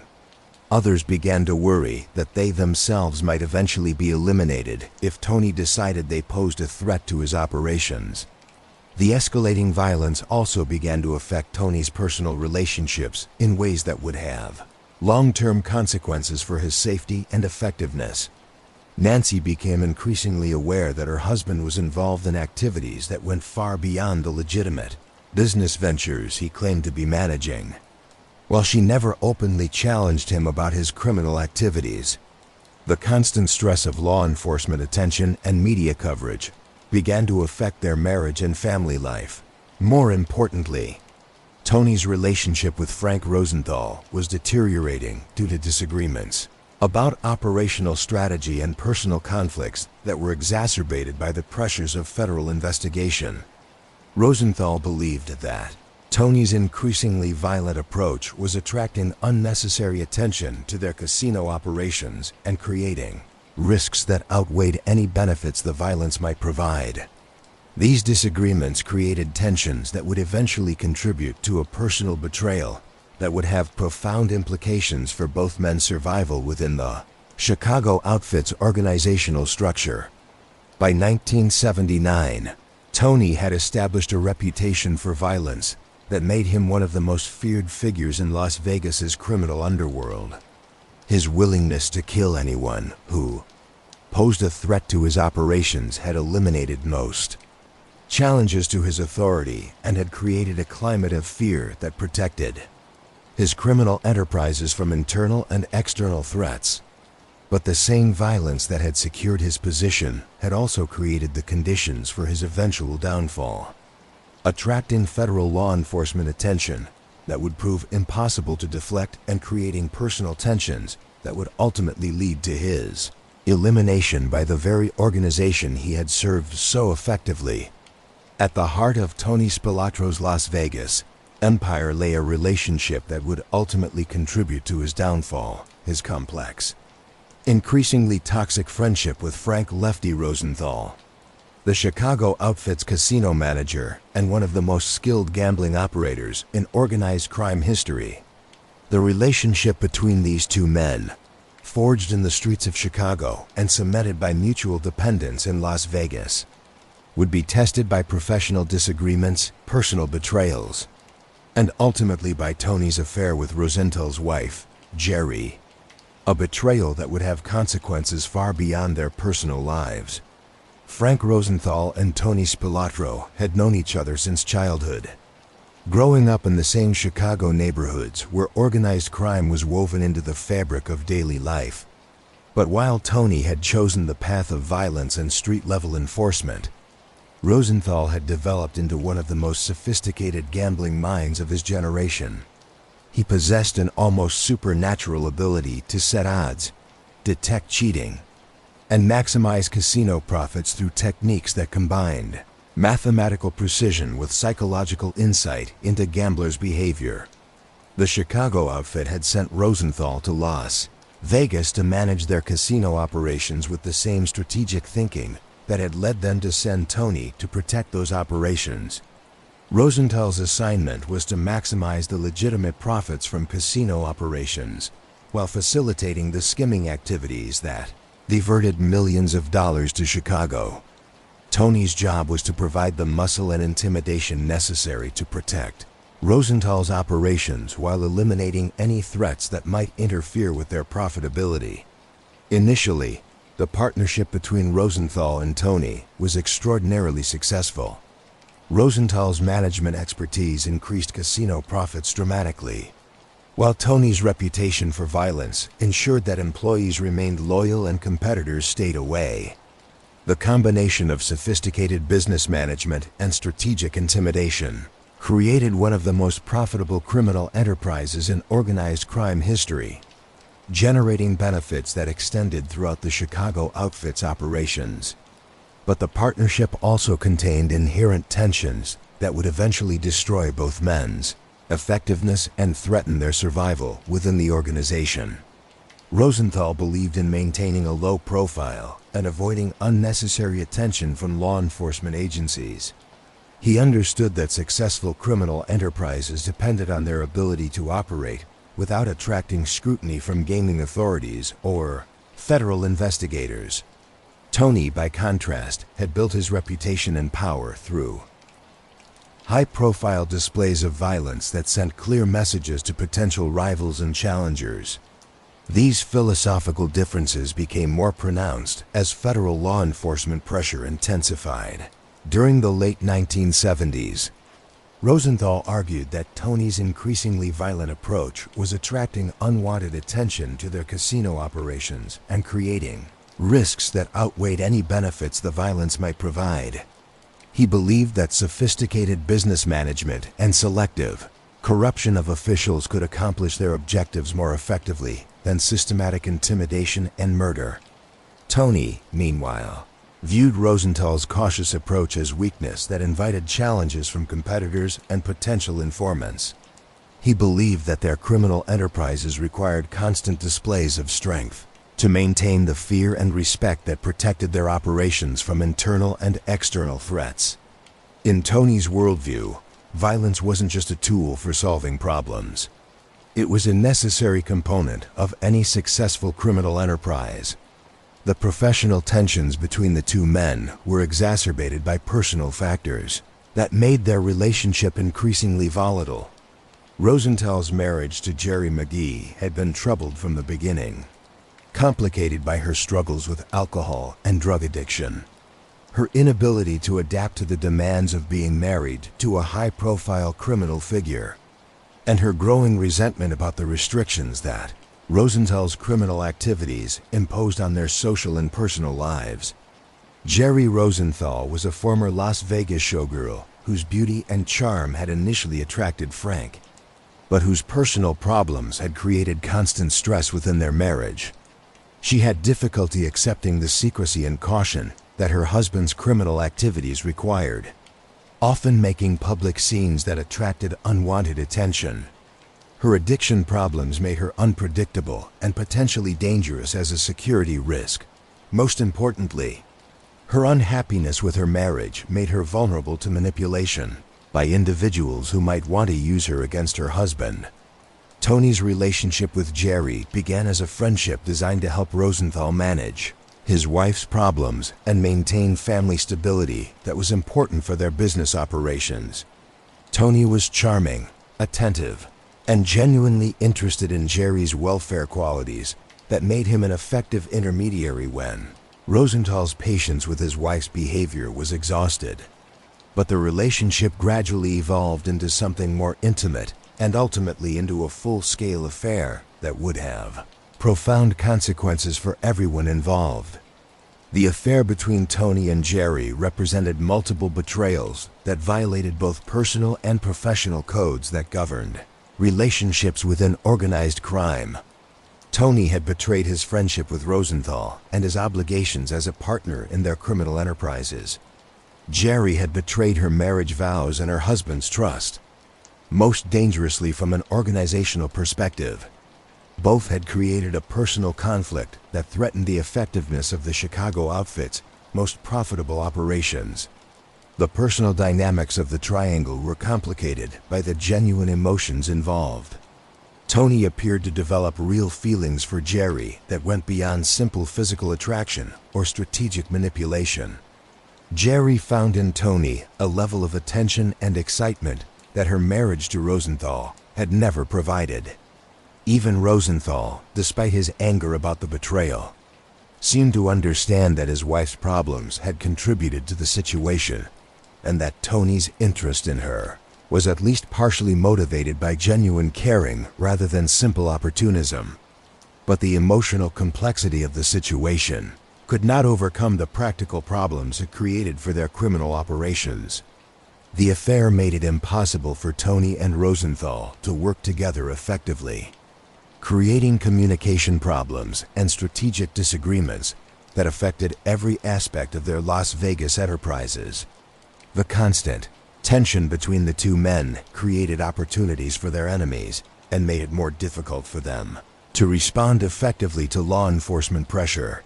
Others began to worry that they themselves might eventually be eliminated if Tony decided they posed a threat to his operations. The escalating violence also began to affect Tony's personal relationships in ways that would have long-term consequences for his safety and effectiveness. Nancy became increasingly aware that her husband was involved in activities that went far beyond the legitimate business ventures he claimed to be managing. While she never openly challenged him about his criminal activities, the constant stress of law enforcement attention and media coverage began to affect their marriage and family life. More importantly, Tony's relationship with Frank Rosenthal was deteriorating due to disagreements about operational strategy and personal conflicts that were exacerbated by the pressures of federal investigation. Rosenthal believed that Tony's increasingly violent approach was attracting unnecessary attention to their casino operations and creating risks that outweighed any benefits the violence might provide. These disagreements created tensions that would eventually contribute to a personal betrayal that would have profound implications for both men's survival within the Chicago outfit's organizational structure. By 1979, Tony had established a reputation for violence that made him one of the most feared figures in Las Vegas's criminal underworld. His willingness to kill anyone who posed a threat to his operations had eliminated most challenges to his authority and had created a climate of fear that protected his criminal enterprises from internal and external threats. But the same violence that had secured his position had also created the conditions for his eventual downfall, attracting federal law enforcement attention that would prove impossible to deflect and creating personal tensions that would ultimately lead to his elimination by the very organization he had served so effectively. At the heart of Tony Spilotro's Las Vegas empire lay a relationship that would ultimately contribute to his downfall: his complex, increasingly toxic friendship with Frank "Lefty" Rosenthal, the Chicago outfit's casino manager and one of the most skilled gambling operators in organized crime history. The relationship between these two men, forged in the streets of Chicago and cemented by mutual dependence in Las Vegas, would be tested by professional disagreements, personal betrayals, and ultimately by Tony's affair with Rosenthal's wife, Jerry, a betrayal that would have consequences far beyond their personal lives. Frank Rosenthal and Tony Spilotro had known each other since childhood, growing up in the same Chicago neighborhoods where organized crime was woven into the fabric of daily life. But while Tony had chosen the path of violence and street-level enforcement, Rosenthal had developed into one of the most sophisticated gambling minds of his generation. He possessed an almost supernatural ability to set odds, detect cheating, and maximize casino profits through techniques that combined mathematical precision with psychological insight into gamblers' behavior. The Chicago outfit had sent Rosenthal to Las Vegas to manage their casino operations with the same strategic thinking that had led them to send Tony to protect those operations. Rosenthal's assignment was to maximize the legitimate profits from casino operations while facilitating the skimming activities that diverted millions of dollars to Chicago. Tony's job was to provide the muscle and intimidation necessary to protect Rosenthal's operations while eliminating any threats that might interfere with their profitability. Initially, the partnership between Rosenthal and Tony was extraordinarily successful. Rosenthal's management expertise increased casino profits dramatically, while Tony's reputation for violence ensured that employees remained loyal and competitors stayed away. The combination of sophisticated business management and strategic intimidation created one of the most profitable criminal enterprises in organized crime history, generating benefits that extended throughout the Chicago outfit's operations. But the partnership also contained inherent tensions that would eventually destroy both men's effectiveness and threaten their survival within the organization. Rosenthal believed in maintaining a low profile and avoiding unnecessary attention from law enforcement agencies. He understood that successful criminal enterprises depended on their ability to operate without attracting scrutiny from gaming authorities or federal investigators. Tony, by contrast, had built his reputation and power through high-profile displays of violence that sent clear messages to potential rivals and challengers. These philosophical differences became more pronounced as federal law enforcement pressure intensified. During the late 1970s, Rosenthal argued that Tony's increasingly violent approach was attracting unwanted attention to their casino operations and creating risks that outweighed any benefits the violence might provide. He believed that sophisticated business management and selective corruption of officials could accomplish their objectives more effectively than systematic intimidation and murder. Tony, meanwhile, viewed Rosenthal's cautious approach as weakness that invited challenges from competitors and potential informants. He believed that their criminal enterprises required constant displays of strength to maintain the fear and respect that protected their operations from internal and external threats. In Tony's worldview, violence wasn't just a tool for solving problems. It was a necessary component of any successful criminal enterprise. The professional tensions between the two men were exacerbated by personal factors that made their relationship increasingly volatile. Rosenthal's marriage to Jerry McGee had been troubled from the beginning, complicated by her struggles with alcohol and drug addiction. Her inability to adapt to the demands of being married to a high-profile criminal figure, and her growing resentment about the restrictions that Rosenthal's criminal activities imposed on their social and personal lives. Jerry Rosenthal was a former Las Vegas showgirl whose beauty and charm had initially attracted Frank, but whose personal problems had created constant stress within their marriage. She had difficulty accepting the secrecy and caution that her husband's criminal activities required, often making public scenes that attracted unwanted attention. Her addiction problems made her unpredictable and potentially dangerous as a security risk. Most importantly, her unhappiness with her marriage made her vulnerable to manipulation by individuals who might want to use her against her husband. Tony's relationship with Jerry began as a friendship designed to help Rosenthal manage his wife's problems and maintain family stability that was important for their business operations. Tony was charming, attentive, and genuinely interested in Jerry's welfare qualities that made him an effective intermediary when Rosenthal's patience with his wife's behavior was exhausted. But the relationship gradually evolved into something more intimate and ultimately into a full-scale affair that would have profound consequences for everyone involved. The affair between Tony and Jerry represented multiple betrayals that violated both personal and professional codes that governed relationships within organized crime. Tony had betrayed his friendship with Rosenthal and his obligations as a partner in their criminal enterprises. Jerry had betrayed her marriage vows and her husband's trust. Most dangerously from an organizational perspective, both had created a personal conflict that threatened the effectiveness of the Chicago outfit's most profitable operations. The personal dynamics of the triangle were complicated by the genuine emotions involved. Tony appeared to develop real feelings for Jerry that went beyond simple physical attraction or strategic manipulation. Jerry found in Tony a level of attention and excitement that her marriage to Rosenthal had never provided. Even Rosenthal, despite his anger about the betrayal, seemed to understand that his wife's problems had contributed to the situation, and that Tony's interest in her was at least partially motivated by genuine caring rather than simple opportunism. But the emotional complexity of the situation could not overcome the practical problems it created for their criminal operations. The affair made it impossible for Tony and Rosenthal to work together effectively, creating communication problems and strategic disagreements that affected every aspect of their Las Vegas enterprises. The constant tension between the two men created opportunities for their enemies and made it more difficult for them to respond effectively to law enforcement pressure.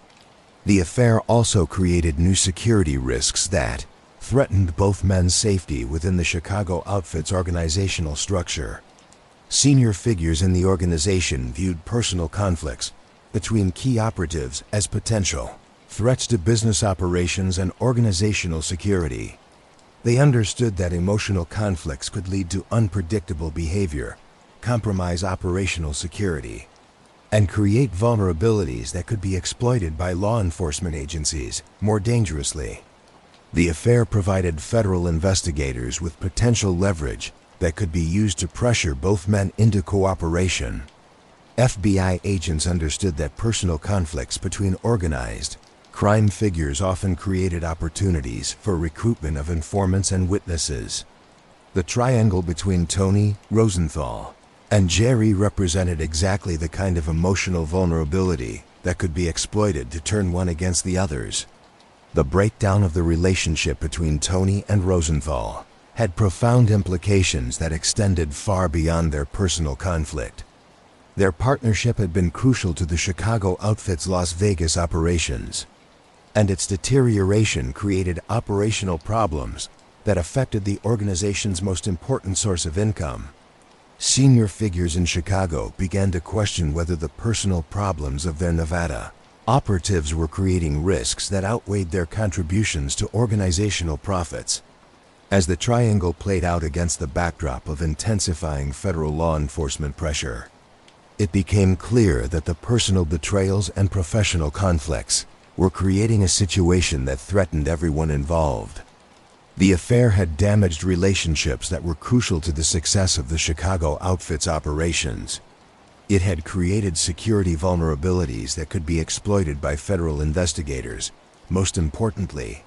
The affair also created new security risks that threatened both men's safety within the Chicago outfit's organizational structure. Senior figures in the organization viewed personal conflicts between key operatives as potential threats to business operations and organizational security. They understood that emotional conflicts could lead to unpredictable behavior, compromise operational security, and create vulnerabilities that could be exploited by law enforcement agencies more dangerously. The affair provided federal investigators with potential leverage that could be used to pressure both men into cooperation. FBI agents understood that personal conflicts between organized crime figures often created opportunities for recruitment of informants and witnesses. The triangle between Tony, Rosenthal, and Jerry represented exactly the kind of emotional vulnerability that could be exploited to turn one against the others. The breakdown of the relationship between Tony and Rosenthal had profound implications that extended far beyond their personal conflict. Their partnership had been crucial to the Chicago outfit's Las Vegas operations, and its deterioration created operational problems that affected the organization's most important source of income. Senior figures in Chicago began to question whether the personal problems of their Nevada operatives were creating risks that outweighed their contributions to organizational profits. As the triangle played out against the backdrop of intensifying federal law enforcement pressure, it became clear that the personal betrayals and professional conflicts were creating a situation that threatened everyone involved. The affair had damaged relationships that were crucial to the success of the Chicago outfit's operations. It had created security vulnerabilities that could be exploited by federal investigators. Most importantly,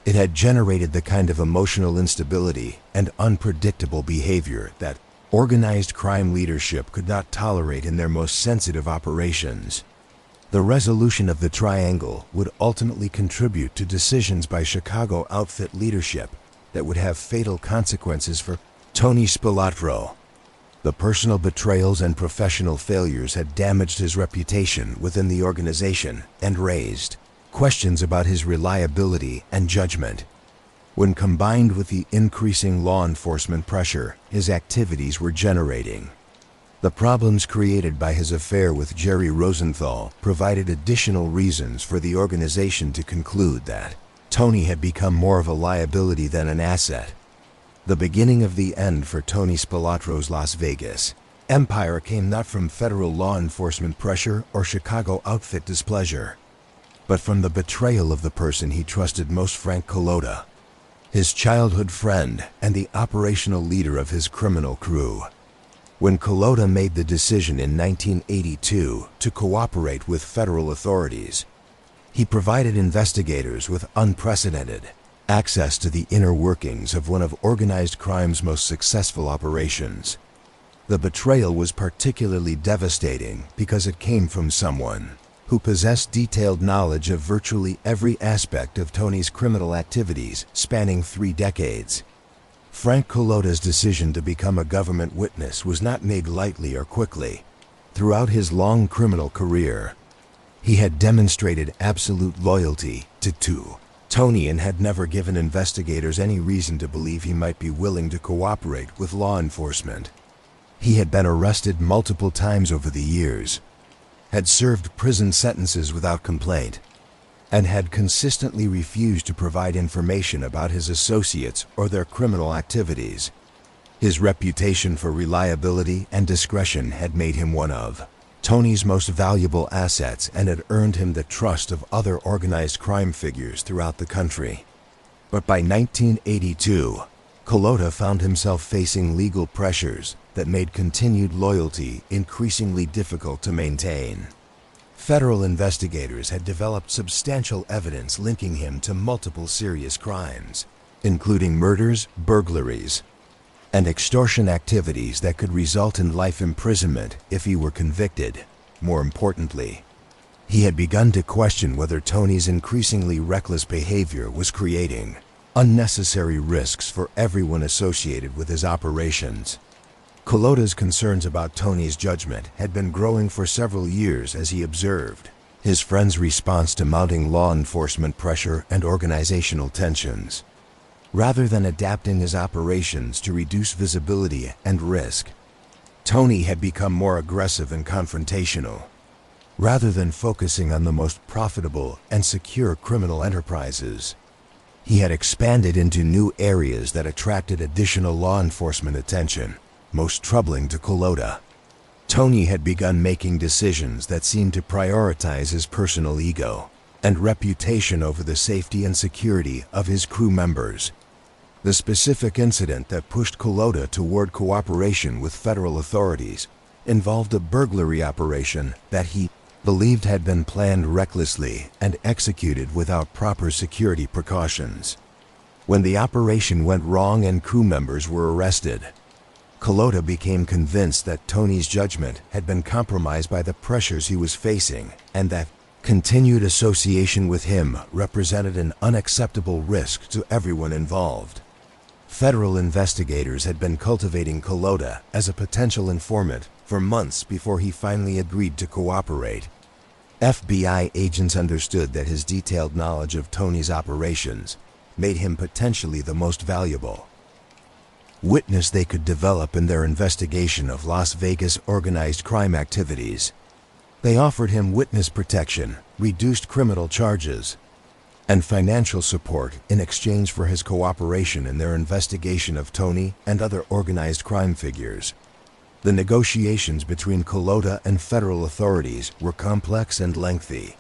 it had generated the kind of emotional instability and unpredictable behavior that organized crime leadership could not tolerate in their most sensitive operations. The resolution of the triangle would ultimately contribute to decisions by Chicago outfit leadership that would have fatal consequences for Tony Spilotro. The personal betrayals and professional failures had damaged his reputation within the organization and raised questions about his reliability and judgment. When combined with the increasing law enforcement pressure his activities were generating, the problems created by his affair with Jerry Rosenthal provided additional reasons for the organization to conclude that Tony had become more of a liability than an asset. The beginning of the end for Tony Spilotro's Las Vegas empire came not from federal law enforcement pressure or Chicago outfit displeasure, but from the betrayal of the person he trusted most, Frank Colota, his childhood friend and the operational leader of his criminal crew. When Colota made the decision in 1982 to cooperate with federal authorities, he provided investigators with unprecedented access to the inner workings of one of organized crime's most successful operations. The betrayal was particularly devastating because it came from someone who possessed detailed knowledge of virtually every aspect of Tony's criminal activities spanning 3 decades. Frank Colota's decision to become a government witness was not made lightly or quickly. Throughout his long criminal career, he had demonstrated absolute loyalty to Tony and had never given investigators any reason to believe he might be willing to cooperate with law enforcement. He had been arrested multiple times over the years, had served prison sentences without complaint, and had consistently refused to provide information about his associates or their criminal activities. His reputation for reliability and discretion had made him one of Tony's most valuable assets and had earned him the trust of other organized crime figures throughout the country. But by 1982, Colota found himself facing legal pressures that made continued loyalty increasingly difficult to maintain. Federal investigators had developed substantial evidence linking him to multiple serious crimes, including murders, burglaries, and extortion activities that could result in life imprisonment if he were convicted. More importantly, he had begun to question whether Tony's increasingly reckless behavior was creating unnecessary risks for everyone associated with his operations. Colota's concerns about Tony's judgment had been growing for several years as he observed his friend's response to mounting law enforcement pressure and organizational tensions. Rather than adapting his operations to reduce visibility and risk, Tony had become more aggressive and confrontational. Rather than focusing on the most profitable and secure criminal enterprises, he had expanded into new areas that attracted additional law enforcement attention. Most troubling to Colota, Tony had begun making decisions that seemed to prioritize his personal ego and reputation over the safety and security of his crew members. The specific incident that pushed Colota toward cooperation with federal authorities involved a burglary operation that he believed had been planned recklessly and executed without proper security precautions. When the operation went wrong and crew members were arrested, Colota became convinced that Tony's judgment had been compromised by the pressures he was facing and that continued association with him represented an unacceptable risk to everyone involved. Federal investigators had been cultivating Colota as a potential informant for months before he finally agreed to cooperate. FBI agents understood that his detailed knowledge of Tony's operations made him potentially the most valuable witness they could develop in their investigation of Las Vegas organized crime activities. They offered him witness protection, reduced criminal charges, and financial support in exchange for his cooperation in their investigation of Tony and other organized crime figures. The negotiations between Colota and federal authorities were complex and lengthy,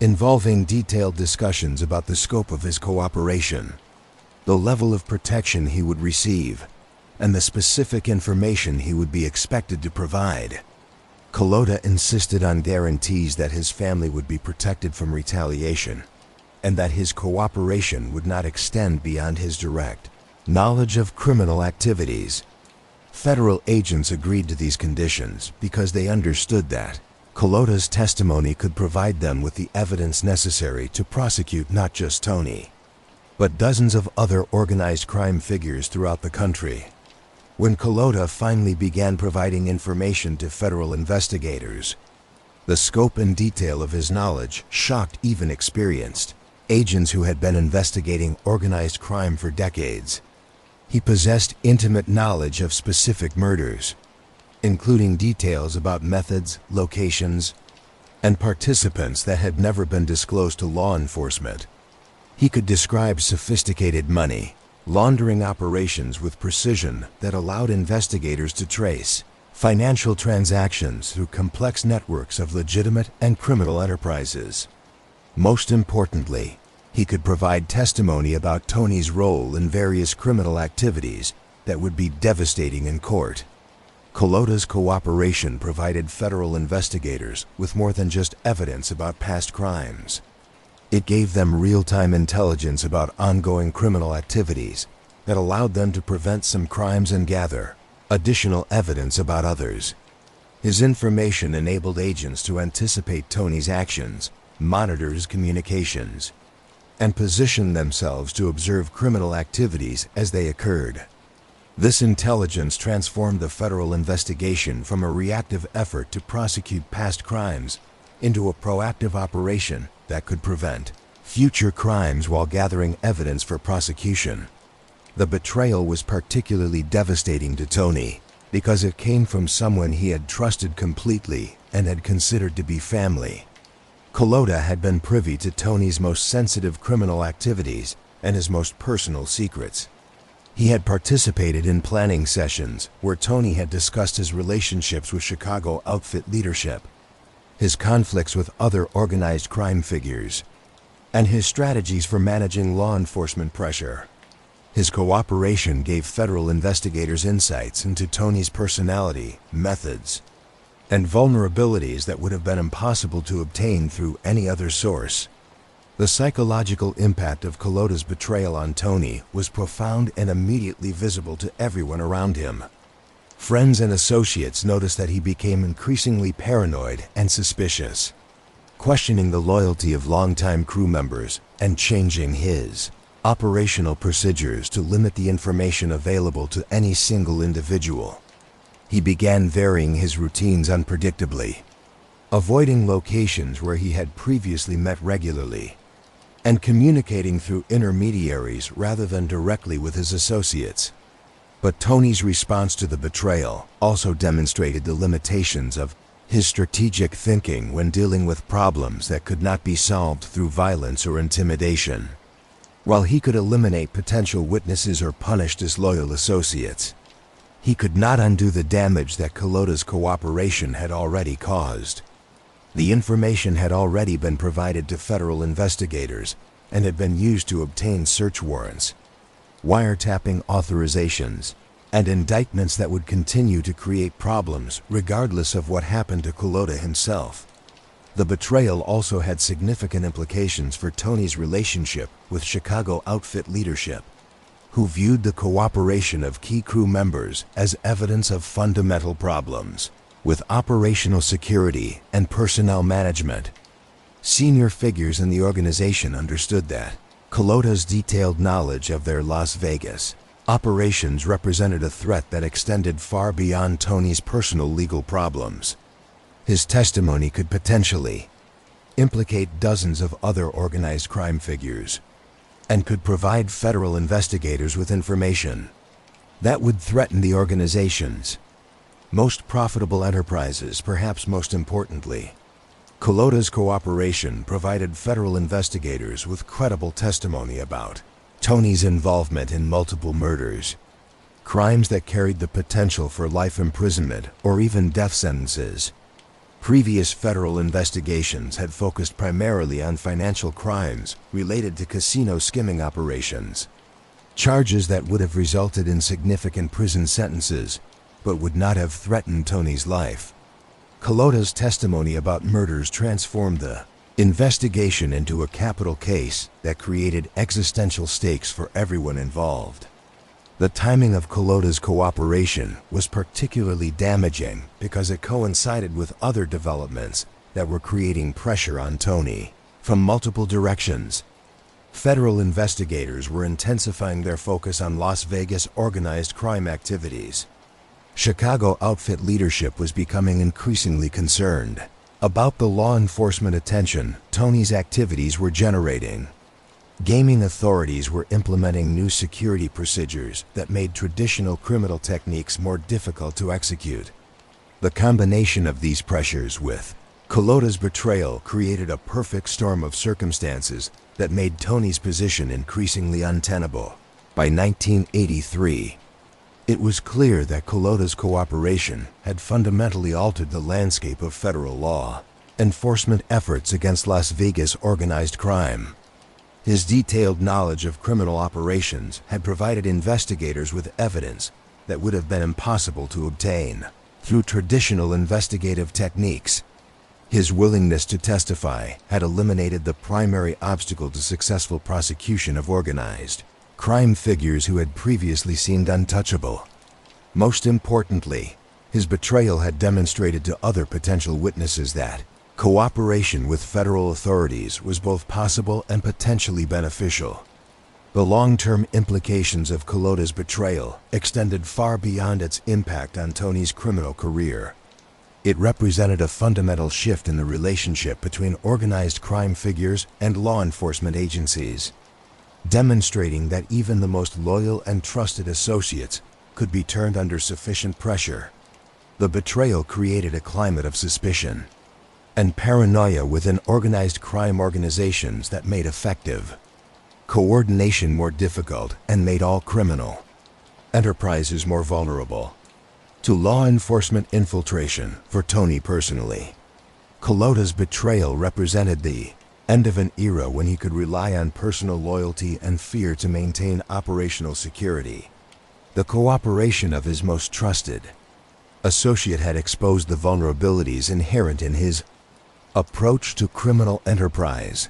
involving detailed discussions about the scope of his cooperation, the level of protection he would receive, and the specific information he would be expected to provide. Colota insisted on guarantees that his family would be protected from retaliation, and that his cooperation would not extend beyond his direct knowledge of criminal activities. Federal agents agreed to these conditions because they understood that Colota's testimony could provide them with the evidence necessary to prosecute not just Tony, but dozens of other organized crime figures throughout the country. When Colota finally began providing information to federal investigators, the scope and detail of his knowledge shocked even experienced agents who had been investigating organized crime for decades. He possessed intimate knowledge of specific murders, including details about methods, locations, and participants that had never been disclosed to law enforcement. He could describe sophisticated money laundering operations with precision that allowed investigators to trace financial transactions through complex networks of legitimate and criminal enterprises. Most importantly, he could provide testimony about Tony's role in various criminal activities that would be devastating in court. Culotta's cooperation provided federal investigators with more than just evidence about past crimes. It gave them real-time intelligence about ongoing criminal activities that allowed them to prevent some crimes and gather additional evidence about others. His information enabled agents to anticipate Tony's actions, monitor his communications, and position themselves to observe criminal activities as they occurred. This intelligence transformed the federal investigation from a reactive effort to prosecute past crimes into a proactive operation that could prevent future crimes while gathering evidence for prosecution. The betrayal was particularly devastating to Tony because it came from someone he had trusted completely and had considered to be family. Culotta had been privy to Tony's most sensitive criminal activities and his most personal secrets. He had participated in planning sessions where Tony had discussed his relationships with Chicago outfit leadership, his conflicts with other organized crime figures, and his strategies for managing law enforcement pressure. His cooperation gave federal investigators insights into Tony's personality, methods, and vulnerabilities that would have been impossible to obtain through any other source. The psychological impact of Culotta's betrayal on Tony was profound and immediately visible to everyone around him. Friends and associates noticed that he became increasingly paranoid and suspicious, questioning the loyalty of longtime crew members and changing his operational procedures to limit the information available to any single individual. He began varying his routines unpredictably, avoiding locations where he had previously met regularly, and communicating through intermediaries rather than directly with his associates. But Tony's response to the betrayal also demonstrated the limitations of his strategic thinking when dealing with problems that could not be solved through violence or intimidation. While he could eliminate potential witnesses or punish disloyal associates, he could not undo the damage that Culotta's cooperation had already caused. The information had already been provided to federal investigators and had been used to obtain search warrants, wiretapping authorizations, and indictments that would continue to create problems regardless of what happened to Culotta himself. The betrayal also had significant implications for Tony's relationship with Chicago outfit leadership, who viewed the cooperation of key crew members as evidence of fundamental problems with operational security and personnel management. Senior figures in the organization understood that Culotta's detailed knowledge of their Las Vegas operations represented a threat that extended far beyond Tony's personal legal problems. His testimony could potentially implicate dozens of other organized crime figures and could provide federal investigators with information that would threaten the organization's most profitable enterprises. Perhaps most importantly, Culotta's cooperation provided federal investigators with credible testimony about Tony's involvement in multiple murders, crimes that carried the potential for life imprisonment or even death sentences. Previous federal investigations had focused primarily on financial crimes related to casino skimming operations, charges that would have resulted in significant prison sentences but would not have threatened Tony's life. Culotta's testimony about murders transformed the investigation into a capital case that created existential stakes for everyone involved. The timing of Culotta's cooperation was particularly damaging because it coincided with other developments that were creating pressure on Tony from multiple directions. Federal investigators were intensifying their focus on Las Vegas organized crime activities. Chicago outfit leadership was becoming increasingly concerned about the law enforcement attention Tony's activities were generating. Gaming authorities were implementing new security procedures that made traditional criminal techniques more difficult to execute. The combination of these pressures with Culotta's betrayal created a perfect storm of circumstances that made Tony's position increasingly untenable. By 1983, it was clear that Culotta's cooperation had fundamentally altered the landscape of federal law enforcement efforts against Las Vegas organized crime. His detailed knowledge of criminal operations had provided investigators with evidence that would have been impossible to obtain through traditional investigative techniques. His willingness to testify had eliminated the primary obstacle to successful prosecution of organized crime figures who had previously seemed untouchable. Most importantly, his betrayal had demonstrated to other potential witnesses that cooperation with federal authorities was both possible and potentially beneficial. The long-term implications of Culotta's betrayal extended far beyond its impact on Tony's criminal career. It represented a fundamental shift in the relationship between organized crime figures and law enforcement agencies, demonstrating that even the most loyal and trusted associates could be turned under sufficient pressure. The betrayal created a climate of suspicion and paranoia within organized crime organizations that made effective coordination more difficult and made all criminal enterprises more vulnerable to law enforcement infiltration. For Tony personally, Culotta's betrayal represented the end of an era when he could rely on personal loyalty and fear to maintain operational security. The cooperation of his most trusted associate had exposed the vulnerabilities inherent in his approach to criminal enterprise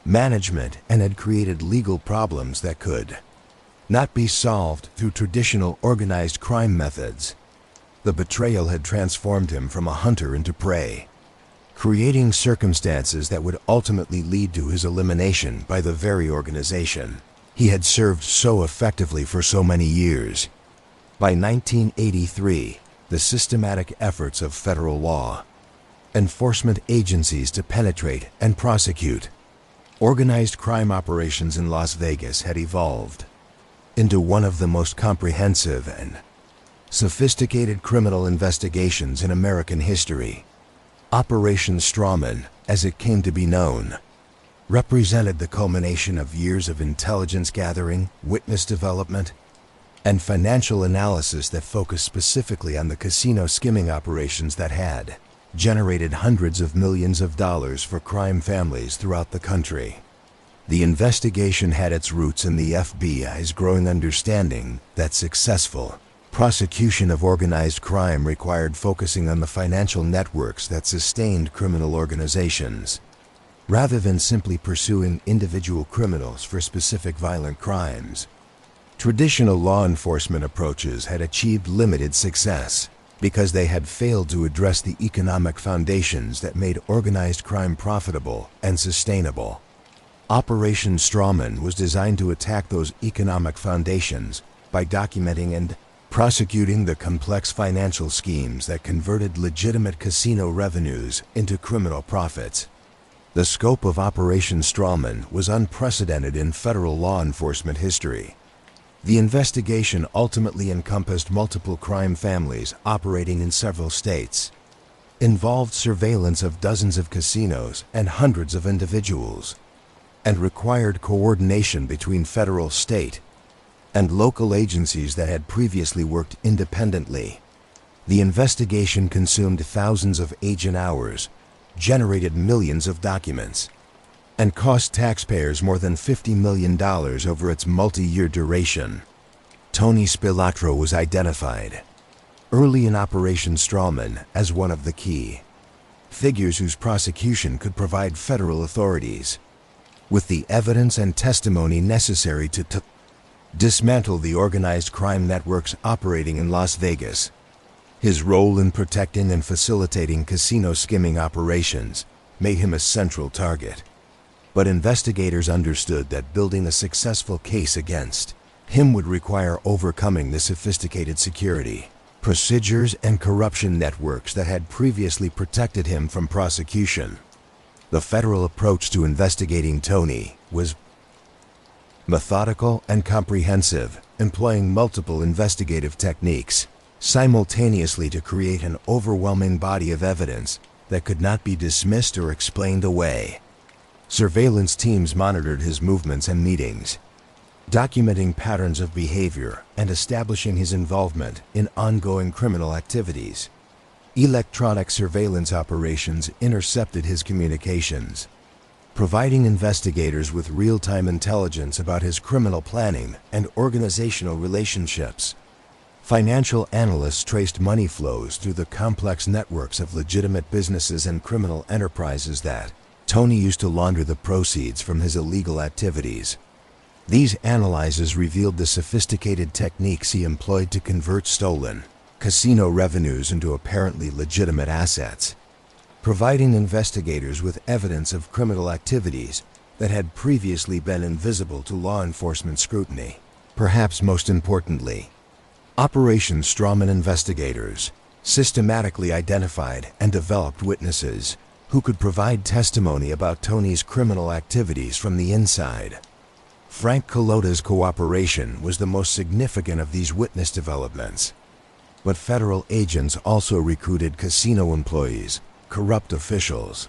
management and had created legal problems that could not be solved through traditional organized crime methods. The betrayal had transformed him from a hunter into prey, creating circumstances that would ultimately lead to his elimination by the very organization he had served so effectively for so many years. By 1983, the systematic efforts of federal law enforcement agencies to penetrate and prosecute organized crime operations in Las Vegas had evolved into one of the most comprehensive and sophisticated criminal investigations in American history. Operation Strawman, as it came to be known, represented the culmination of years of intelligence gathering, witness development, and financial analysis that focused specifically on the casino skimming operations that had generated hundreds of millions of dollars for crime families throughout the country. The investigation had its roots in the FBI's growing understanding that successful prosecution of organized crime required focusing on the financial networks that sustained criminal organizations, rather than simply pursuing individual criminals for specific violent crimes. Traditional law enforcement approaches had achieved limited success because they had failed to address the economic foundations that made organized crime profitable and sustainable. Operation Strawman was designed to attack those economic foundations by documenting and prosecuting the complex financial schemes that converted legitimate casino revenues into criminal profits. The scope of Operation Strawman was unprecedented in federal law enforcement history. The investigation ultimately encompassed multiple crime families operating in several states, involved surveillance of dozens of casinos and hundreds of individuals, and required coordination between federal, state, and local agencies that had previously worked independently. The investigation consumed thousands of agent hours, generated millions of documents, and cost taxpayers more than $50 million over its multi-year duration. Tony Spilotro was identified early in Operation Strawman as one of the key figures whose prosecution could provide federal authorities with the evidence and testimony necessary to dismantle the organized crime networks operating in Las Vegas. His role in protecting and facilitating casino skimming operations made him a central target. But investigators understood that building a successful case against him would require overcoming the sophisticated security procedures and corruption networks that had previously protected him from prosecution. The federal approach to investigating Tony was methodical and comprehensive, employing multiple investigative techniques simultaneously to create an overwhelming body of evidence that could not be dismissed or explained away. Surveillance teams monitored his movements and meetings, documenting patterns of behavior and establishing his involvement in ongoing criminal activities. Electronic surveillance operations intercepted his communications, providing investigators with real-time intelligence about his criminal planning and organizational relationships. Financial analysts traced money flows through the complex networks of legitimate businesses and criminal enterprises that Tony used to launder the proceeds from his illegal activities. These analyses revealed the sophisticated techniques he employed to convert stolen casino revenues into apparently legitimate assets, providing investigators with evidence of criminal activities that had previously been invisible to law enforcement scrutiny. Perhaps most importantly, Operation Strawman investigators systematically identified and developed witnesses who could provide testimony about Tony's criminal activities from the inside. Frank Collota's cooperation was the most significant of these witness developments. But federal agents also recruited casino employees, corrupt officials,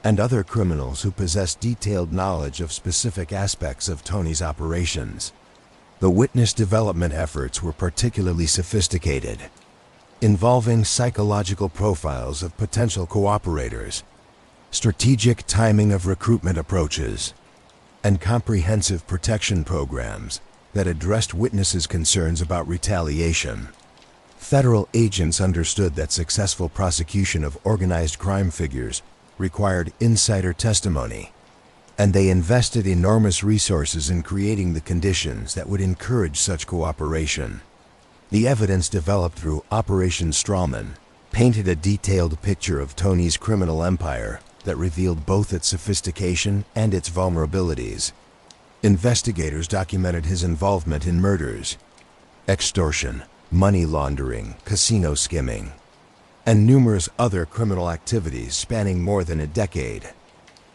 and other criminals who possessed detailed knowledge of specific aspects of Tony's operations. The witness development efforts were particularly sophisticated, involving psychological profiles of potential cooperators, strategic timing of recruitment approaches, and comprehensive protection programs that addressed witnesses' concerns about retaliation. Federal agents understood that successful prosecution of organized crime figures required insider testimony, and they invested enormous resources in creating the conditions that would encourage such cooperation. The evidence developed through Operation Strawman painted a detailed picture of Tony's criminal empire that revealed both its sophistication and its vulnerabilities. Investigators documented his involvement in murders, extortion, money laundering, casino skimming, and numerous other criminal activities spanning more than a decade.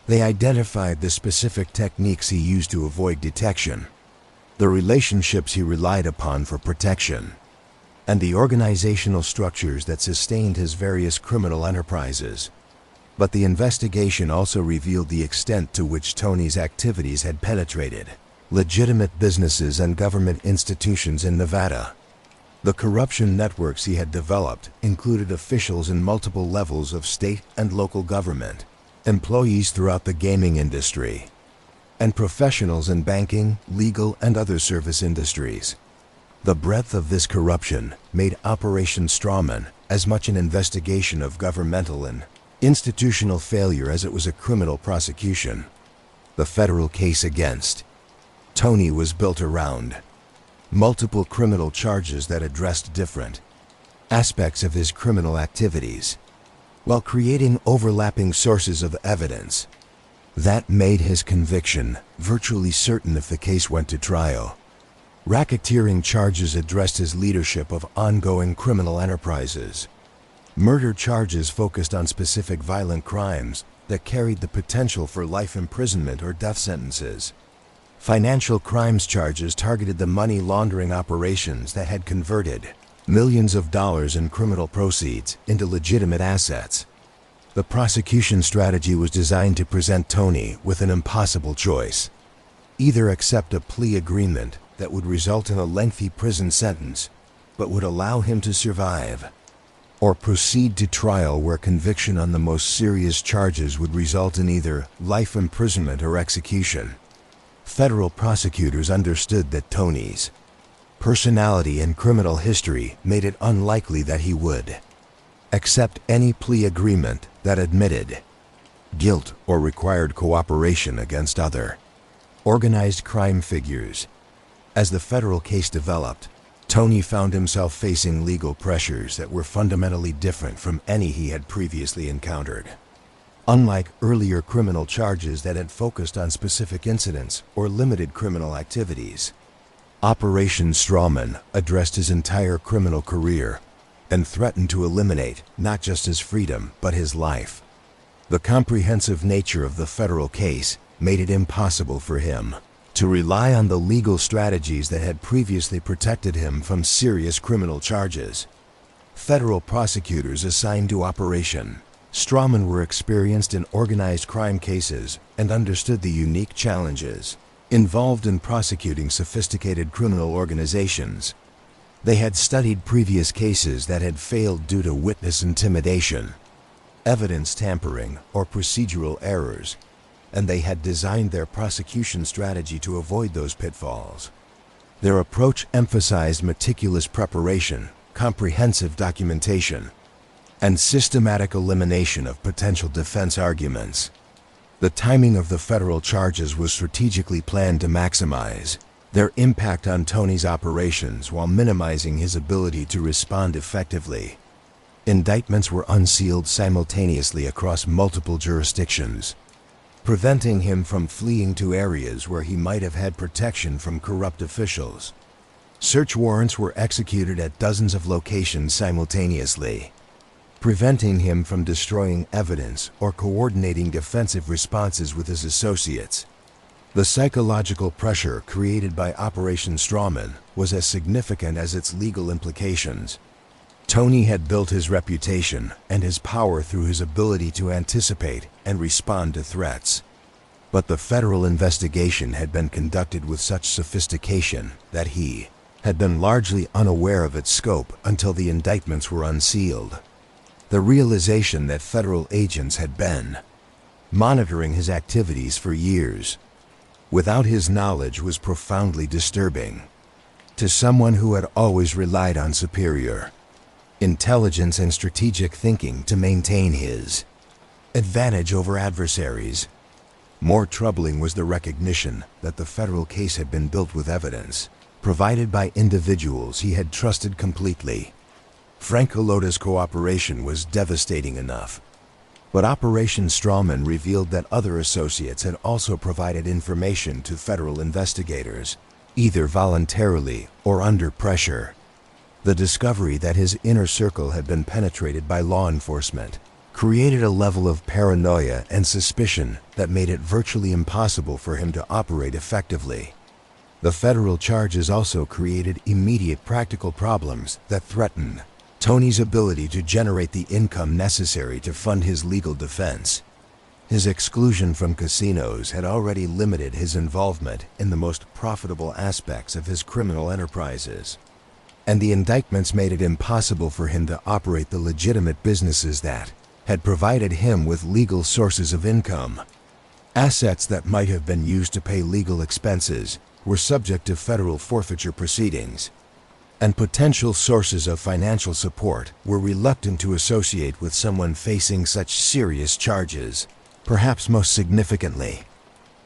They identified the specific techniques he used to avoid detection, the relationships he relied upon for protection, and the organizational structures that sustained his various criminal enterprises. But the investigation also revealed the extent to which Tony's activities had penetrated legitimate businesses and government institutions in Nevada. The corruption networks he had developed included officials in multiple levels of state and local government, employees throughout the gaming industry, and professionals in banking, legal, and other service industries. The breadth of this corruption made Operation Strawman as much an investigation of governmental and institutional failure as it was a criminal prosecution. The federal case against Tony was built around multiple criminal charges that addressed different aspects of his criminal activities, while creating overlapping sources of evidence that made his conviction virtually certain if the case went to trial. Racketeering charges addressed his leadership of ongoing criminal enterprises. Murder charges focused on specific violent crimes that carried the potential for life imprisonment or death sentences. Financial crimes charges targeted the money laundering operations that had converted millions of dollars in criminal proceeds into legitimate assets. The prosecution strategy was designed to present Tony with an impossible choice: either accept a plea agreement that would result in a lengthy prison sentence but would allow him to survive, or proceed to trial where conviction on the most serious charges would result in either life imprisonment or execution. Federal prosecutors understood that Tony's personality and criminal history made it unlikely that he would accept any plea agreement that admitted guilt or required cooperation against other organized crime figures. As the federal case developed, Tony found himself facing legal pressures that were fundamentally different from any he had previously encountered. Unlike earlier criminal charges that had focused on specific incidents or limited criminal activities, Operation Strawman addressed his entire criminal career and threatened to eliminate not just his freedom but his life. The comprehensive nature of the federal case made it impossible for him to rely on the legal strategies that had previously protected him from serious criminal charges. Federal prosecutors assigned to Operation Strawman were experienced in organized crime cases and understood the unique challenges involved in prosecuting sophisticated criminal organizations. They had studied previous cases that had failed due to witness intimidation, evidence tampering, or procedural errors, and they had designed their prosecution strategy to avoid those pitfalls. Their approach emphasized meticulous preparation, comprehensive documentation, and systematic elimination of potential defense arguments. The timing of the federal charges was strategically planned to maximize their impact on Tony's operations while minimizing his ability to respond effectively. Indictments were unsealed simultaneously across multiple jurisdictions, preventing him from fleeing to areas where he might have had protection from corrupt officials. Search warrants were executed at dozens of locations simultaneously, preventing him from destroying evidence or coordinating defensive responses with his associates. The psychological pressure created by Operation Strawman was as significant as its legal implications. Tony had built his reputation and his power through his ability to anticipate and respond to threats. But the federal investigation had been conducted with such sophistication that he had been largely unaware of its scope until the indictments were unsealed. The realization that federal agents had been monitoring his activities for years without his knowledge was profoundly disturbing to someone who had always relied on superior intelligence and strategic thinking to maintain his advantage over adversaries. More troubling was the recognition that the federal case had been built with evidence provided by individuals he had trusted completely. Frank Colodda's cooperation was devastating enough, but Operation Strawman revealed that other associates had also provided information to federal investigators, either voluntarily or under pressure. The discovery that his inner circle had been penetrated by law enforcement created a level of paranoia and suspicion that made it virtually impossible for him to operate effectively. The federal charges also created immediate practical problems that threatened Tony's ability to generate the income necessary to fund his legal defense. His exclusion from casinos had already limited his involvement in the most profitable aspects of his criminal enterprises, and the indictments made it impossible for him to operate the legitimate businesses that had provided him with legal sources of income. Assets that might have been used to pay legal expenses were subject to federal forfeiture proceedings, and potential sources of financial support were reluctant to associate with someone facing such serious charges. Perhaps most significantly,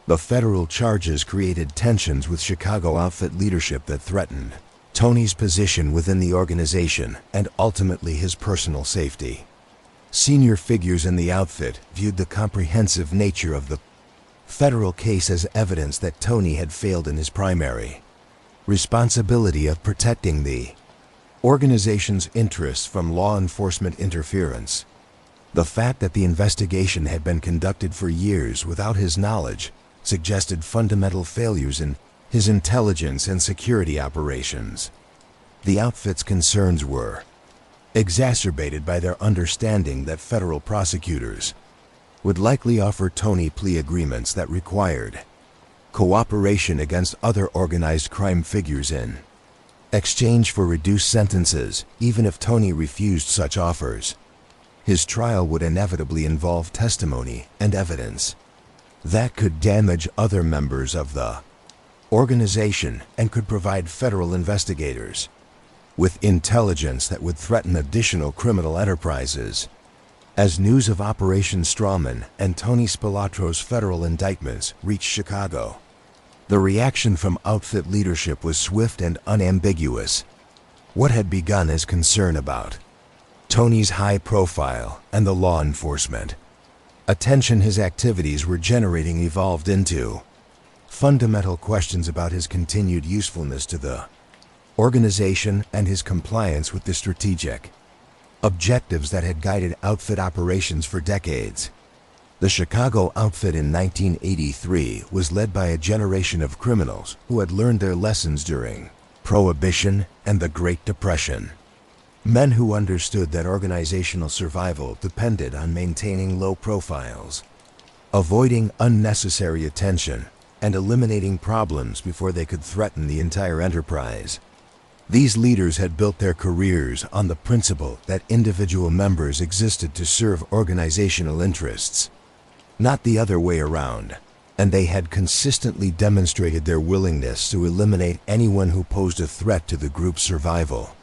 the federal charges created tensions with Chicago outfit leadership that threatened Tony's position within the organization and ultimately his personal safety. Senior figures in the outfit viewed the comprehensive nature of the federal case as evidence that Tony had failed in his primary responsibility of protecting the organization's interests from law enforcement interference. The fact that the investigation had been conducted for years without his knowledge suggested fundamental failures in his intelligence and security operations. The outfit's concerns were exacerbated by their understanding that federal prosecutors would likely offer Tony plea agreements that required cooperation against other organized crime figures in exchange for reduced sentences, even if Tony refused such offers. His trial would inevitably involve testimony and evidence that could damage other members of the organization and could provide federal investigators with intelligence that would threaten additional criminal enterprises. As news of Operation Strawman and Tony Spilotro's federal indictments reached Chicago, the reaction from outfit leadership was swift and unambiguous. What had begun as concern about Tony's high profile and the law enforcement attention his activities were generating evolved into fundamental questions about his continued usefulness to the organization and his compliance with the strategic objectives that had guided outfit operations for decades. The Chicago outfit in 1983 was led by a generation of criminals who had learned their lessons during Prohibition and the Great Depression. Men who understood that organizational survival depended on maintaining low profiles, avoiding unnecessary attention, and eliminating problems before they could threaten the entire enterprise. These leaders had built their careers on the principle that individual members existed to serve organizational interests, not the other way around, and they had consistently demonstrated their willingness to eliminate anyone who posed a threat to the group's survival.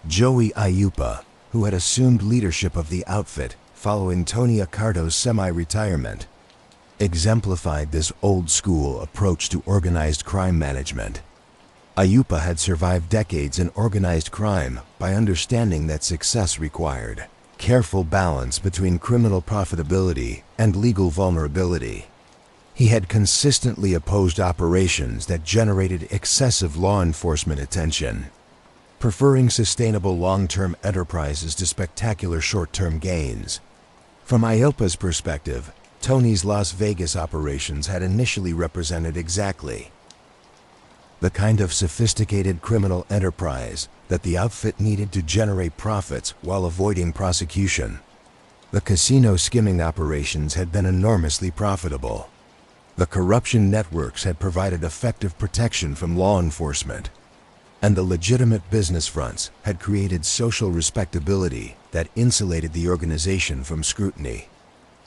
Joey Ayupa, who had assumed leadership of the outfit following Tony Accardo's semi-retirement, exemplified this old-school approach to organized crime management. Ayupa had survived decades in organized crime by understanding that success required careful balance between criminal profitability and legal vulnerability. He had consistently opposed operations that generated excessive law enforcement attention, preferring sustainable long-term enterprises to spectacular short-term gains. From Ayupa's perspective, Tony's Las Vegas operations had initially represented exactly the kind of sophisticated criminal enterprise that the outfit needed to generate profits while avoiding prosecution. The casino skimming operations had been enormously profitable. The corruption networks had provided effective protection from law enforcement, and the legitimate business fronts had created social respectability that insulated the organization from scrutiny.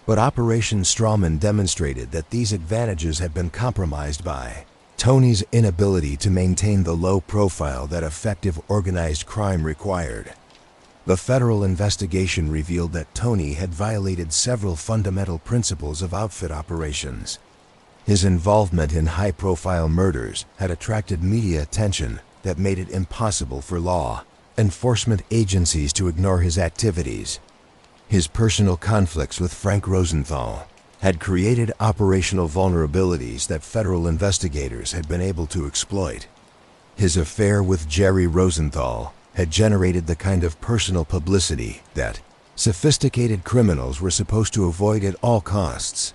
But Operation Strawman demonstrated that these advantages had been compromised by Tony's inability to maintain the low profile that effective organized crime required. The federal investigation revealed that Tony had violated several fundamental principles of outfit operations. His involvement in high-profile murders had attracted media attention that made it impossible for law enforcement agencies to ignore his activities. His personal conflicts with Frank Rosenthal had created operational vulnerabilities that federal investigators had been able to exploit. His affair with Jerry Rosenthal had generated the kind of personal publicity that sophisticated criminals were supposed to avoid at all costs.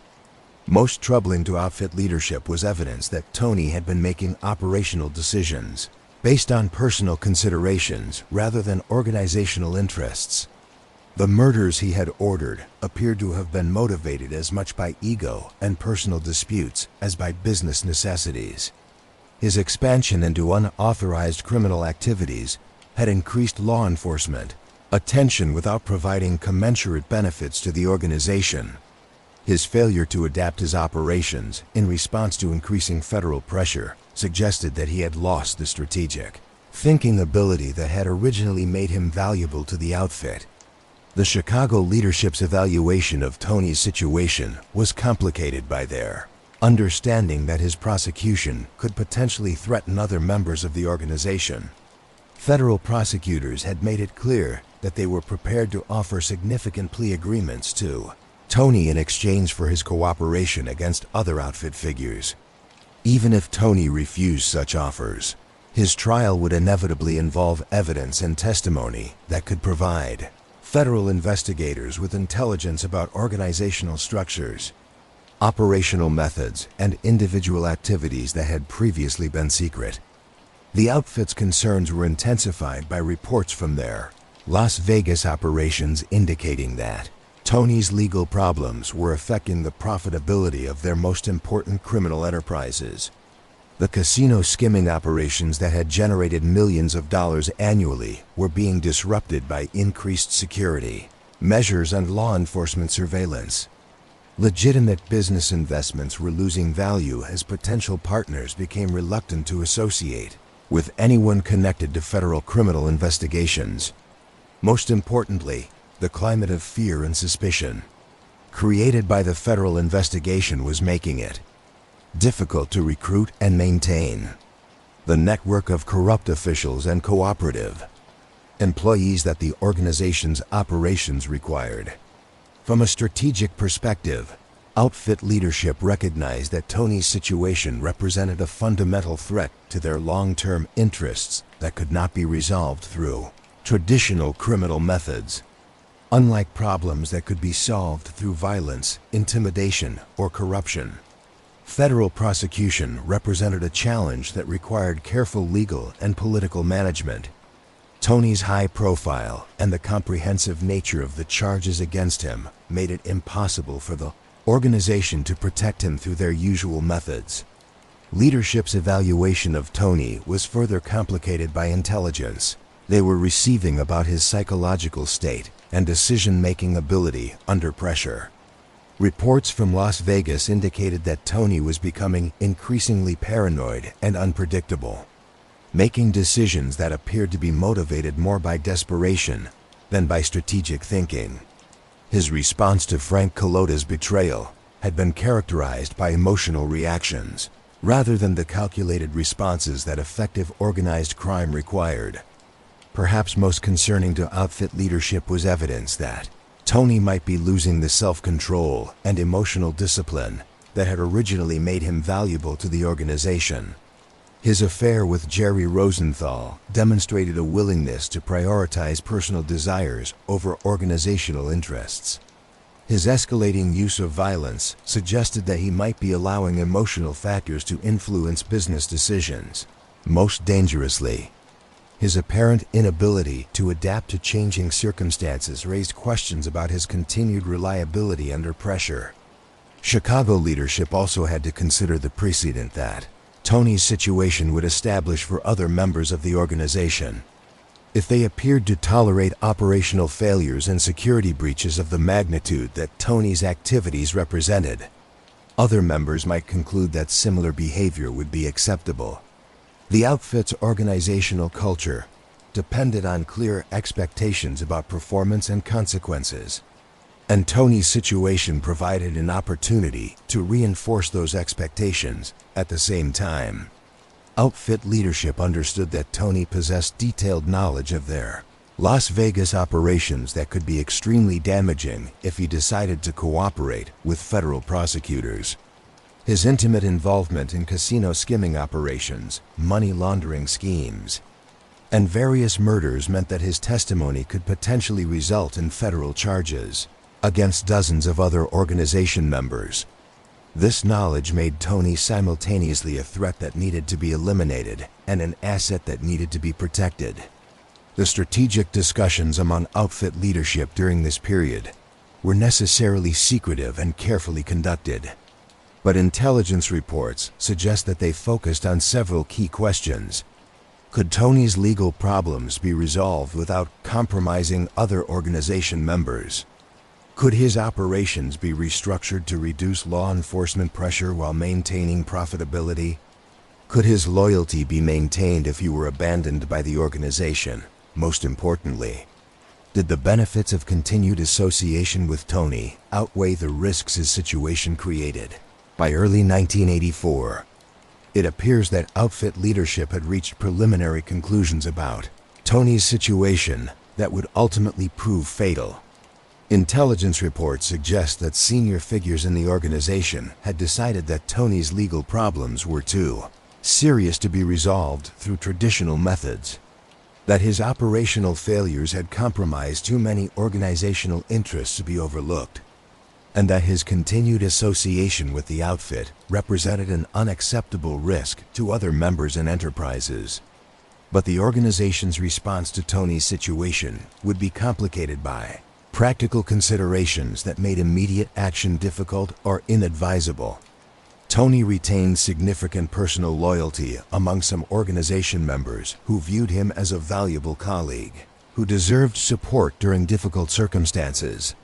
Most troubling to outfit leadership was evidence that Tony had been making operational decisions based on personal considerations rather than organizational interests. The murders he had ordered appeared to have been motivated as much by ego and personal disputes as by business necessities. His expansion into unauthorized criminal activities had increased law enforcement attention without providing commensurate benefits to the organization. His failure to adapt his operations in response to increasing federal pressure suggested that he had lost the strategic thinking ability that had originally made him valuable to the outfit. The Chicago leadership's evaluation of Tony's situation was complicated by their understanding that his prosecution could potentially threaten other members of the organization. Federal prosecutors had made it clear that they were prepared to offer significant plea agreements to Tony in exchange for his cooperation against other outfit figures. Even if Tony refused such offers, his trial would inevitably involve evidence and testimony that could provide federal investigators with intelligence about organizational structures, operational methods, and individual activities that had previously been secret. The outfit's concerns were intensified by reports from their Las Vegas operations indicating that Tony's legal problems were affecting the profitability of their most important criminal enterprises. The casino skimming operations that had generated millions of dollars annually were being disrupted by increased security measures and law enforcement surveillance. Legitimate business investments were losing value as potential partners became reluctant to associate with anyone connected to federal criminal investigations. Most importantly, the climate of fear and suspicion created by the federal investigation was making it difficult to recruit and maintain the network of corrupt officials and cooperative employees that the organization's operations required. From a strategic perspective, outfit leadership recognized that Tony's situation represented a fundamental threat to their long-term interests that could not be resolved through traditional criminal methods. Unlike problems that could be solved through violence, intimidation, or corruption, federal prosecution represented a challenge that required careful legal and political management. Tony's high profile and the comprehensive nature of the charges against him made it impossible for the organization to protect him through their usual methods. Leadership's evaluation of Tony was further complicated by intelligence they were receiving about his psychological state and decision-making ability under pressure. Reports from Las Vegas indicated that Tony was becoming increasingly paranoid and unpredictable, making decisions that appeared to be motivated more by desperation than by strategic thinking. His response to Frank Collotta's betrayal had been characterized by emotional reactions, rather than the calculated responses that effective organized crime required. Perhaps most concerning to outfit leadership was evidence that Tony might be losing the self-control and emotional discipline that had originally made him valuable to the organization. His affair with Jerry Rosenthal demonstrated a willingness to prioritize personal desires over organizational interests. His escalating use of violence suggested that he might be allowing emotional factors to influence business decisions. Most dangerously, his apparent inability to adapt to changing circumstances raised questions about his continued reliability under pressure. Chicago leadership also had to consider the precedent that Tony's situation would establish for other members of the organization. If they appeared to tolerate operational failures and security breaches of the magnitude that Tony's activities represented, other members might conclude that similar behavior would be acceptable. The outfit's organizational culture depended on clear expectations about performance and consequences, and Tony's situation provided an opportunity to reinforce those expectations at the same time. Outfit leadership understood that Tony possessed detailed knowledge of their Las Vegas operations that could be extremely damaging if he decided to cooperate with federal prosecutors. His intimate involvement in casino skimming operations, money laundering schemes, and various murders meant that his testimony could potentially result in federal charges against dozens of other organization members. This knowledge made Tony simultaneously a threat that needed to be eliminated and an asset that needed to be protected. The strategic discussions among outfit leadership during this period were necessarily secretive and carefully conducted, but intelligence reports suggest that they focused on several key questions. Could Tony's legal problems be resolved without compromising other organization members? Could his operations be restructured to reduce law enforcement pressure while maintaining profitability? Could his loyalty be maintained if he were abandoned by the organization? Most importantly, did the benefits of continued association with Tony outweigh the risks his situation created? By early 1984, it appears that outfit leadership had reached preliminary conclusions about Tony's situation that would ultimately prove fatal. Intelligence reports suggest that senior figures in the organization had decided that Tony's legal problems were too serious to be resolved through traditional methods, that his operational failures had compromised too many organizational interests to be overlooked, and that his continued association with the outfit represented an unacceptable risk to other members and enterprises. But the organization's response to Tony's situation would be complicated by practical considerations that made immediate action difficult or inadvisable. Tony retained significant personal loyalty among some organization members who viewed him as a valuable colleague, who deserved support during difficult circumstances.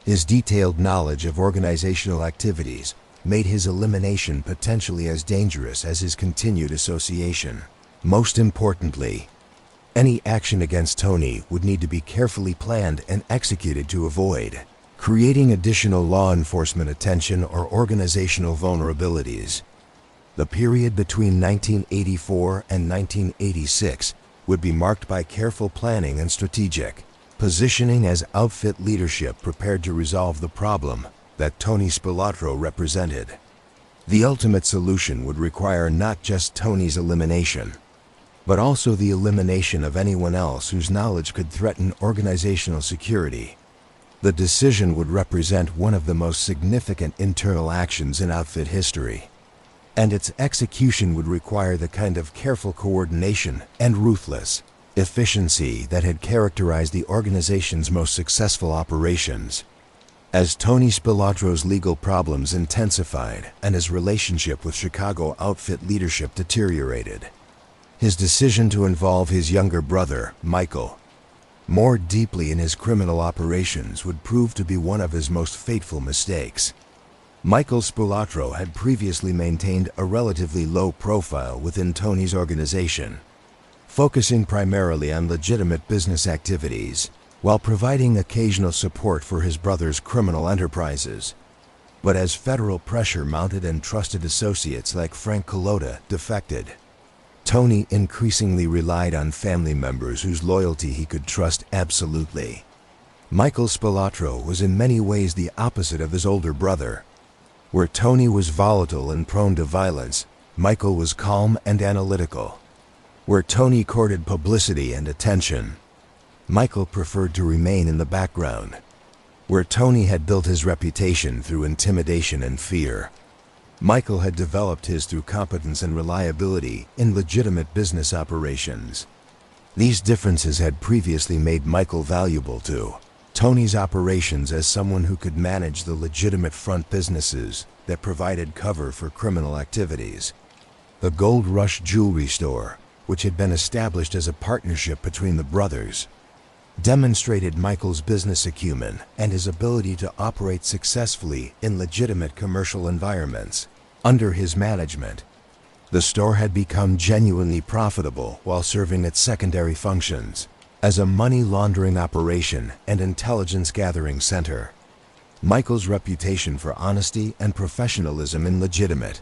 His detailed knowledge of organizational activities made his elimination potentially as dangerous as his continued association. Most importantly, any action against Tony would need to be carefully planned and executed to avoid creating additional law enforcement attention or organizational vulnerabilities. The period between 1984 and 1986 would be marked by careful planning and strategic positioning as outfit leadership prepared to resolve the problem that Tony Spilotro represented. The ultimate solution would require not just Tony's elimination, but also the elimination of anyone else whose knowledge could threaten organizational security. The decision would represent one of the most significant internal actions in outfit history, and its execution would require the kind of careful coordination and ruthless efficiency that had characterized the organization's most successful operations. As Tony Spilotro's legal problems intensified and his relationship with Chicago outfit leadership deteriorated, his decision to involve his younger brother, Michael, more deeply in his criminal operations would prove to be one of his most fateful mistakes. Michael Spilotro had previously maintained a relatively low profile within Tony's organization, focusing primarily on legitimate business activities, while providing occasional support for his brother's criminal enterprises. But as federal pressure mounted and trusted associates like Frank Colota defected, Tony increasingly relied on family members whose loyalty he could trust absolutely. Michael Spilotro was in many ways the opposite of his older brother. Where Tony was volatile and prone to violence, Michael was calm and analytical. Where Tony courted publicity and attention, Michael preferred to remain in the background. Where Tony had built his reputation through intimidation and fear, Michael had developed his through competence and reliability in legitimate business operations. These differences had previously made Michael valuable to Tony's operations as someone who could manage the legitimate front businesses that provided cover for criminal activities. The Gold Rush Jewelry Store, which had been established as a partnership between the brothers, demonstrated Michael's business acumen and his ability to operate successfully in legitimate commercial environments. Under his management, the store had become genuinely profitable while serving its secondary functions as a money laundering operation and intelligence gathering center. Michael's reputation for honesty and professionalism in legitimate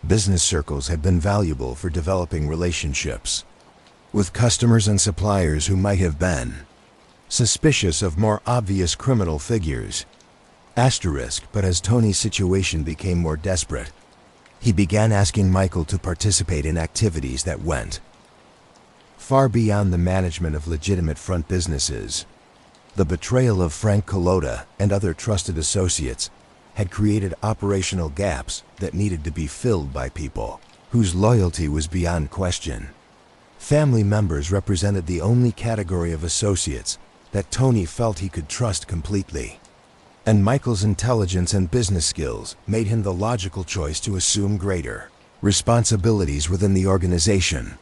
business circles had been valuable for developing relationships with customers and suppliers who might have been suspicious of more obvious criminal figures. But as Tony's situation became more desperate, he began asking Michael to participate in activities that went far beyond the management of legitimate front businesses. The betrayal of Frank Colota and other trusted associates had created operational gaps that needed to be filled by people whose loyalty was beyond question. Family members represented the only category of associates that Tony felt he could trust completely. And Michael's intelligence and business skills made him the logical choice to assume greater responsibilities within the organization.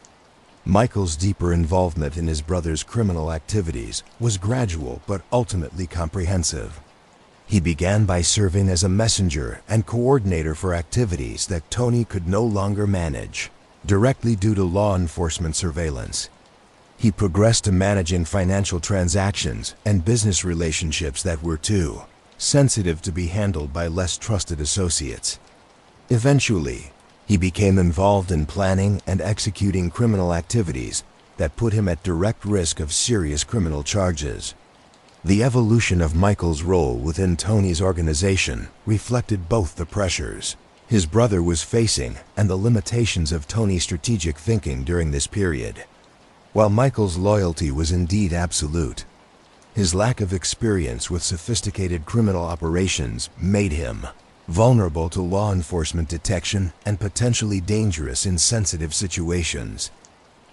Michael's deeper involvement in his brother's criminal activities was gradual but ultimately comprehensive. He began by serving as a messenger and coordinator for activities that Tony could no longer manage, directly due to law enforcement surveillance. He progressed to managing financial transactions and business relationships that were too sensitive to be handled by less trusted associates. Eventually, he became involved in planning and executing criminal activities that put him at direct risk of serious criminal charges. The evolution of Michael's role within Tony's organization reflected both the pressures his brother was facing and the limitations of Tony's strategic thinking during this period. While Michael's loyalty was indeed absolute, his lack of experience with sophisticated criminal operations made him vulnerable to law enforcement detection and potentially dangerous in sensitive situations.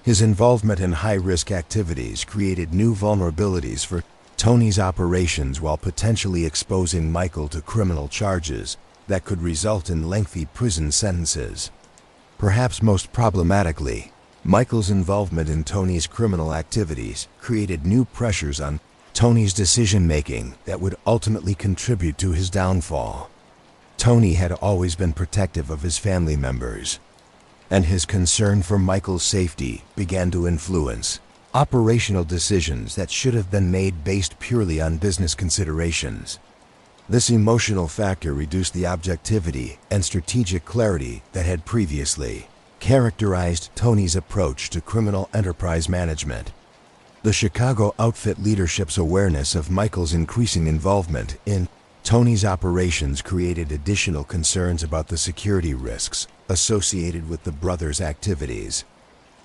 His involvement in high-risk activities created new vulnerabilities for Tony's operations while potentially exposing Michael to criminal charges that could result in lengthy prison sentences. Perhaps most problematically, Michael's involvement in Tony's criminal activities created new pressures on Tony's decision-making that would ultimately contribute to his downfall. Tony had always been protective of his family members, and his concern for Michael's safety began to influence operational decisions that should have been made based purely on business considerations. This emotional factor reduced the objectivity and strategic clarity that had previously characterized Tony's approach to criminal enterprise management. The Chicago outfit leadership's awareness of Michael's increasing involvement in Tony's operations created additional concerns about the security risks associated with the brothers' activities.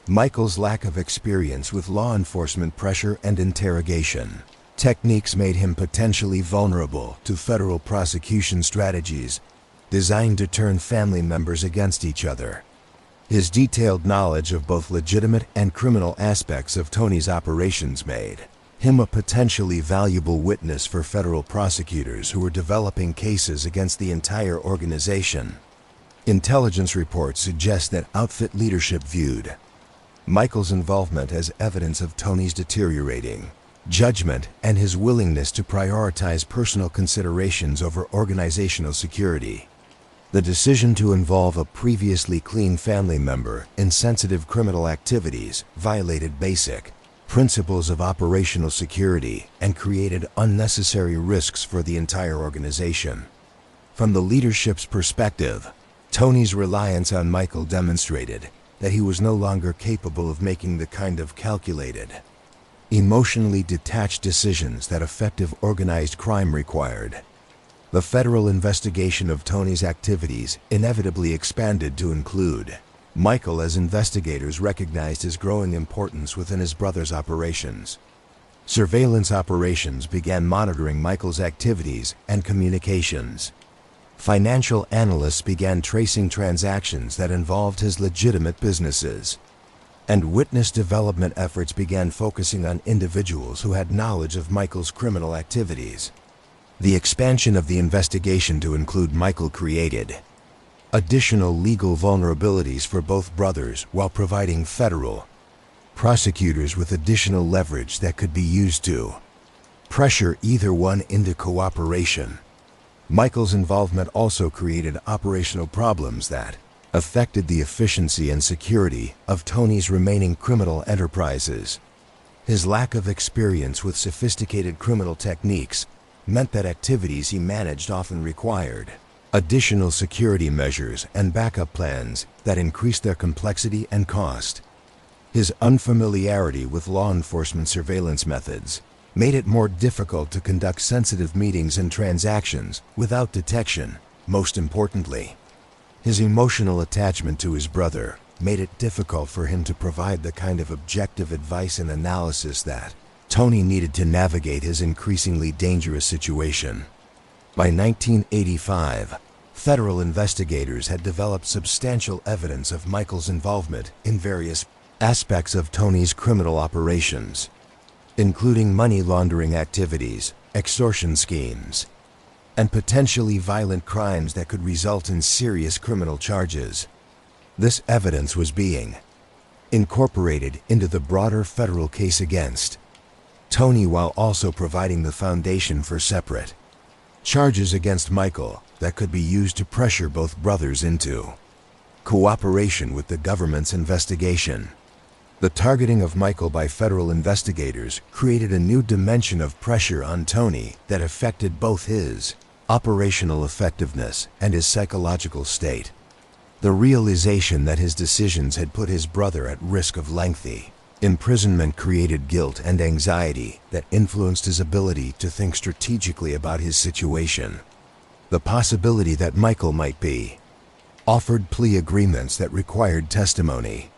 Michael's lack of experience with law enforcement pressure and interrogation techniques made him potentially vulnerable to federal prosecution strategies designed to turn family members against each other. His detailed knowledge of both legitimate and criminal aspects of Tony's operations made him a potentially valuable witness for federal prosecutors who were developing cases against the entire organization. Intelligence reports suggest that outfit leadership viewed Michael's involvement as evidence of Tony's deteriorating judgment, and his willingness to prioritize personal considerations over organizational security. The decision to involve a previously clean family member in sensitive criminal activities violated basic principles of operational security and created unnecessary risks for the entire organization. From the leadership's perspective, Tony's reliance on Michael demonstrated that he was no longer capable of making the kind of calculated, emotionally detached decisions that effective organized crime required. The federal investigation of Tony's activities inevitably expanded to include Michael, as investigators recognized his growing importance within his brother's operations. Surveillance operations began monitoring Michael's activities and communications. Financial analysts began tracing transactions that involved his legitimate businesses. And witness development efforts began focusing on individuals who had knowledge of Michael's criminal activities. The expansion of the investigation to include Michael created additional legal vulnerabilities for both brothers while providing federal prosecutors with additional leverage that could be used to pressure either one into cooperation. Michael's involvement also created operational problems that affected the efficiency and security of Tony's remaining criminal enterprises. His lack of experience with sophisticated criminal techniques meant that activities he managed often required additional security measures and backup plans that increased their complexity and cost. His unfamiliarity with law enforcement surveillance methods made it more difficult to conduct sensitive meetings and transactions without detection. Most importantly, his emotional attachment to his brother made it difficult for him to provide the kind of objective advice and analysis that Tony needed to navigate his increasingly dangerous situation. By 1985, federal investigators had developed substantial evidence of Michael's involvement in various aspects of Tony's criminal operations, including money laundering activities, extortion schemes, and potentially violent crimes that could result in serious criminal charges. This evidence was being incorporated into the broader federal case against Tony while also providing the foundation for separate charges against Michael that could be used to pressure both brothers into cooperation with the government's investigation. The targeting of Michael by federal investigators created a new dimension of pressure on Tony that affected both his operational effectiveness and his psychological state. The realization that his decisions had put his brother at risk of lengthy imprisonment created guilt and anxiety that influenced his ability to think strategically about his situation. The possibility that Michael might be offered plea agreements that required testimony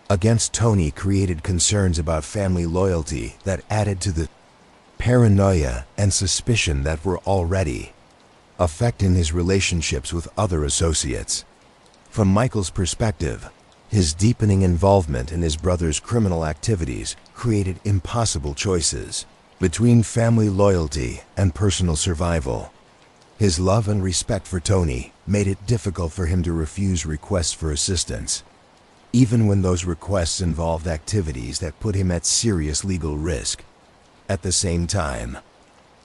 against Tony created concerns about family loyalty that added to the paranoia and suspicion that were already affecting his relationships with other associates. From Michael's perspective, his deepening involvement in his brother's criminal activities created impossible choices between family loyalty and personal survival. His love and respect for Tony made it difficult for him to refuse requests for assistance, even when those requests involved activities that put him at serious legal risk. At the same time,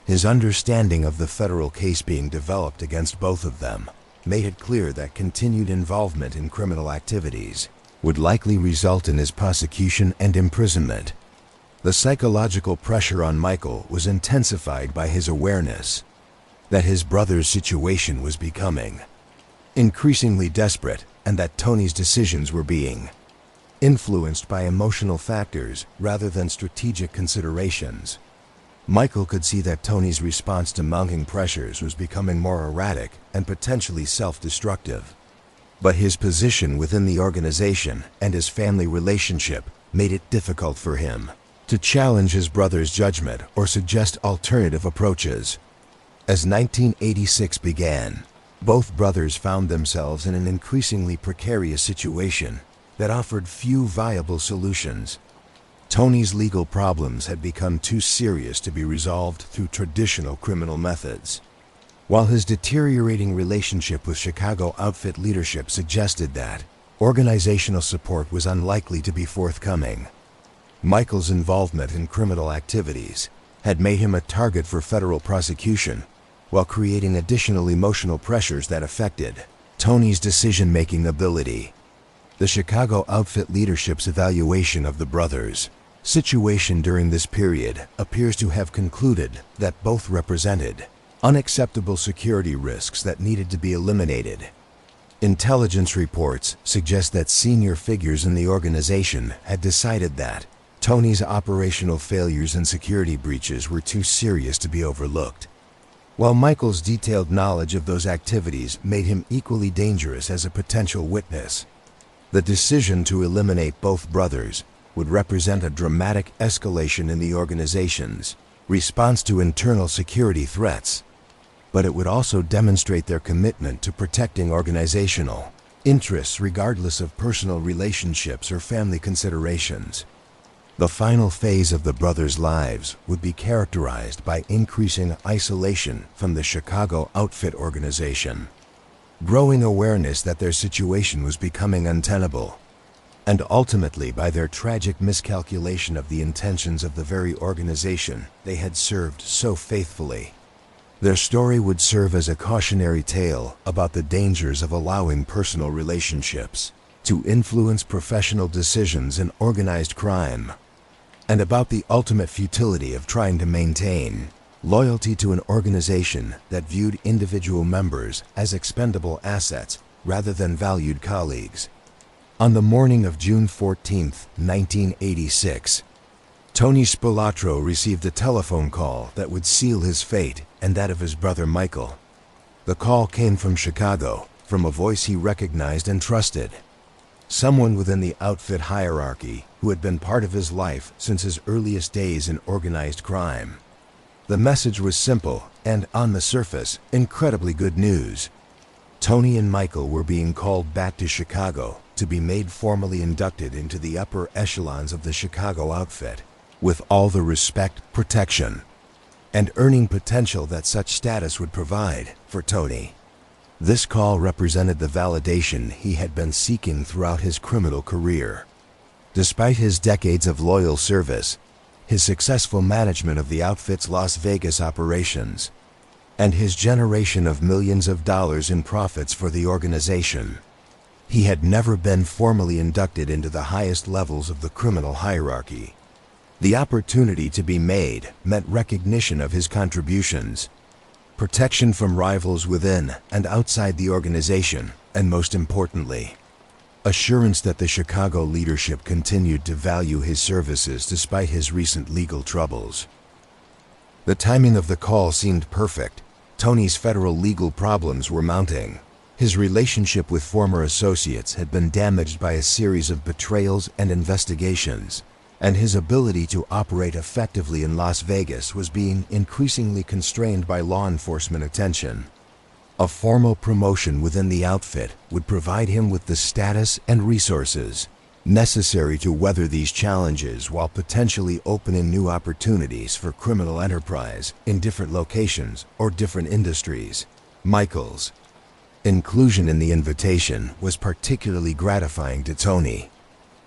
his understanding of the federal case being developed against both of them made it clear that continued involvement in criminal activities would likely result in his prosecution and imprisonment. The psychological pressure on Michael was intensified by his awareness that his brother's situation was becoming increasingly desperate and that Tony's decisions were being influenced by emotional factors rather than strategic considerations. Michael could see that Tony's response to mounting pressures was becoming more erratic and potentially self-destructive. But his position within the organization and his family relationship made it difficult for him to challenge his brother's judgment or suggest alternative approaches. As 1986 began, both brothers found themselves in an increasingly precarious situation that offered few viable solutions. Tony's legal problems had become too serious to be resolved through traditional criminal methods, while his deteriorating relationship with Chicago outfit leadership suggested that organizational support was unlikely to be forthcoming. Michael's involvement in criminal activities had made him a target for federal prosecution, while creating additional emotional pressures that affected Tony's decision-making ability. The Chicago outfit leadership's evaluation of the brothers' situation during this period appears to have concluded that both represented unacceptable security risks that needed to be eliminated. Intelligence reports suggest that senior figures in the organization had decided that Tony's operational failures and security breaches were too serious to be overlooked, while Michael's detailed knowledge of those activities made him equally dangerous as a potential witness. The decision to eliminate both brothers would represent a dramatic escalation in the organization's response to internal security threats, but it would also demonstrate their commitment to protecting organizational interests regardless of personal relationships or family considerations. The final phase of the brothers' lives would be characterized by increasing isolation from the Chicago outfit organization, growing awareness that their situation was becoming untenable, and ultimately by their tragic miscalculation of the intentions of the very organization they had served so faithfully. Their story would serve as a cautionary tale about the dangers of allowing personal relationships to influence professional decisions in organized crime, and about the ultimate futility of trying to maintain loyalty to an organization that viewed individual members as expendable assets rather than valued colleagues. On the morning of June 14, 1986, Tony Spilotro received a telephone call that would seal his fate and that of his brother Michael. The call came from Chicago, from a voice he recognized and trusted. Someone within the outfit hierarchy who had been part of his life since his earliest days in organized crime. The message was simple and, on the surface, incredibly good news. Tony and Michael were being called back to Chicago to be made formally inducted into the upper echelons of the Chicago outfit, with all the respect, protection, and earning potential that such status would provide for Tony. This call represented the validation he had been seeking throughout his criminal career. Despite his decades of loyal service, his successful management of the outfit's Las Vegas operations, and his generation of millions of dollars in profits for the organization, he had never been formally inducted into the highest levels of the criminal hierarchy. The opportunity to be made meant recognition of his contributions, protection from rivals within and outside the organization, and most importantly, assurance that the Chicago leadership continued to value his services despite his recent legal troubles. The timing of the call seemed perfect. Tony's federal legal problems were mounting. His relationship with former associates had been damaged by a series of betrayals and investigations, and his ability to operate effectively in Las Vegas was being increasingly constrained by law enforcement attention. A formal promotion within the outfit would provide him with the status and resources necessary to weather these challenges while potentially opening new opportunities for criminal enterprise in different locations or different industries. Michael's inclusion in the invitation was particularly gratifying to Tony,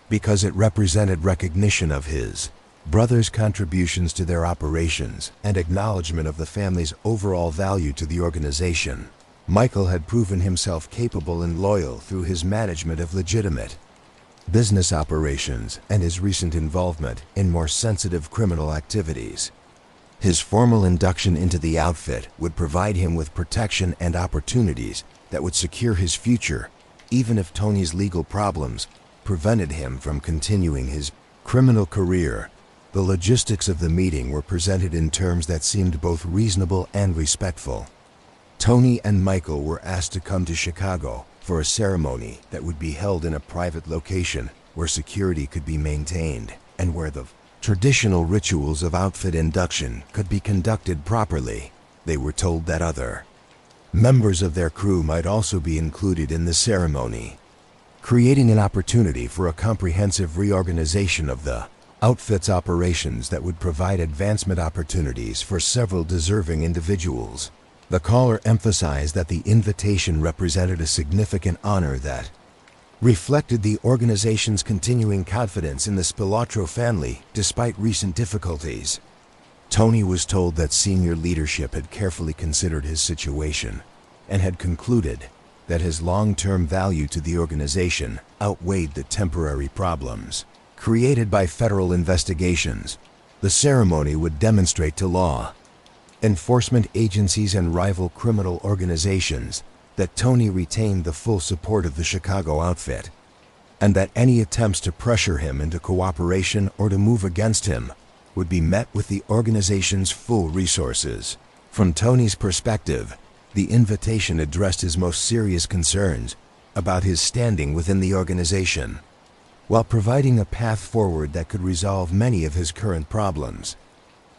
because it represented recognition of his brother's contributions to their operations and acknowledgement of the family's overall value to the organization. Michael had proven himself capable and loyal through his management of legitimate business operations and his recent involvement in more sensitive criminal activities. His formal induction into the outfit would provide him with protection and opportunities that would secure his future, even if Tony's legal problems prevented him from continuing his criminal career. The logistics of the meeting were presented in terms that seemed both reasonable and respectful. Tony and Michael were asked to come to Chicago for a ceremony that would be held in a private location where security could be maintained and where the traditional rituals of outfit induction could be conducted properly. They were told that other members of their crew might also be included in the ceremony, creating an opportunity for a comprehensive reorganization of the outfit's operations that would provide advancement opportunities for several deserving individuals. The caller emphasized that the invitation represented a significant honor that reflected the organization's continuing confidence in the Spilotro family despite recent difficulties. Tony was told that senior leadership had carefully considered his situation and had concluded that his long-term value to the organization outweighed the temporary problems created by federal investigations. The ceremony would demonstrate to law enforcement agencies and rival criminal organizations that Tony retained the full support of the Chicago outfit, and that any attempts to pressure him into cooperation or to move against him would be met with the organization's full resources. From Tony's perspective, the invitation addressed his most serious concerns about his standing within the organization, while providing a path forward that could resolve many of his current problems.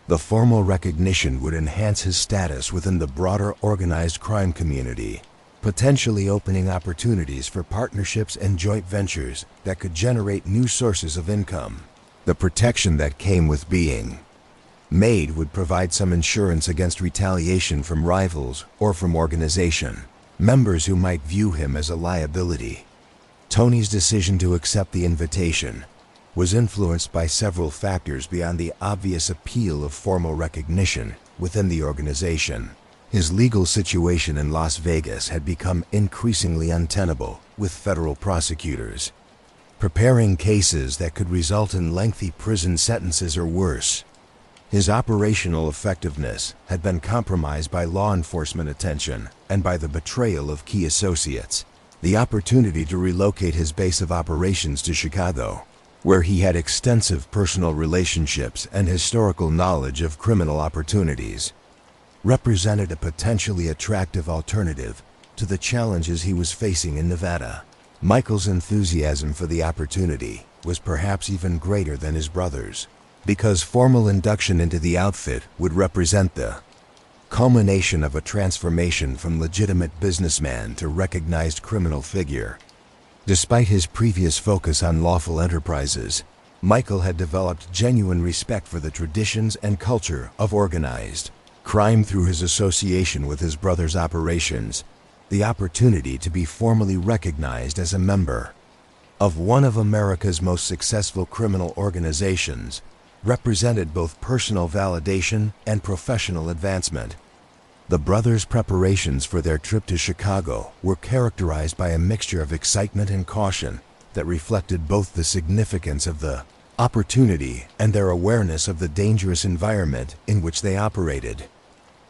The formal recognition would enhance his status within the broader organized crime community, potentially opening opportunities for partnerships and joint ventures that could generate new sources of income. The protection that came with being made would provide some insurance against retaliation from rivals or from organization members who might view him as a liability. Tony's decision to accept the invitation was influenced by several factors beyond the obvious appeal of formal recognition within the organization. His legal situation in Las Vegas had become increasingly untenable, with federal prosecutors preparing cases that could result in lengthy prison sentences or worse. His operational effectiveness had been compromised by law enforcement attention and by the betrayal of key associates. The opportunity to relocate his base of operations to Chicago, where he had extensive personal relationships and historical knowledge of criminal opportunities, represented a potentially attractive alternative to the challenges he was facing in Nevada. Michael's enthusiasm for the opportunity was perhaps even greater than his brother's, because formal induction into the outfit would represent the culmination of a transformation from legitimate businessman to recognized criminal figure. Despite his previous focus on lawful enterprises, Michael had developed genuine respect for the traditions and culture of organized crime through his association with his brother's operations. The opportunity to be formally recognized as a member of one of America's most successful criminal organizations represented both personal validation and professional advancement. The brothers' preparations for their trip to Chicago were characterized by a mixture of excitement and caution that reflected both the significance of the opportunity and their awareness of the dangerous environment in which they operated.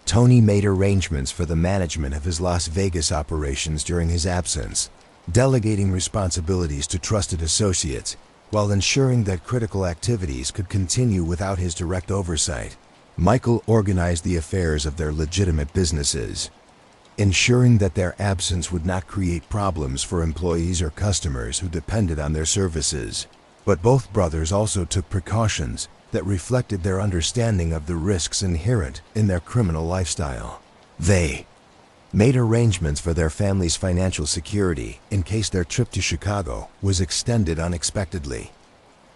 Tony made arrangements for the management of his Las Vegas operations during his absence, delegating responsibilities to trusted associates while ensuring that critical activities could continue without his direct oversight. Michael organized the affairs of their legitimate businesses, ensuring that their absence would not create problems for employees or customers who depended on their services. But both brothers also took precautions that reflected their understanding of the risks inherent in their criminal lifestyle. They made arrangements for their family's financial security in case their trip to Chicago was extended unexpectedly.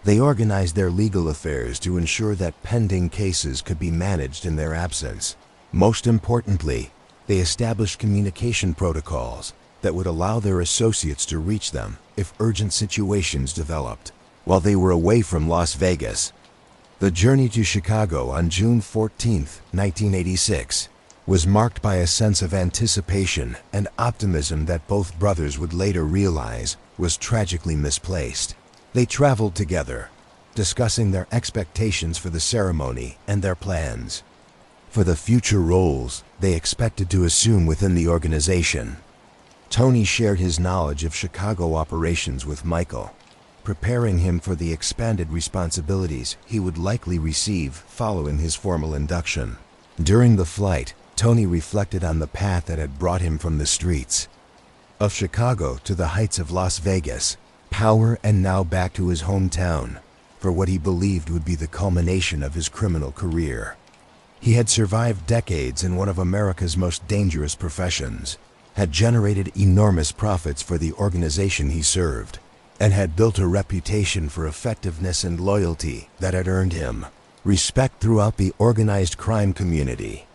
They organized their legal affairs to ensure that pending cases could be managed in their absence. Most importantly, they established communication protocols that would allow their associates to reach them if urgent situations developed while they were away from Las Vegas. The journey to Chicago on June 14, 1986, was marked by a sense of anticipation and optimism that both brothers would later realize was tragically misplaced. They traveled together, discussing their expectations for the ceremony and their plans for the future roles they expected to assume within the organization. Tony shared his knowledge of Chicago operations with Michael, preparing him for the expanded responsibilities he would likely receive following his formal induction. During the flight, Tony reflected on the path that had brought him from the streets of Chicago to the heights of Las Vegas, power, and now back to his hometown for what he believed would be the culmination of his criminal career. He had survived decades in one of America's most dangerous professions, had generated enormous profits for the organization he served, and had built a reputation for effectiveness and loyalty that had earned him respect throughout the organized crime community.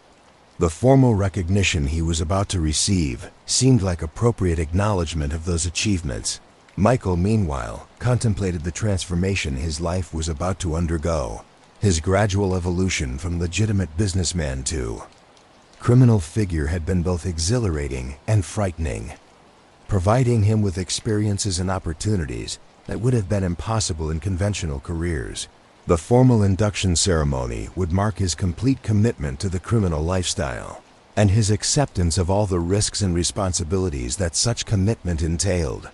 The formal recognition he was about to receive seemed like appropriate acknowledgement of those achievements. Michael, meanwhile, contemplated the transformation his life was about to undergo, his gradual evolution from legitimate businessman to criminal figure had been both exhilarating and frightening, providing him with experiences and opportunities that would have been impossible in conventional careers. The formal induction ceremony would mark his complete commitment to the criminal lifestyle, and his acceptance of all the risks and responsibilities that such commitment entailed.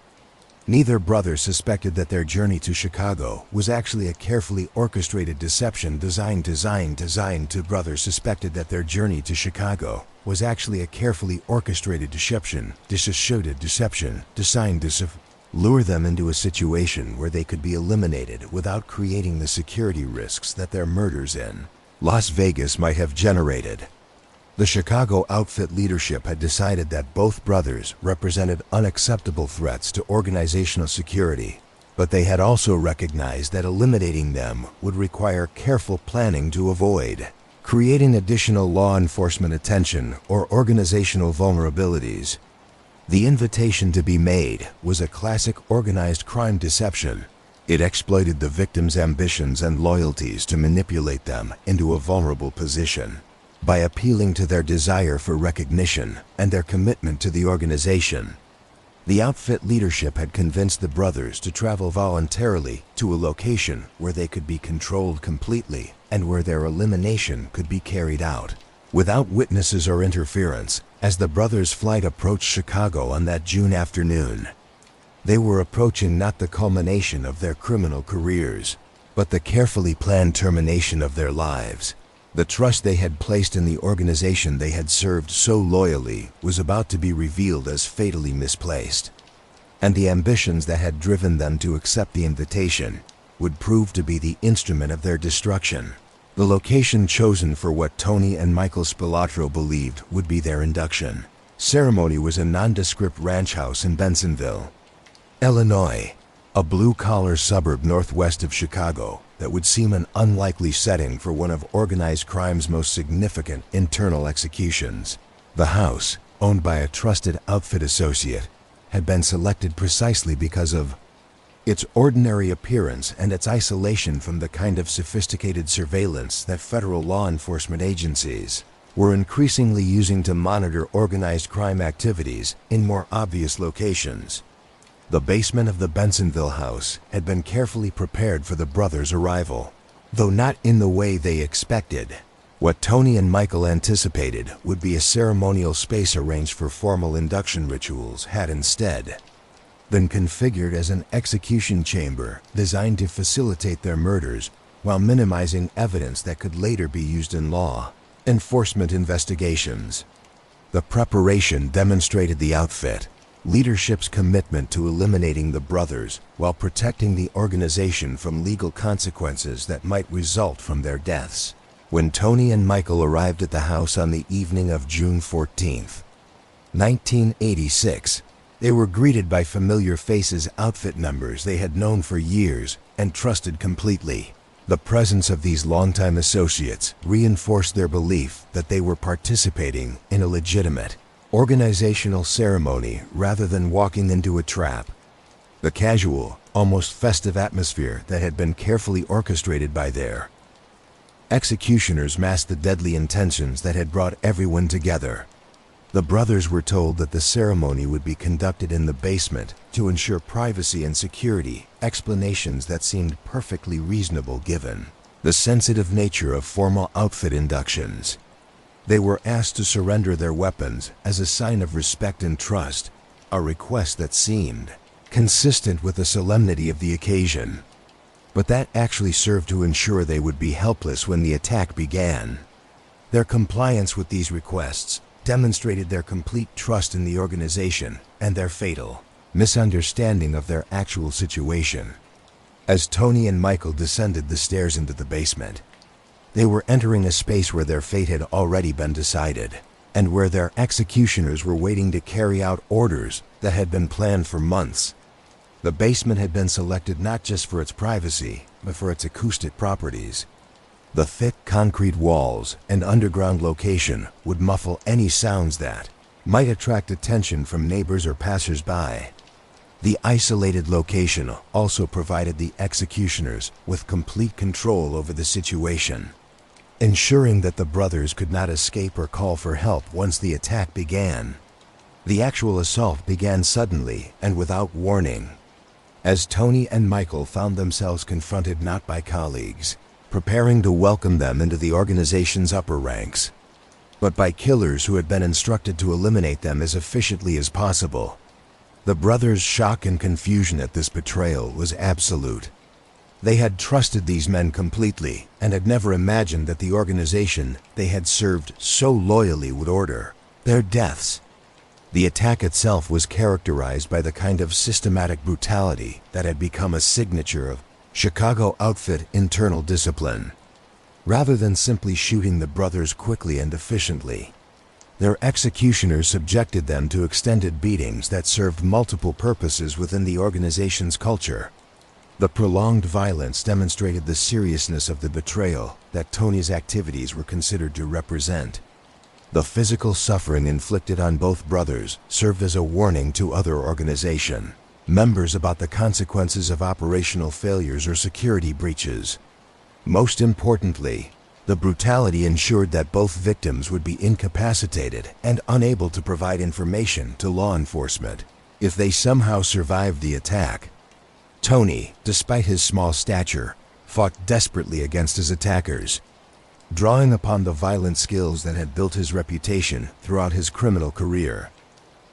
Neither brother suspected that their journey to Chicago was actually a carefully orchestrated deception designed to brothers suspected that their journey to Chicago was actually a carefully orchestrated deception designed to lure them into a situation where they could be eliminated without creating the security risks that their murders in Las Vegas might have generated. The Chicago outfit leadership had decided that both brothers represented unacceptable threats to organizational security, but they had also recognized that eliminating them would require careful planning to avoid creating additional law enforcement attention or organizational vulnerabilities. The invitation to be made was a classic organized crime deception. It exploited the victim's ambitions and loyalties to manipulate them into a vulnerable position by appealing to their desire for recognition and their commitment to the organization. The outfit leadership had convinced the brothers to travel voluntarily to a location where they could be controlled completely and where their elimination could be carried out without witnesses or interference. As the brothers' flight approached Chicago on that June afternoon, they were approaching not the culmination of their criminal careers, but the carefully planned termination of their lives. The trust they had placed in the organization they had served so loyally was about to be revealed as fatally misplaced, and the ambitions that had driven them to accept the invitation would prove to be the instrument of their destruction. The location chosen for what Tony and Michael Spilotro believed would be their induction ceremony was a nondescript ranch house in Bensenville, Illinois, a blue-collar suburb northwest of Chicago that would seem an unlikely setting for one of organized crime's most significant internal executions. The house, owned by a trusted outfit associate, had been selected precisely because of its ordinary appearance and its isolation from the kind of sophisticated surveillance that federal law enforcement agencies were increasingly using to monitor organized crime activities in more obvious locations. The basement of the Bensenville house had been carefully prepared for the brothers' arrival, though not in the way they expected. What Tony and Michael anticipated would be a ceremonial space arranged for formal induction rituals had instead been configured as an execution chamber designed to facilitate their murders while minimizing evidence that could later be used in law enforcement investigations. The preparation demonstrated the outfit leadership's commitment to eliminating the brothers while protecting the organization from legal consequences that might result from their deaths. When Tony and Michael arrived at the house on the evening of June 14th, 1986, they were greeted by familiar faces, outfit members they had known for years and trusted completely. The presence of these longtime associates reinforced their belief that they were participating in a legitimate organizational ceremony rather than walking into a trap. The casual, almost festive atmosphere that had been carefully orchestrated by their executioners masked the deadly intentions that had brought everyone together. The brothers were told that the ceremony would be conducted in the basement to ensure privacy and security, explanations that seemed perfectly reasonable given the sensitive nature of formal outfit inductions. They were asked to surrender their weapons as a sign of respect and trust, a request that seemed consistent with the solemnity of the occasion. But that actually served to ensure they would be helpless when the attack began. Their compliance with these requests demonstrated their complete trust in the organization and their fatal misunderstanding of their actual situation. As Tony and Michael descended the stairs into the basement, they were entering a space where their fate had already been decided, and where their executioners were waiting to carry out orders that had been planned for months. The basement had been selected not just for its privacy, but for its acoustic properties. The thick concrete walls and underground location would muffle any sounds that might attract attention from neighbors or passers-by. The isolated location also provided the executioners with complete control over the situation, ensuring that the brothers could not escape or call for help once the attack began. The actual assault began suddenly and without warning, as Tony and Michael found themselves confronted not by colleagues, preparing to welcome them into the organization's upper ranks, but by killers who had been instructed to eliminate them as efficiently as possible. The brothers' shock and confusion at this betrayal was absolute. They had trusted these men completely and had never imagined that the organization they had served so loyally would order their deaths. The attack itself was characterized by the kind of systematic brutality that had become a signature of Chicago outfit internal discipline. Rather than simply shooting the brothers quickly and efficiently, their executioners subjected them to extended beatings that served multiple purposes within the organization's culture. The prolonged violence demonstrated the seriousness of the betrayal that Tony's activities were considered to represent. The physical suffering inflicted on both brothers served as a warning to other organization members about the consequences of operational failures or security breaches. Most importantly, the brutality ensured that both victims would be incapacitated and unable to provide information to law enforcement if they somehow survived the attack. Tony, despite his small stature, fought desperately against his attackers, drawing upon the violent skills that had built his reputation throughout his criminal career.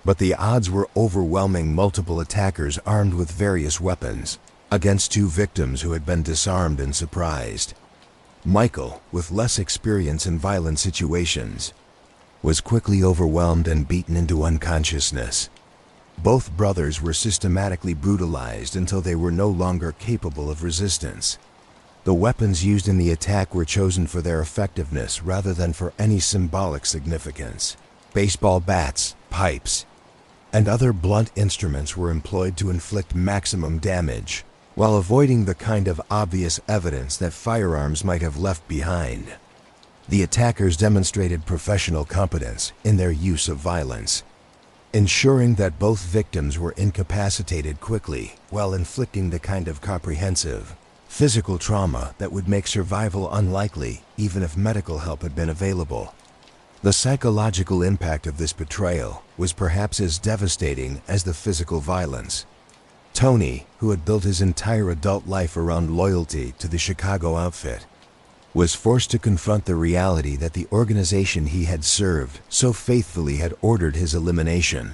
But the odds were overwhelming. Multiple attackers armed with various weapons against two victims who had been disarmed and surprised. Michael, with less experience in violent situations, was quickly overwhelmed and beaten into unconsciousness. Both brothers were systematically brutalized until they were no longer capable of resistance. The weapons used in the attack were chosen for their effectiveness rather than for any symbolic significance. Baseball bats, pipes, and other blunt instruments were employed to inflict maximum damage, while avoiding the kind of obvious evidence that firearms might have left behind. The attackers demonstrated professional competence in their use of violence, ensuring that both victims were incapacitated quickly while inflicting the kind of comprehensive physical trauma that would make survival unlikely even if medical help had been available. The psychological impact of this betrayal was perhaps as devastating as the physical violence. Tony, who had built his entire adult life around loyalty to the Chicago outfit, was forced to confront the reality that the organization he had served so faithfully had ordered his elimination.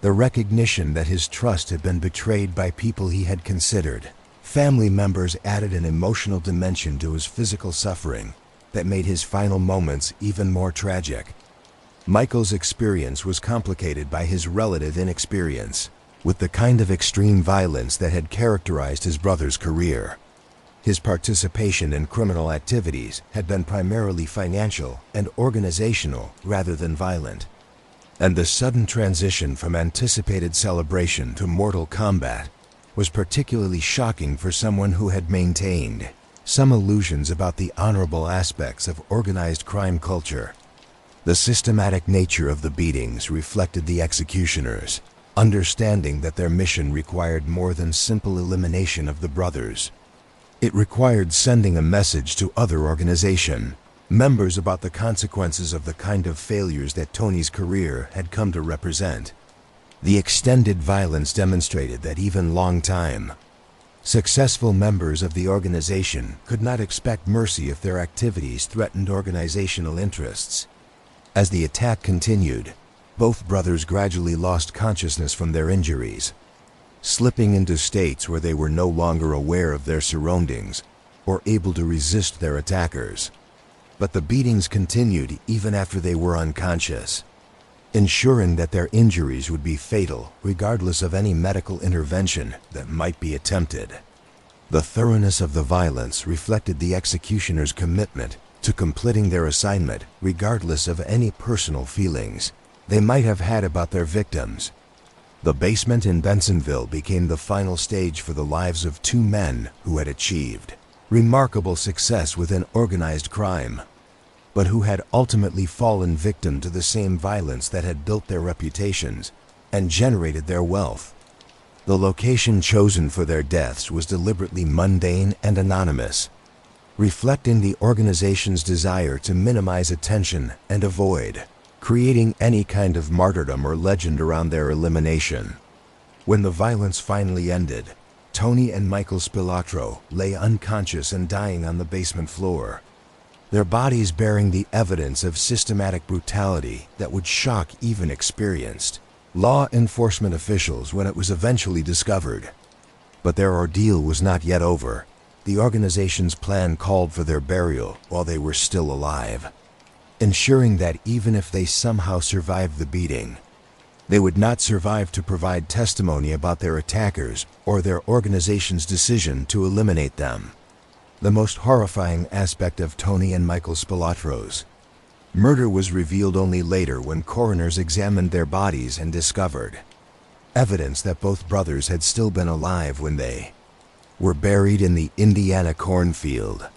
The recognition that his trust had been betrayed by people he had considered family members added an emotional dimension to his physical suffering that made his final moments even more tragic. Michael's experience was complicated by his relative inexperience with the kind of extreme violence that had characterized his brother's career. His participation in criminal activities had been primarily financial and organizational rather than violent, and the sudden transition from anticipated celebration to mortal combat was particularly shocking for someone who had maintained some illusions about the honorable aspects of organized crime culture. The systematic nature of the beatings reflected the executioners' understanding that their mission required more than simple elimination of the brothers. It required sending a message to other organization members about the consequences of the kind of failures that Tony's career had come to represent. The extended violence demonstrated that even long-time, successful members of the organization could not expect mercy if their activities threatened organizational interests. As the attack continued, both brothers gradually lost consciousness from their injuries, slipping into states where they were no longer aware of their surroundings or able to resist their attackers. But the beatings continued even after they were unconscious, ensuring that their injuries would be fatal regardless of any medical intervention that might be attempted. The thoroughness of the violence reflected the executioner's commitment to completing their assignment regardless of any personal feelings they might have had about their victims. The basement in Bensonville became the final stage for the lives of two men who had achieved remarkable success within organized crime, but who had ultimately fallen victim to the same violence that had built their reputations and generated their wealth. The location chosen for their deaths was deliberately mundane and anonymous, reflecting the organization's desire to minimize attention and avoid creating any kind of martyrdom or legend around their elimination. When the violence finally ended, Tony and Michael Spilotro lay unconscious and dying on the basement floor, their bodies bearing the evidence of systematic brutality that would shock even experienced law enforcement officials when it was eventually discovered. But their ordeal was not yet over. The organization's plan called for their burial while they were still alive, ensuring that even if they somehow survived the beating, they would not survive to provide testimony about their attackers or their organization's decision to eliminate them. The most horrifying aspect of Tony and Michael Spilotro's murder was revealed only later when coroners examined their bodies and discovered evidence that both brothers had still been alive when they were buried in the Indiana cornfield.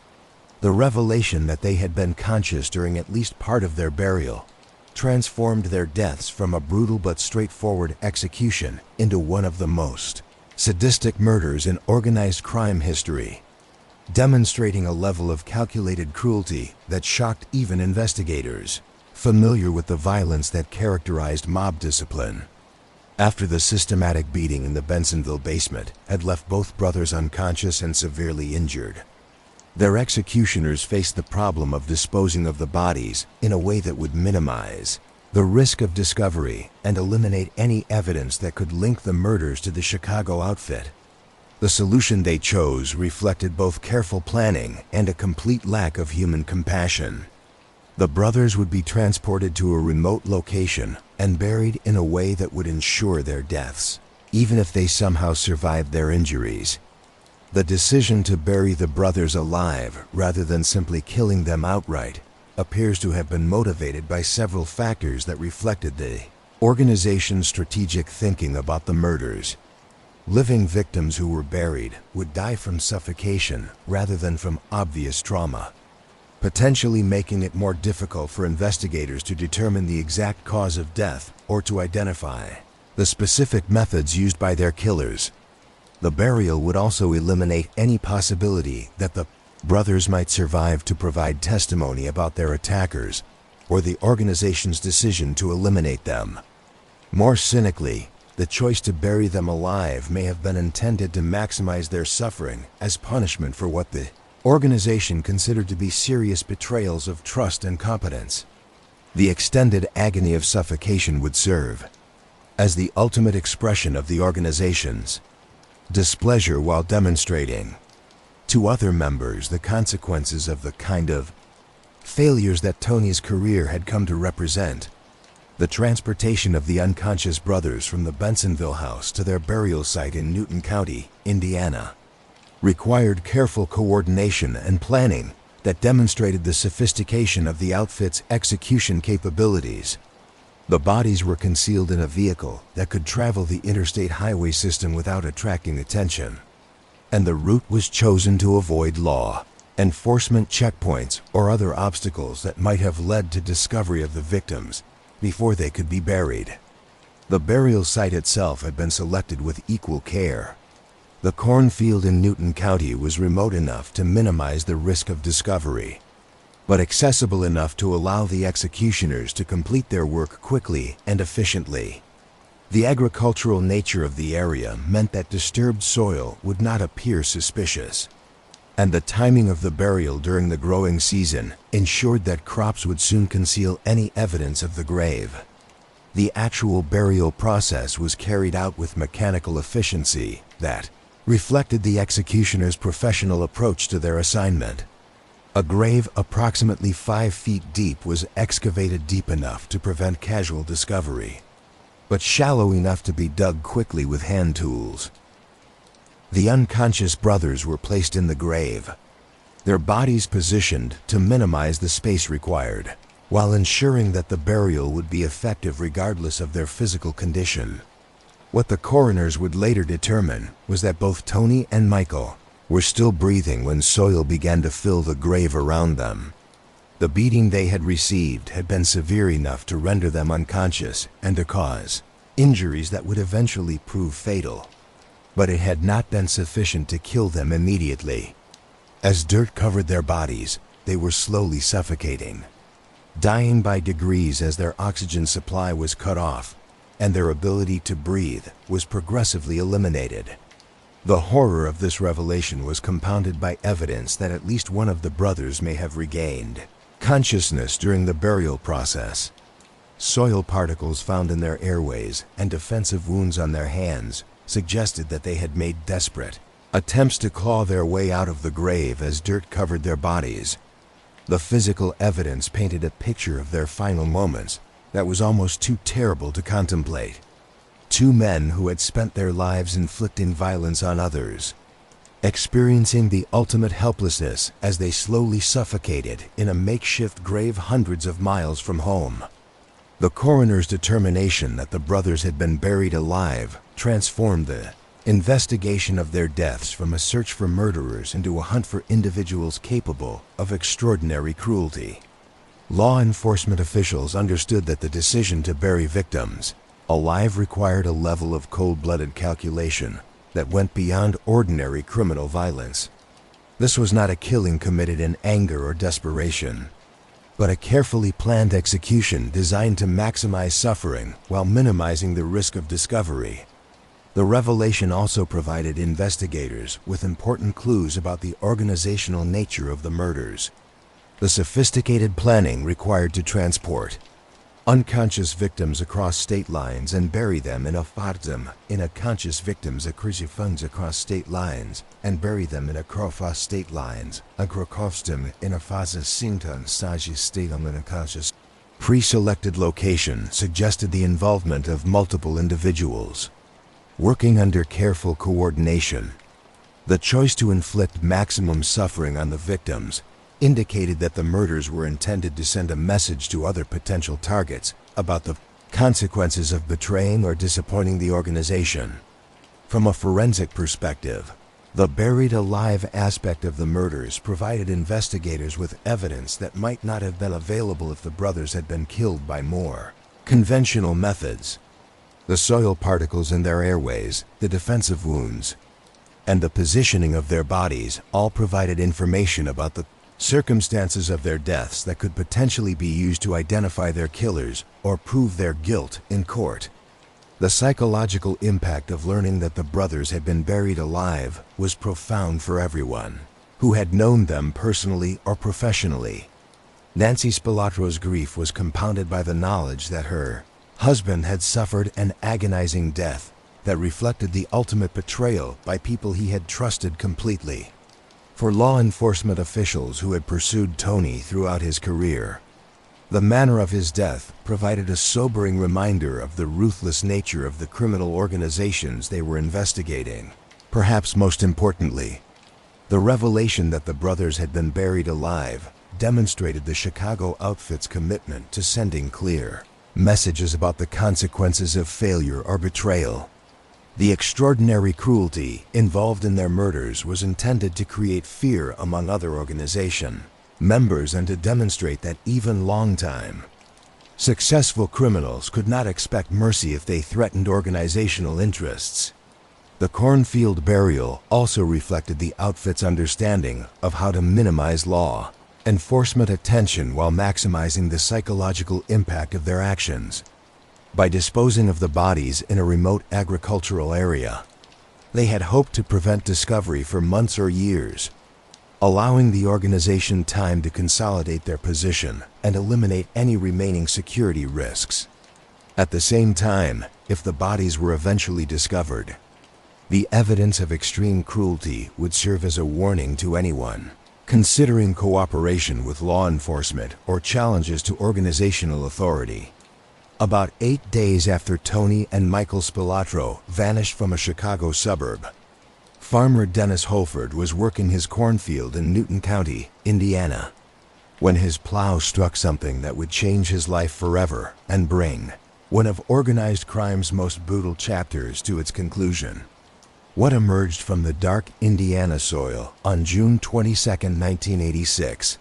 The revelation that they had been conscious during at least part of their burial transformed their deaths from a brutal but straightforward execution into one of the most sadistic murders in organized crime history, demonstrating a level of calculated cruelty that shocked even investigators familiar with the violence that characterized mob discipline. After the systematic beating in the Bensonville basement had left both brothers unconscious and severely injured, their executioners faced the problem of disposing of the bodies in a way that would minimize the risk of discovery and eliminate any evidence that could link the murders to the Chicago outfit. The solution they chose reflected both careful planning and a complete lack of human compassion. The brothers would be transported to a remote location and buried in a way that would ensure their deaths, even if they somehow survived their injuries. The decision to bury the brothers alive rather than simply killing them outright appears to have been motivated by several factors that reflected the organization's strategic thinking about the murders. Living victims who were buried would die from suffocation rather than from obvious trauma, potentially making it more difficult for investigators to determine the exact cause of death or to identify the specific methods used by their killers. The burial would also eliminate any possibility that the brothers might survive to provide testimony about their attackers or the organization's decision to eliminate them. More cynically, the choice to bury them alive may have been intended to maximize their suffering as punishment for what the organization considered to be serious betrayals of trust and competence. The extended agony of suffocation would serve as the ultimate expression of the organization's displeasure while demonstrating to other members the consequences of the kind of failures that Tony's career had come to represent. The transportation of the unconscious brothers from the Bensonville house to their burial site in Newton County, Indiana, required careful coordination and planning that demonstrated the sophistication of the outfit's execution capabilities. The bodies were concealed in a vehicle that could travel the interstate highway system without attracting attention, and the route was chosen to avoid law enforcement checkpoints or other obstacles that might have led to discovery of the victims before they could be buried. The burial site itself had been selected with equal care. The cornfield in Newton County was remote enough to minimize the risk of discovery, but accessible enough to allow the executioners to complete their work quickly and efficiently. The agricultural nature of the area meant that disturbed soil would not appear suspicious, and the timing of the burial during the growing season ensured that crops would soon conceal any evidence of the grave. The actual burial process was carried out with mechanical efficiency that reflected the executioner's professional approach to their assignment. A grave approximately 5 feet deep was excavated deep enough to prevent casual discovery, but shallow enough to be dug quickly with hand tools. The unconscious brothers were placed in the grave, their bodies positioned to minimize the space required, while ensuring that the burial would be effective regardless of their physical condition. What the coroners would later determine was that both Tony and Michael were still breathing when soil began to fill the grave around them. The beating they had received had been severe enough to render them unconscious and to cause injuries that would eventually prove fatal. but it had not been sufficient to kill them immediately. As dirt covered their bodies, they were slowly suffocating, dying by degrees as their oxygen supply was cut off, and their ability to breathe was progressively eliminated. The horror of this revelation was compounded by evidence that at least one of the brothers may have regained consciousness during the burial process. Soil particles found in their airways and defensive wounds on their hands suggested that they had made desperate attempts to claw their way out of the grave as dirt covered their bodies. The physical evidence painted a picture of their final moments that was almost too terrible to contemplate. Two men who had spent their lives inflicting violence on others, experiencing the ultimate helplessness as they slowly suffocated in a makeshift grave hundreds of miles from home. The coroner's determination that the brothers had been buried alive transformed the investigation of their deaths from a search for murderers into a hunt for individuals capable of extraordinary cruelty. Law enforcement officials understood that the decision to bury victims alive required a level of cold-blooded calculation that went beyond ordinary criminal violence. This was not a killing committed in anger or desperation, but a carefully planned execution designed to maximize suffering while minimizing the risk of discovery. The revelation also provided investigators with important clues about the organizational nature of the murders. The sophisticated planning required to transport unconscious victims across state lines and bury them in a fartem in a conscious victims across state lines and bury them in a crofas state lines, a crocostum in a fasa sington saji state in a conscious. Pre-selected location suggested the involvement of multiple individuals, working under careful coordination. The choice to inflict maximum suffering on the victims indicated that the murders were intended to send a message to other potential targets about the consequences of betraying or disappointing the organization. From a forensic perspective, the buried alive aspect of the murders provided investigators with evidence that might not have been available if the brothers had been killed by more conventional methods. The soil particles in their airways, the defensive wounds, and the positioning of their bodies all provided information about the circumstances of their deaths that could potentially be used to identify their killers or prove their guilt in court. The psychological impact of learning that the brothers had been buried alive was profound for everyone who had known them personally or professionally. Nancy Spilotro's grief was compounded by the knowledge that her husband had suffered an agonizing death that reflected the ultimate betrayal by people he had trusted completely. For law enforcement officials who had pursued Tony throughout his career, the manner of his death provided a sobering reminder of the ruthless nature of the criminal organizations they were investigating. Perhaps most importantly, the revelation that the brothers had been buried alive demonstrated the Chicago outfit's commitment to sending clear messages about the consequences of failure or betrayal. The extraordinary cruelty involved in their murders was intended to create fear among other organization members and to demonstrate that even long-time successful criminals could not expect mercy if they threatened organizational interests. The cornfield burial also reflected the outfit's understanding of how to minimize law enforcement attention while maximizing the psychological impact of their actions. By disposing of the bodies in a remote agricultural area, they had hoped to prevent discovery for months or years, allowing the organization time to consolidate their position and eliminate any remaining security risks. At the same time, if the bodies were eventually discovered, the evidence of extreme cruelty would serve as a warning to anyone considering cooperation with law enforcement or challenges to organizational authority. About 8 days after Tony and Michael Spilotro vanished from a Chicago suburb, farmer Dennis Holford was working his cornfield in Newton County, Indiana, when his plow struck something that would change his life forever and bring one of organized crime's most brutal chapters to its conclusion. What emerged from the dark Indiana soil on June 22, 1986,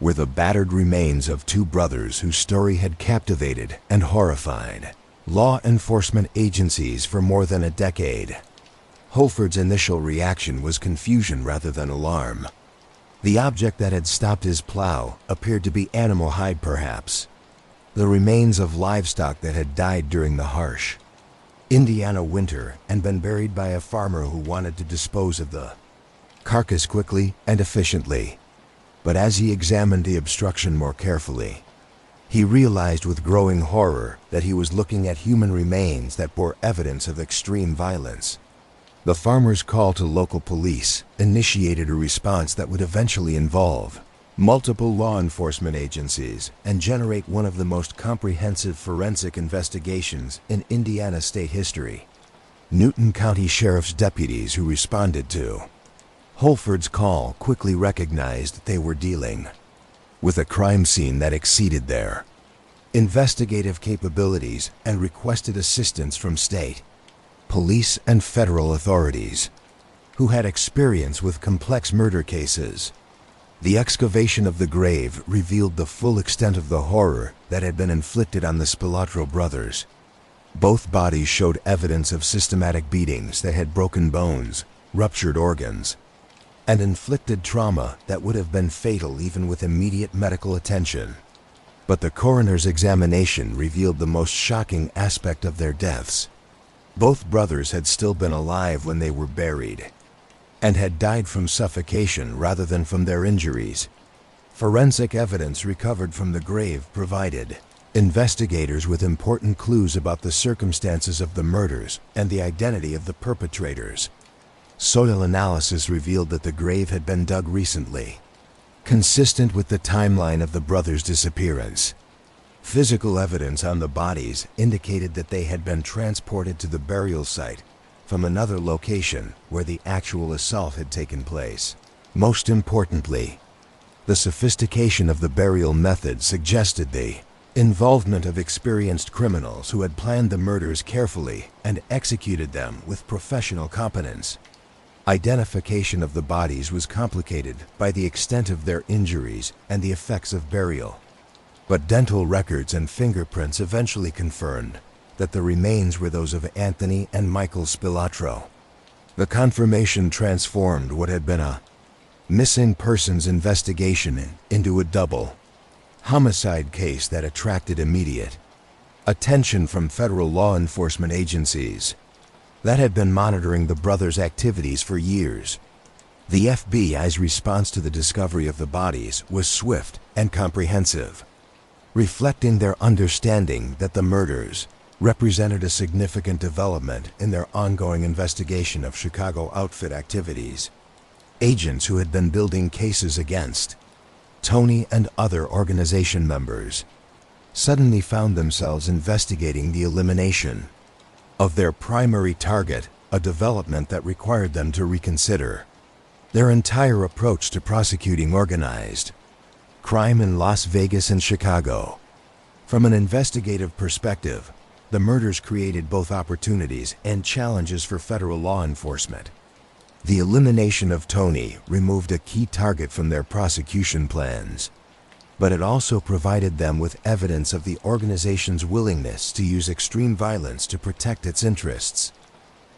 were the battered remains of two brothers whose story had captivated and horrified law enforcement agencies for more than a decade. Holford's initial reaction was confusion rather than alarm. The object that had stopped his plow appeared to be animal hide perhaps, the remains of livestock that had died during the harsh Indiana winter and been buried by a farmer who wanted to dispose of the carcass quickly and efficiently. But as he examined the obstruction more carefully, he realized with growing horror that he was looking at human remains that bore evidence of extreme violence. The farmer's call to local police initiated a response that would eventually involve multiple law enforcement agencies and generate one of the most comprehensive forensic investigations in Indiana state history. Newton County Sheriff's deputies who responded to Holford's call quickly recognized they were dealing with a crime scene that exceeded their investigative capabilities and requested assistance from state, police, and federal authorities who had experience with complex murder cases. The excavation of the grave revealed the full extent of the horror that had been inflicted on the Spilotro brothers. Both bodies showed evidence of systematic beatings that had broken bones, ruptured organs, and inflicted trauma that would have been fatal even with immediate medical attention. But the coroner's examination revealed the most shocking aspect of their deaths. Both brothers had still been alive when they were buried, and had died from suffocation rather than from their injuries. Forensic evidence recovered from the grave provided investigators with important clues about the circumstances of the murders and the identity of the perpetrators. Soil analysis revealed that the grave had been dug recently, consistent with the timeline of the brothers' disappearance. Physical evidence on the bodies indicated that they had been transported to the burial site from another location where the actual assault had taken place. Most importantly, the sophistication of the burial method suggested the involvement of experienced criminals who had planned the murders carefully and executed them with professional competence. Identification of the bodies was complicated by the extent of their injuries and the effects of burial, but dental records and fingerprints eventually confirmed that the remains were those of Anthony and Michael Spilotro. The confirmation transformed what had been a missing persons investigation into a double homicide case that attracted immediate attention from federal law enforcement agencies that had been monitoring the brothers' activities for years. The FBI's response to the discovery of the bodies was swift and comprehensive, reflecting their understanding that the murders represented a significant development in their ongoing investigation of Chicago outfit activities. Agents who had been building cases against Tony and other organization members suddenly found themselves investigating the elimination of their primary target, a development that required them to reconsider their entire approach to prosecuting organized crime in Las Vegas and Chicago. From an investigative perspective, the murders created both opportunities and challenges for federal law enforcement. The elimination of Tony removed a key target from their prosecution plans, but it also provided them with evidence of the organization's willingness to use extreme violence to protect its interests.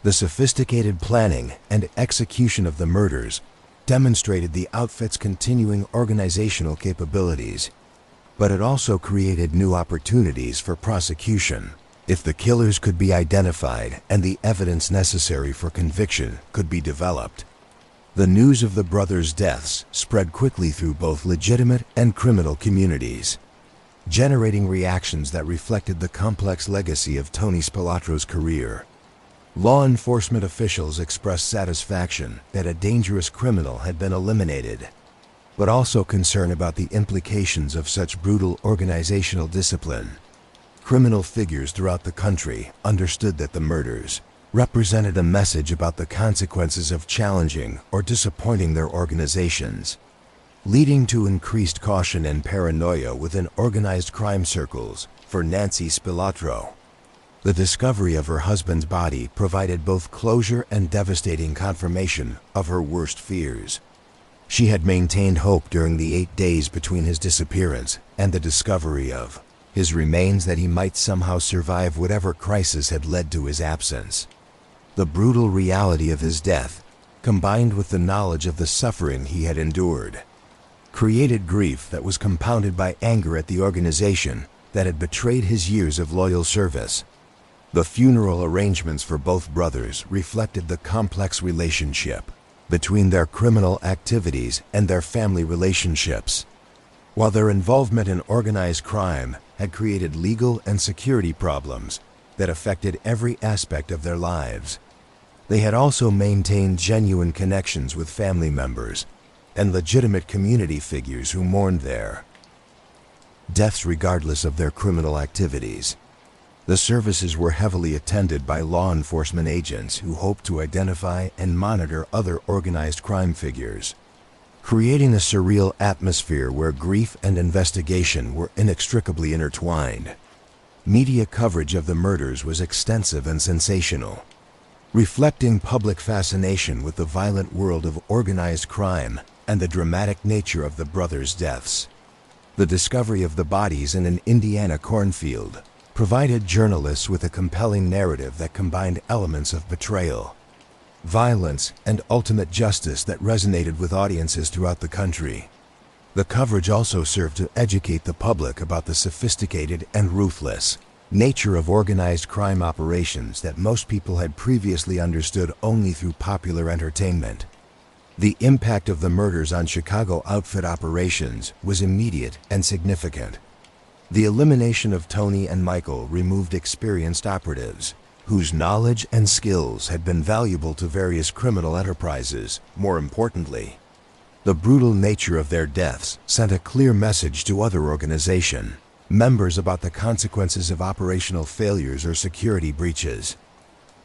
The sophisticated planning and execution of the murders demonstrated the outfit's continuing organizational capabilities, but it also created new opportunities for prosecution. If the killers could be identified and the evidence necessary for conviction could be developed, the news of the brothers' deaths spread quickly through both legitimate and criminal communities, generating reactions that reflected the complex legacy of Tony Spilotro's career. Law enforcement officials expressed satisfaction that a dangerous criminal had been eliminated, but also concern about the implications of such brutal organizational discipline. Criminal figures throughout the country understood that the murders represented a message about the consequences of challenging or disappointing their organizations, leading to increased caution and paranoia within organized crime circles. For Nancy Spilotro, the discovery of her husband's body provided both closure and devastating confirmation of her worst fears. She had maintained hope during the 8 days between his disappearance and the discovery of his remains that he might somehow survive whatever crisis had led to his absence. The brutal reality of his death, combined with the knowledge of the suffering he had endured, created grief that was compounded by anger at the organization that had betrayed his years of loyal service. The funeral arrangements for both brothers reflected the complex relationship between their criminal activities and their family relationships. While their involvement in organized crime had created legal and security problems that affected every aspect of their lives, they had also maintained genuine connections with family members and legitimate community figures who mourned their deaths regardless of their criminal activities. The services were heavily attended by law enforcement agents who hoped to identify and monitor other organized crime figures, creating a surreal atmosphere where grief and investigation were inextricably intertwined. Media coverage of the murders was extensive and sensational, reflecting public fascination with the violent world of organized crime and the dramatic nature of the brothers' deaths. The discovery of the bodies in an Indiana cornfield provided journalists with a compelling narrative that combined elements of betrayal, violence, and ultimate justice that resonated with audiences throughout the country. The coverage also served to educate the public about the sophisticated and ruthless nature of organized crime operations that most people had previously understood only through popular entertainment. The impact of the murders on Chicago outfit operations was immediate and significant. The elimination of Tony and Michael removed experienced operatives whose knowledge and skills had been valuable to various criminal enterprises. More importantly, the brutal nature of their deaths sent a clear message to other organization members about the consequences of operational failures or security breaches,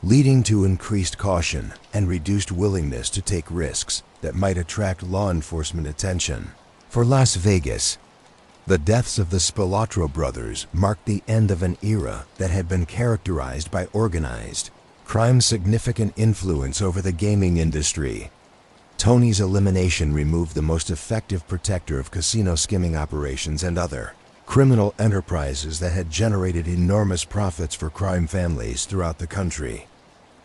leading to increased caution and reduced willingness to take risks that might attract law enforcement attention. For Las Vegas, the deaths of the Spilotro brothers marked the end of an era that had been characterized by organized crime's significant influence over the gaming industry. Tony's elimination removed the most effective protector of casino skimming operations and other criminal enterprises that had generated enormous profits for crime families throughout the country.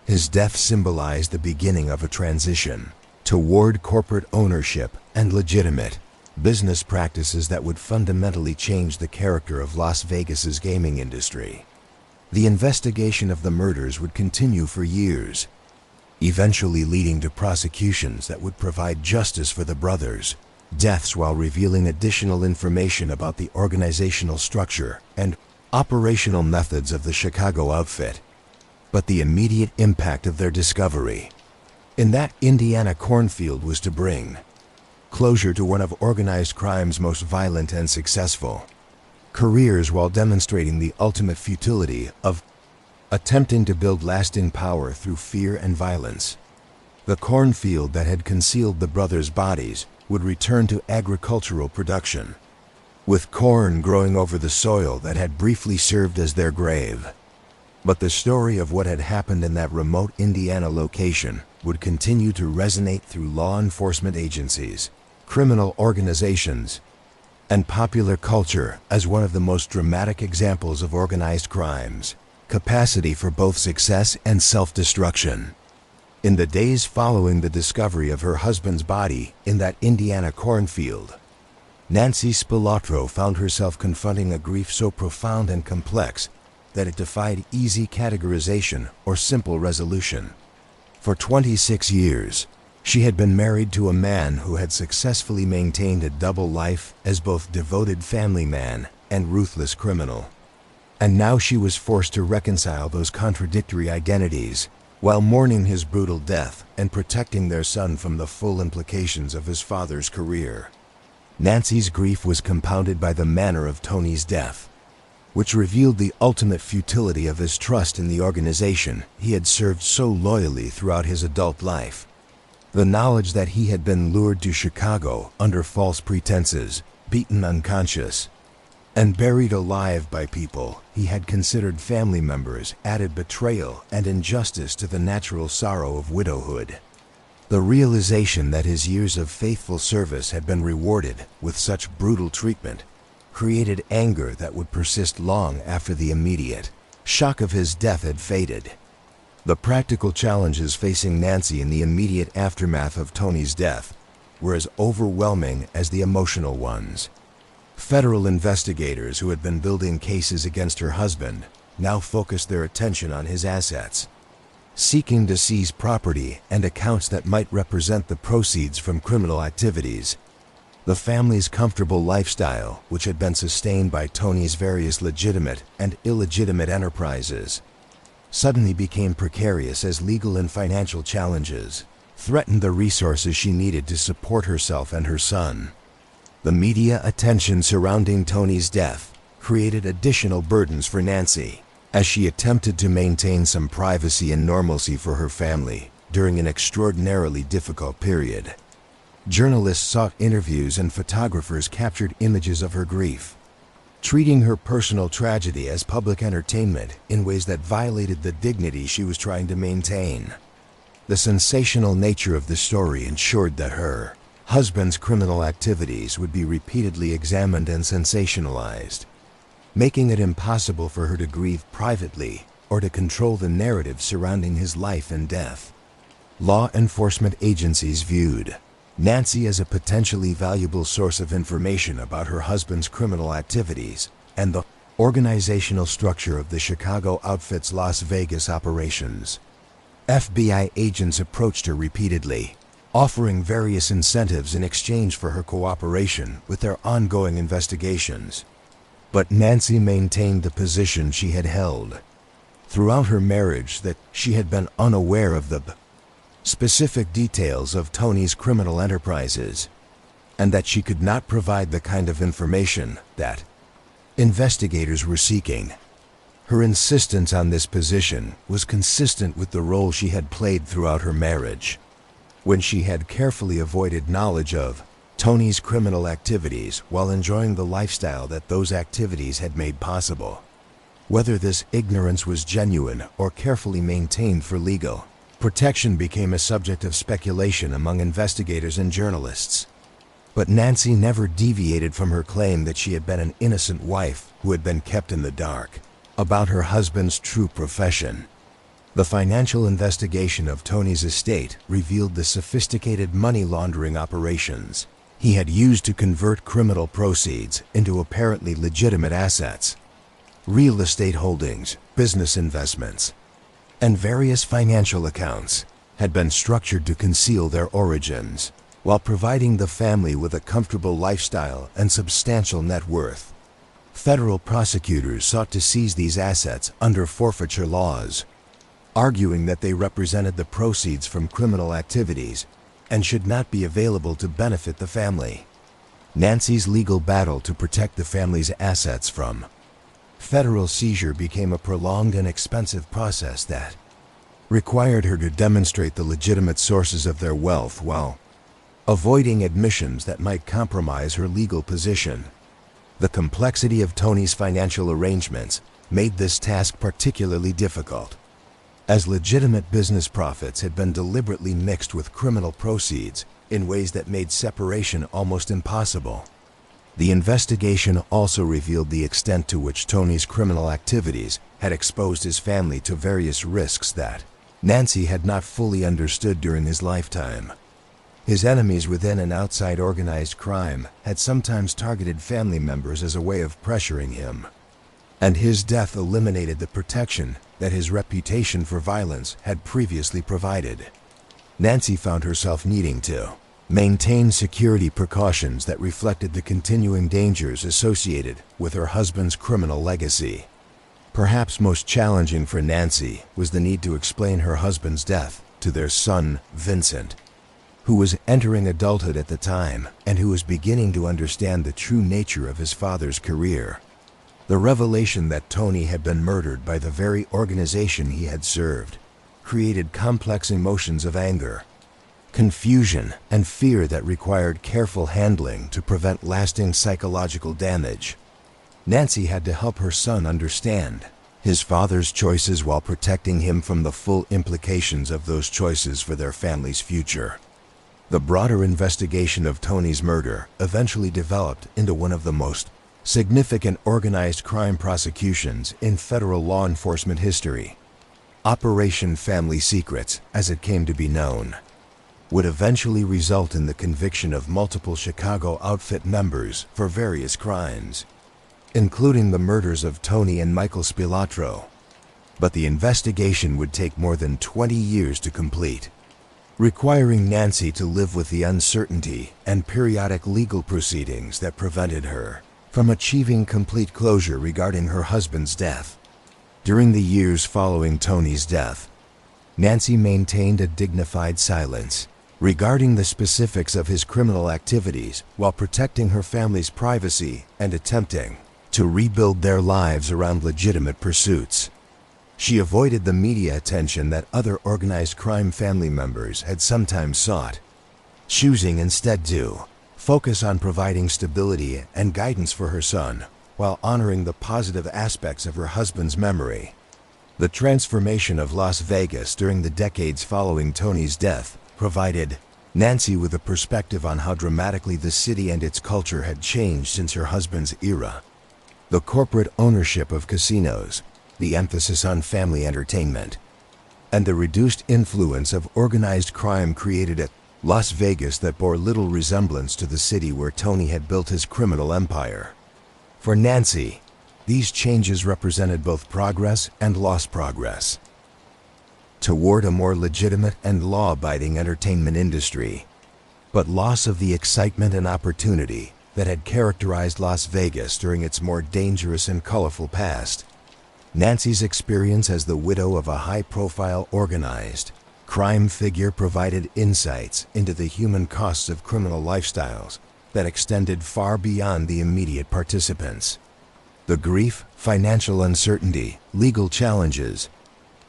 His death symbolized the beginning of a transition toward corporate ownership and legitimate business practices that would fundamentally change the character of Las Vegas's gaming industry. The investigation of the murders would continue for years, eventually leading to prosecutions that would provide justice for the brothers' deaths while revealing additional information about the organizational structure and operational methods of the Chicago outfit. But the immediate impact of their discovery in that Indiana cornfield was to bring closure to one of organized crime's most violent and successful careers, while demonstrating the ultimate futility of attempting to build lasting power through fear and violence. The cornfield that had concealed the brothers' bodies would return to agricultural production, with corn growing over the soil that had briefly served as their grave. But the story of what had happened in that remote Indiana location would continue to resonate through law enforcement agencies, criminal organizations, and popular culture as one of the most dramatic examples of organized crime's capacity for both success and self-destruction. In the days following the discovery of her husband's body in that Indiana cornfield, Nancy Spilotro found herself confronting a grief so profound and complex that it defied easy categorization or simple resolution. For 26 years, she had been married to a man who had successfully maintained a double life as both devoted family man and ruthless criminal. And now she was forced to reconcile those contradictory identities while mourning his brutal death and protecting their son from the full implications of his father's career. Nancy's grief was compounded by the manner of Tony's death, which revealed the ultimate futility of his trust in the organization he had served so loyally throughout his adult life. The knowledge that he had been lured to Chicago under false pretenses, beaten unconscious, and buried alive by people he had considered family members added betrayal and injustice to the natural sorrow of widowhood. The realization that his years of faithful service had been rewarded with such brutal treatment created anger that would persist long after the immediate shock of his death had faded. The practical challenges facing Nancy in the immediate aftermath of Tony's death were as overwhelming as the emotional ones. Federal investigators who had been building cases against her husband now focused their attention on his assets, seeking to seize property and accounts that might represent the proceeds from criminal activities. The family's comfortable lifestyle, which had been sustained by Tony's various legitimate and illegitimate enterprises, suddenly became precarious as legal and financial challenges threatened the resources she needed to support herself and her son. The media attention surrounding Tony's death created additional burdens for Nancy, as she attempted to maintain some privacy and normalcy for her family during an extraordinarily difficult period. Journalists sought interviews and photographers captured images of her grief, treating her personal tragedy as public entertainment in ways that violated the dignity she was trying to maintain. The sensational nature of the story ensured that her husband's criminal activities would be repeatedly examined and sensationalized, making it impossible for her to grieve privately or to control the narrative surrounding his life and death. Law enforcement agencies viewed Nancy as a potentially valuable source of information about her husband's criminal activities and the organizational structure of the Chicago outfit's Las Vegas operations. FBI agents approached her repeatedly, offering various incentives in exchange for her cooperation with their ongoing investigations. But Nancy maintained the position she had held throughout her marriage, that she had been unaware of the specific details of Tony's criminal enterprises, and that she could not provide the kind of information that investigators were seeking. Her insistence on this position was consistent with the role she had played throughout her marriage, when she had carefully avoided knowledge of Tony's criminal activities while enjoying the lifestyle that those activities had made possible. Whether this ignorance was genuine or carefully maintained for legal protection became a subject of speculation among investigators and journalists. But Nancy never deviated from her claim that she had been an innocent wife who had been kept in the dark about her husband's true profession. The financial investigation of Tony's estate revealed the sophisticated money laundering operations he had used to convert criminal proceeds into apparently legitimate assets. Real estate holdings, business investments, and various financial accounts had been structured to conceal their origins, while providing the family with a comfortable lifestyle and substantial net worth. Federal prosecutors sought to seize these assets under forfeiture laws, arguing that they represented the proceeds from criminal activities and should not be available to benefit the family. Nancy's legal battle to protect the family's assets from federal seizure became a prolonged and expensive process that required her to demonstrate the legitimate sources of their wealth while avoiding admissions that might compromise her legal position. The complexity of Tony's financial arrangements made this task particularly difficult, as legitimate business profits had been deliberately mixed with criminal proceeds in ways that made separation almost impossible. The investigation also revealed the extent to which Tony's criminal activities had exposed his family to various risks that Nancy had not fully understood during his lifetime. His enemies within and outside organized crime had sometimes targeted family members as a way of pressuring him, and his death eliminated the protection that his reputation for violence had previously provided. Nancy found herself needing to maintain security precautions that reflected the continuing dangers associated with her husband's criminal legacy. Perhaps most challenging for Nancy was the need to explain her husband's death to their son, Vincent, who was entering adulthood at the time and who was beginning to understand the true nature of his father's career. The revelation that Tony had been murdered by the very organization he had served created complex emotions of anger, confusion, and fear that required careful handling to prevent lasting psychological damage. Nancy had to help her son understand his father's choices while protecting him from the full implications of those choices for their family's future. The broader investigation of Tony's murder eventually developed into one of the most significant organized crime prosecutions in federal law enforcement history. Operation Family Secrets, as it came to be known, would eventually result in the conviction of multiple Chicago outfit members for various crimes, including the murders of Tony and Michael Spilotro. But the investigation would take more than 20 years to complete, requiring Nancy to live with the uncertainty and periodic legal proceedings that prevented her from achieving complete closure regarding her husband's death. During the years following Tony's death, Nancy maintained a dignified silence regarding the specifics of his criminal activities while protecting her family's privacy and attempting to rebuild their lives around legitimate pursuits. She avoided the media attention that other organized crime family members had sometimes sought, choosing instead to focus on providing stability and guidance for her son while honoring the positive aspects of her husband's memory. The transformation of Las Vegas during the decades following Tony's death provided Nancy with a perspective on how dramatically the city and its culture had changed since her husband's era. The corporate ownership of casinos, the emphasis on family entertainment, and the reduced influence of organized crime created a Las Vegas that bore little resemblance to the city where Tony had built his criminal empire. For Nancy, these changes represented both progress and lost progress toward a more legitimate and law-abiding entertainment industry, but loss of the excitement and opportunity that had characterized Las Vegas during its more dangerous and colorful past. Nancy's experience as the widow of a high-profile organized crime figure provided insights into the human costs of criminal lifestyles that extended far beyond the immediate participants. The grief, financial uncertainty, legal challenges,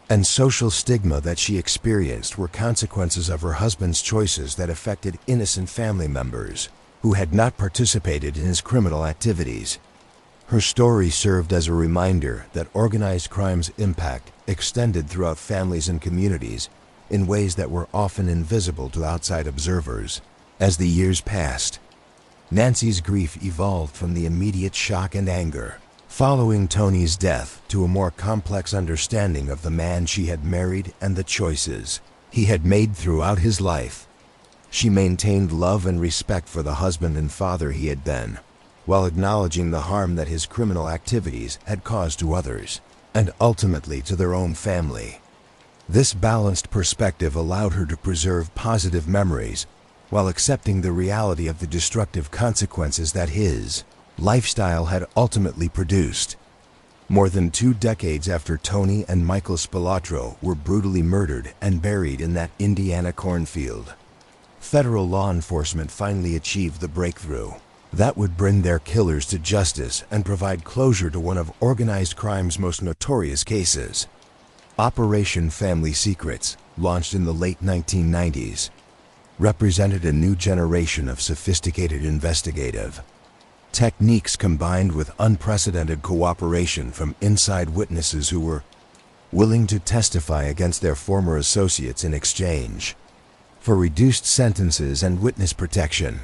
and social stigma that she experienced were consequences of her husband's choices that affected innocent family members who had not participated in his criminal activities. Her story served as a reminder that organized crime's impact extended throughout families and communities in ways that were often invisible to outside observers. As the years passed, Nancy's grief evolved from the immediate shock and anger following Tony's death to a more complex understanding of the man she had married and the choices he had made throughout his life. She maintained love and respect for the husband and father he had been, while acknowledging the harm that his criminal activities had caused to others, and ultimately to their own family. This balanced perspective allowed her to preserve positive memories while accepting the reality of the destructive consequences that his lifestyle had ultimately produced. More than 2 decades after Tony and Michael Spilotro were brutally murdered and buried in that Indiana cornfield, federal law enforcement finally achieved the breakthrough that would bring their killers to justice and provide closure to one of organized crime's most notorious cases. Operation Family Secrets, launched in the late 1990s, represented a new generation of sophisticated investigative techniques combined with unprecedented cooperation from inside witnesses who were willing to testify against their former associates in exchange for reduced sentences and witness protection.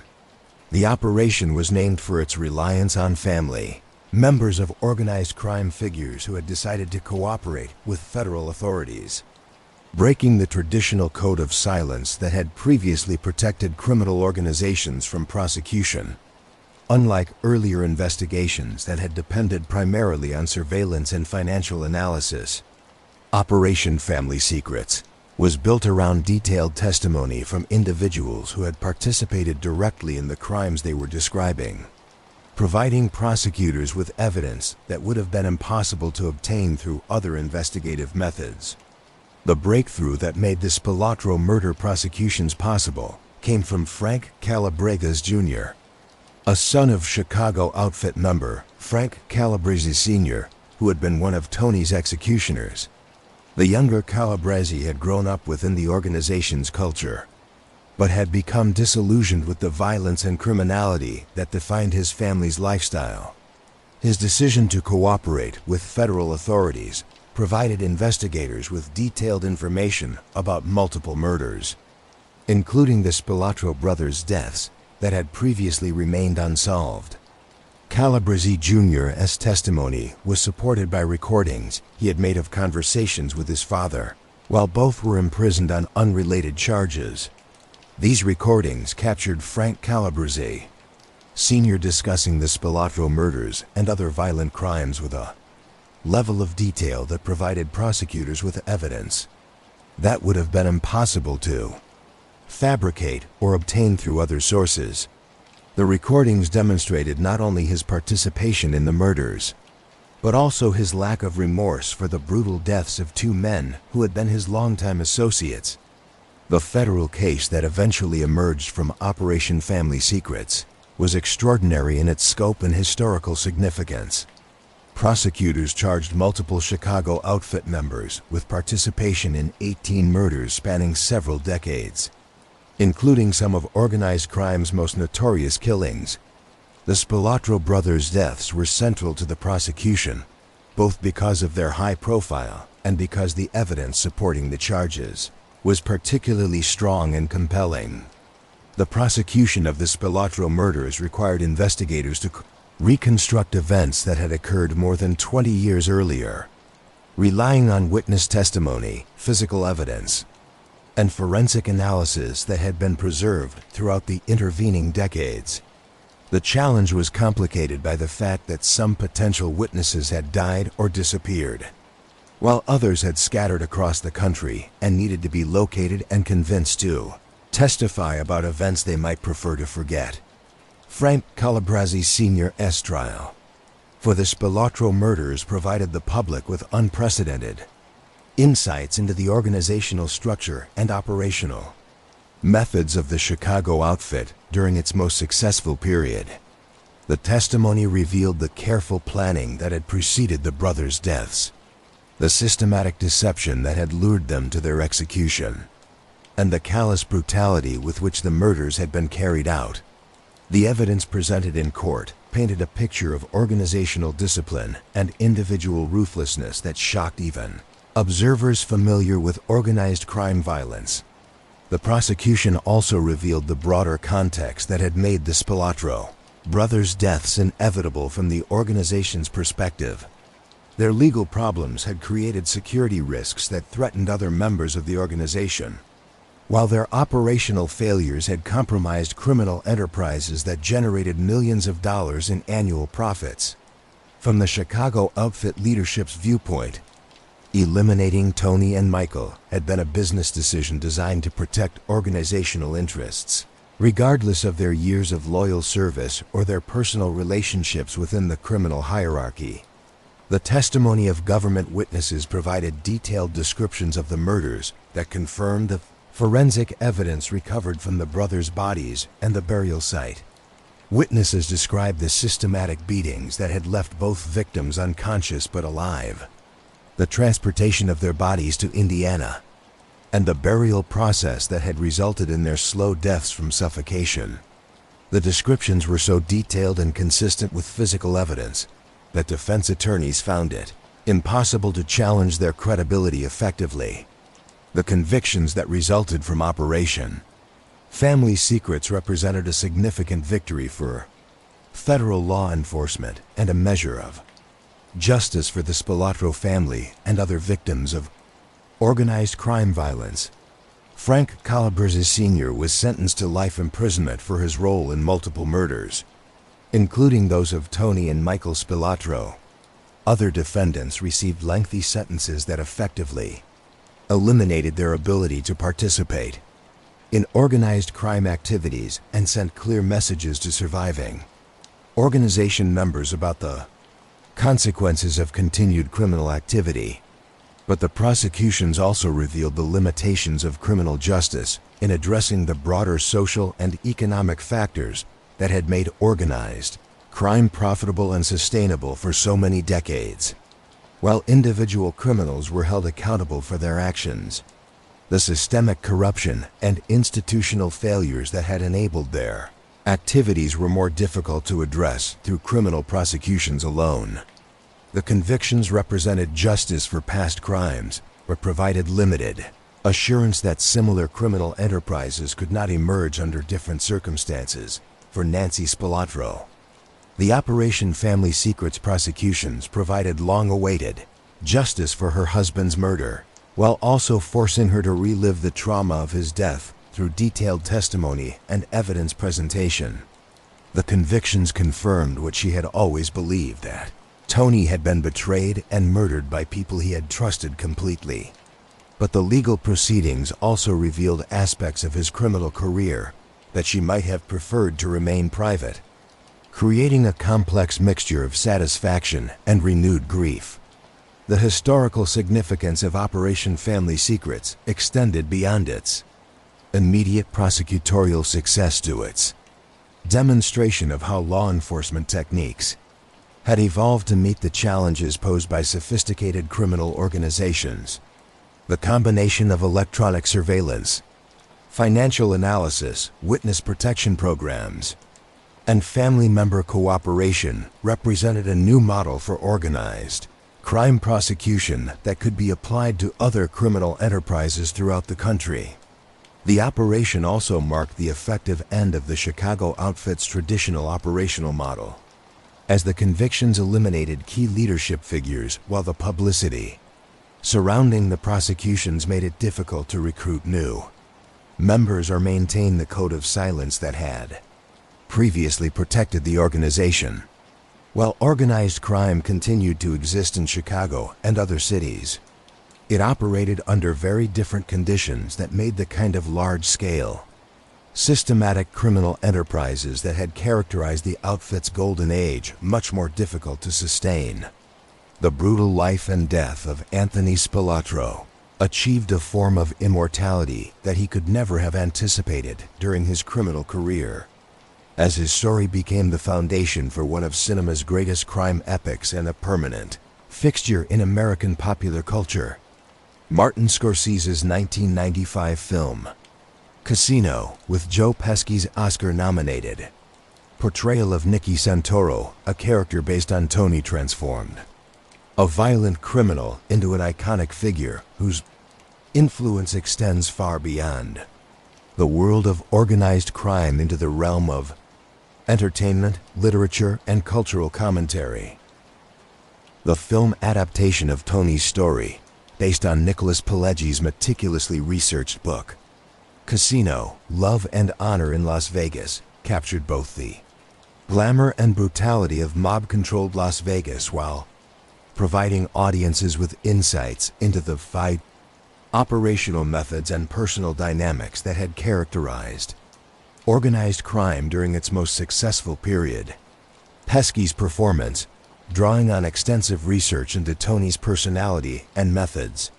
The operation was named for its reliance on family members of organized crime figures who had decided to cooperate with federal authorities, breaking the traditional code of silence that had previously protected criminal organizations from prosecution. Unlike earlier investigations that had depended primarily on surveillance and financial analysis, Operation Family Secrets was built around detailed testimony from individuals who had participated directly in the crimes they were describing, providing prosecutors with evidence that would have been impossible to obtain through other investigative methods. The breakthrough that made the Spilotro murder prosecutions possible came from Frank Calabrese Jr., a son of Chicago outfit member Frank Calabrese Sr., who had been one of Tony's executioners. The younger Calabrese had grown up within the organization's culture, but had become disillusioned with the violence and criminality that defined his family's lifestyle. His decision to cooperate with federal authorities provided investigators with detailed information about multiple murders, including the Spilotro brothers' deaths that had previously remained unsolved. Calabrese Jr.'s testimony was supported by recordings he had made of conversations with his father, while both were imprisoned on unrelated charges. These recordings captured Frank Calabrese Sr. discussing the Spilotro murders and other violent crimes with a level of detail that provided prosecutors with evidence that would have been impossible to fabricate or obtain through other sources. The recordings demonstrated not only his participation in the murders, but also his lack of remorse for the brutal deaths of two men who had been his longtime associates. The federal case that eventually emerged from Operation Family Secrets was extraordinary in its scope and historical significance. Prosecutors charged multiple Chicago outfit members with participation in 18 murders spanning several decades, including some of organized crime's most notorious killings. The Spilotro brothers' deaths were central to the prosecution, both because of their high profile and because the evidence supporting the charges was particularly strong and compelling. The prosecution of the Spilotro murders required investigators to reconstruct events that had occurred more than 20 years earlier, relying on witness testimony, physical evidence, and forensic analysis that had been preserved throughout the intervening decades. The challenge was complicated by the fact that some potential witnesses had died or disappeared, while others had scattered across the country and needed to be located and convinced to testify about events they might prefer to forget. Frank Calabrese Sr.'s trial for the Spilotro murders provided the public with unprecedented insights into the organizational structure and operational methods of the Chicago outfit during its most successful period. The testimony revealed the careful planning that had preceded the brothers' deaths, the systematic deception that had lured them to their execution, and the callous brutality with which the murders had been carried out. The evidence presented in court painted a picture of organizational discipline and individual ruthlessness that shocked even observers familiar with organized crime violence. The prosecution also revealed the broader context that had made the Spilotro brothers' deaths inevitable from the organization's perspective. Their legal problems had created security risks that threatened other members of the organization, while their operational failures had compromised criminal enterprises that generated millions of dollars in annual profits. From the Chicago outfit leadership's viewpoint, eliminating Tony and Michael had been a business decision designed to protect organizational interests, regardless of their years of loyal service or their personal relationships within the criminal hierarchy. The testimony of government witnesses provided detailed descriptions of the murders that confirmed the forensic evidence recovered from the brothers' bodies and the burial site. Witnesses described the systematic beatings that had left both victims unconscious but alive, the transportation of their bodies to Indiana, and the burial process that had resulted in their slow deaths from suffocation. The descriptions were so detailed and consistent with physical evidence that defense attorneys found it impossible to challenge their credibility effectively. The convictions that resulted from Operation Family Secrets represented a significant victory for federal law enforcement and a measure of justice for the Spilotro family and other victims of organized crime violence. Frank Calabrese Sr. was sentenced to life imprisonment for his role in multiple murders, including those of Tony and Michael Spilotro. Other defendants received lengthy sentences that effectively eliminated their ability to participate in organized crime activities and sent clear messages to surviving organization members about the consequences of continued criminal activity. But the prosecutions also revealed the limitations of criminal justice in addressing the broader social and economic factors that had made organized crime profitable and sustainable for so many decades. While individual criminals were held accountable for their actions, the systemic corruption and institutional failures that had enabled their activities were more difficult to address through criminal prosecutions alone. The convictions represented justice for past crimes, but provided limited assurance that similar criminal enterprises could not emerge under different circumstances. For Nancy Spilotro, The Operation Family Secrets prosecutions provided long-awaited justice for her husband's murder, while also forcing her to relive the trauma of his death through detailed testimony and evidence presentation. The convictions confirmed what she had always believed, that Tony had been betrayed and murdered by people he had trusted completely. But the legal proceedings also revealed aspects of his criminal career that she might have preferred to remain private, creating a complex mixture of satisfaction and renewed grief. The historical significance of Operation Family Secrets extended beyond its immediate prosecutorial success to its demonstration of how law enforcement techniques had evolved to meet the challenges posed by sophisticated criminal organizations. The combination of electronic surveillance, financial analysis, witness protection programs, and family member cooperation represented a new model for organized crime prosecution that could be applied to other criminal enterprises throughout the country. The operation also marked the effective end of the Chicago outfit's traditional operational model, as the convictions eliminated key leadership figures while the publicity surrounding the prosecutions made it difficult to recruit new members or maintain the code of silence that had previously protected the organization. While organized crime continued to exist in Chicago and other cities, it operated under very different conditions that made the kind of large-scale, systematic criminal enterprises that had characterized the outfit's golden age much more difficult to sustain. The brutal life and death of Anthony Spilotro achieved a form of immortality that he could never have anticipated during his criminal career, as his story became the foundation for one of cinema's greatest crime epics and a permanent fixture in American popular culture. Martin Scorsese's 1995 film, Casino, with Joe Pesci's Oscar-nominated portrayal of Nicky Santoro, a character based on Tony, transformed a violent criminal into an iconic figure whose influence extends far beyond the world of organized crime into the realm of entertainment, literature, and cultural commentary. The film adaptation of Tony's story, based on Nicholas Pileggi's meticulously researched book, Casino, Love and Honor in Las Vegas, captured both the glamour and brutality of mob-controlled Las Vegas while providing audiences with insights into the fight, operational methods, and personal dynamics that had characterized organized crime during its most successful period. Pesci's performance, drawing on extensive research into Tony's personality and methods,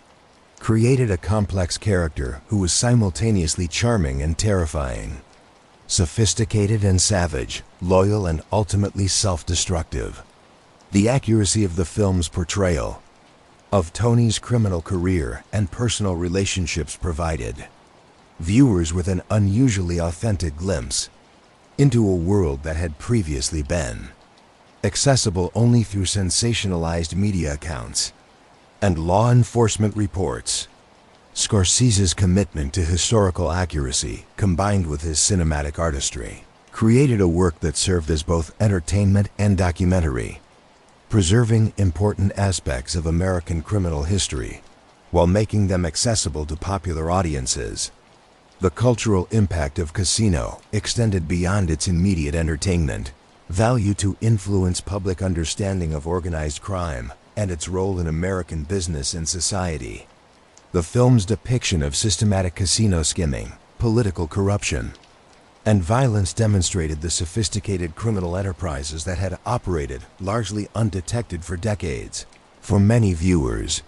created a complex character who was simultaneously charming and terrifying, sophisticated and savage, loyal and ultimately self-destructive. The accuracy of the film's portrayal of Tony's criminal career and personal relationships provided viewers with an unusually authentic glimpse into a world that had previously been accessible only through sensationalized media accounts and law enforcement reports. Scorsese's commitment to historical accuracy, combined with his cinematic artistry, created a work that served as both entertainment and documentary, preserving important aspects of American criminal history while making them accessible to popular audiences. The cultural impact of Casino extended beyond its immediate entertainment value to influence public understanding of organized crime and its role in American business and society. The film's depiction of systematic casino skimming, political corruption, and violence demonstrated the sophisticated criminal enterprises that had operated largely undetected for decades. For many viewers,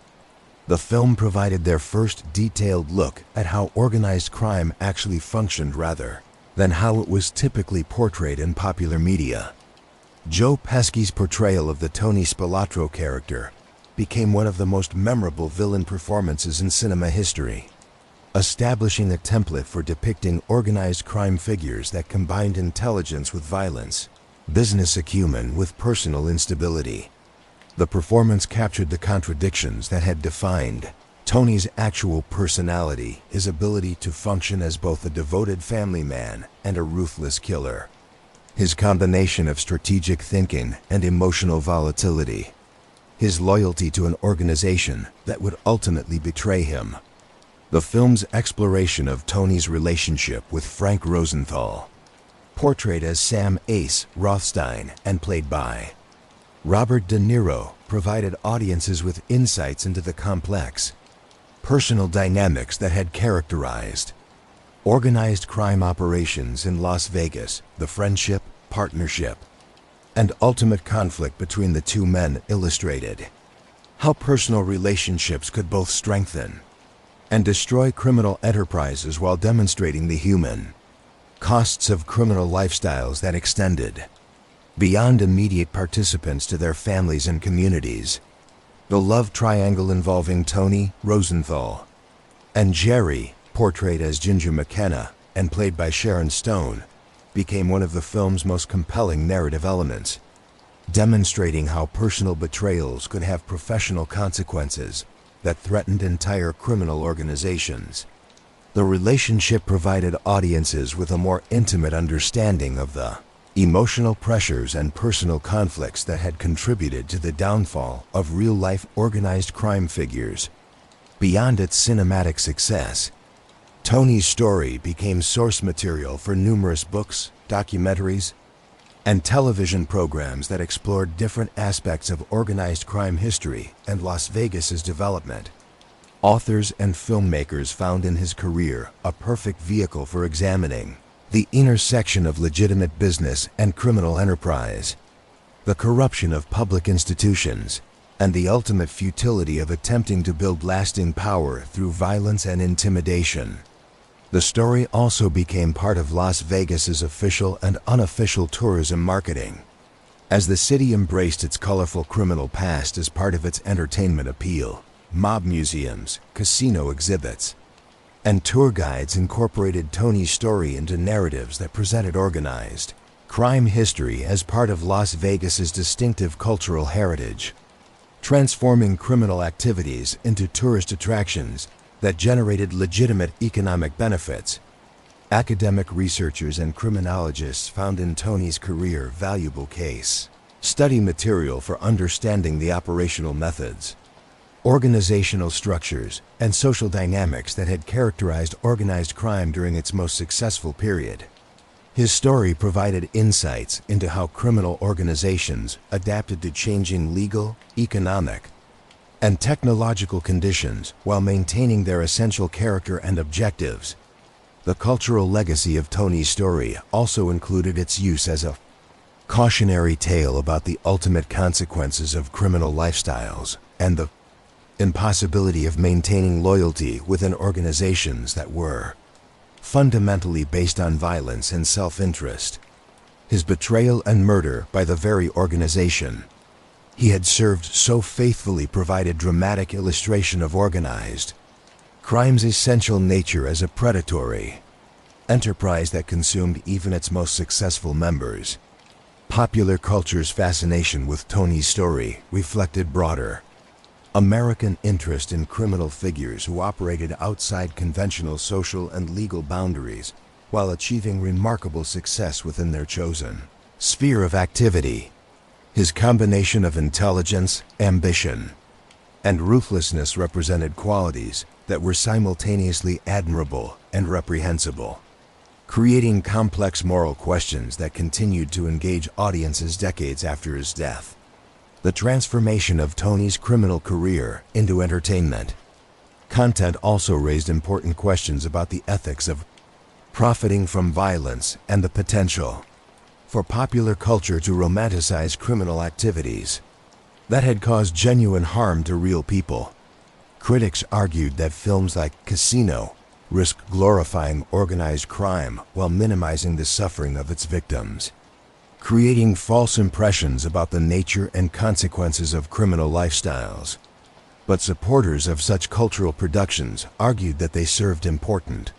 the film provided their first detailed look at how organized crime actually functioned rather than how it was typically portrayed in popular media. Joe Pesci's portrayal of the Tony Spilotro character became one of the most memorable villain performances in cinema history, establishing a template for depicting organized crime figures that combined intelligence with violence, business acumen with personal instability. The performance captured the contradictions that had defined Tony's actual personality, his ability to function as both a devoted family man and a ruthless killer. his combination of strategic thinking and emotional volatility, his loyalty to an organization that would ultimately betray him. The film's exploration of Tony's relationship with Frank Rosenthal, portrayed as Sam Ace Rothstein and played by Robert De Niro, provided audiences with insights into the complex, personal dynamics that had characterized organized crime operations in Las Vegas, the friendship, partnership, and ultimate conflict between the two men illustrated how personal relationships could both strengthen and destroy criminal enterprises while demonstrating the human costs of criminal lifestyles that extended beyond immediate participants to their families and communities. The love triangle involving Tony Rosenthal and Jerry, portrayed as Ginger McKenna and played by Sharon Stone, became one of the film's most compelling narrative elements, demonstrating how personal betrayals could have professional consequences that threatened entire criminal organizations. The relationship provided audiences with a more intimate understanding of the emotional pressures and personal conflicts that had contributed to the downfall of real-life organized crime figures. Beyond its cinematic success, Tony's story became source material for numerous books, documentaries, and television programs that explored different aspects of organized crime history and Las Vegas's development. Authors and filmmakers found in his career a perfect vehicle for examining the intersection of legitimate business and criminal enterprise, the corruption of public institutions, and the ultimate futility of attempting to build lasting power through violence and intimidation. The story also became part of Las Vegas's official and unofficial tourism marketing, as the city embraced its colorful criminal past as part of its entertainment appeal. Mob museums, casino exhibits, and tour guides incorporated Tony's story into narratives that presented organized crime history as part of Las Vegas's distinctive cultural heritage, transforming criminal activities into tourist attractions that generated legitimate economic benefits. Academic researchers and criminologists found in Tony's career valuable case study material for understanding the operational methods, organizational structures, and social dynamics that had characterized organized crime during its most successful period. His story provided insights into how criminal organizations adapted to changing legal, economic, and technological conditions while maintaining their essential character and objectives. The cultural legacy of Tony's story also included its use as a cautionary tale about the ultimate consequences of criminal lifestyles and the impossibility of maintaining loyalty within organizations that were fundamentally based on violence and self-interest. His betrayal and murder by the very organization he had served so faithfully provided dramatic illustration of organized crime's essential nature as a predatory enterprise that consumed even its most successful members. Popular culture's fascination with Tony's story reflected broader American interest in criminal figures who operated outside conventional social and legal boundaries while achieving remarkable success within their chosen sphere of activity. His combination of intelligence, ambition, and ruthlessness represented qualities that were simultaneously admirable and reprehensible, creating complex moral questions that continued to engage audiences decades after his death. The transformation of Tony's criminal career into entertainment content also raised important questions about the ethics of profiting from violence and the potential for popular culture to romanticize criminal activities that had caused genuine harm to real people. Critics argued that films like Casino risk glorifying organized crime while minimizing the suffering of its victims, creating false impressions about the nature and consequences of criminal lifestyles. But supporters of such cultural productions argued that they served important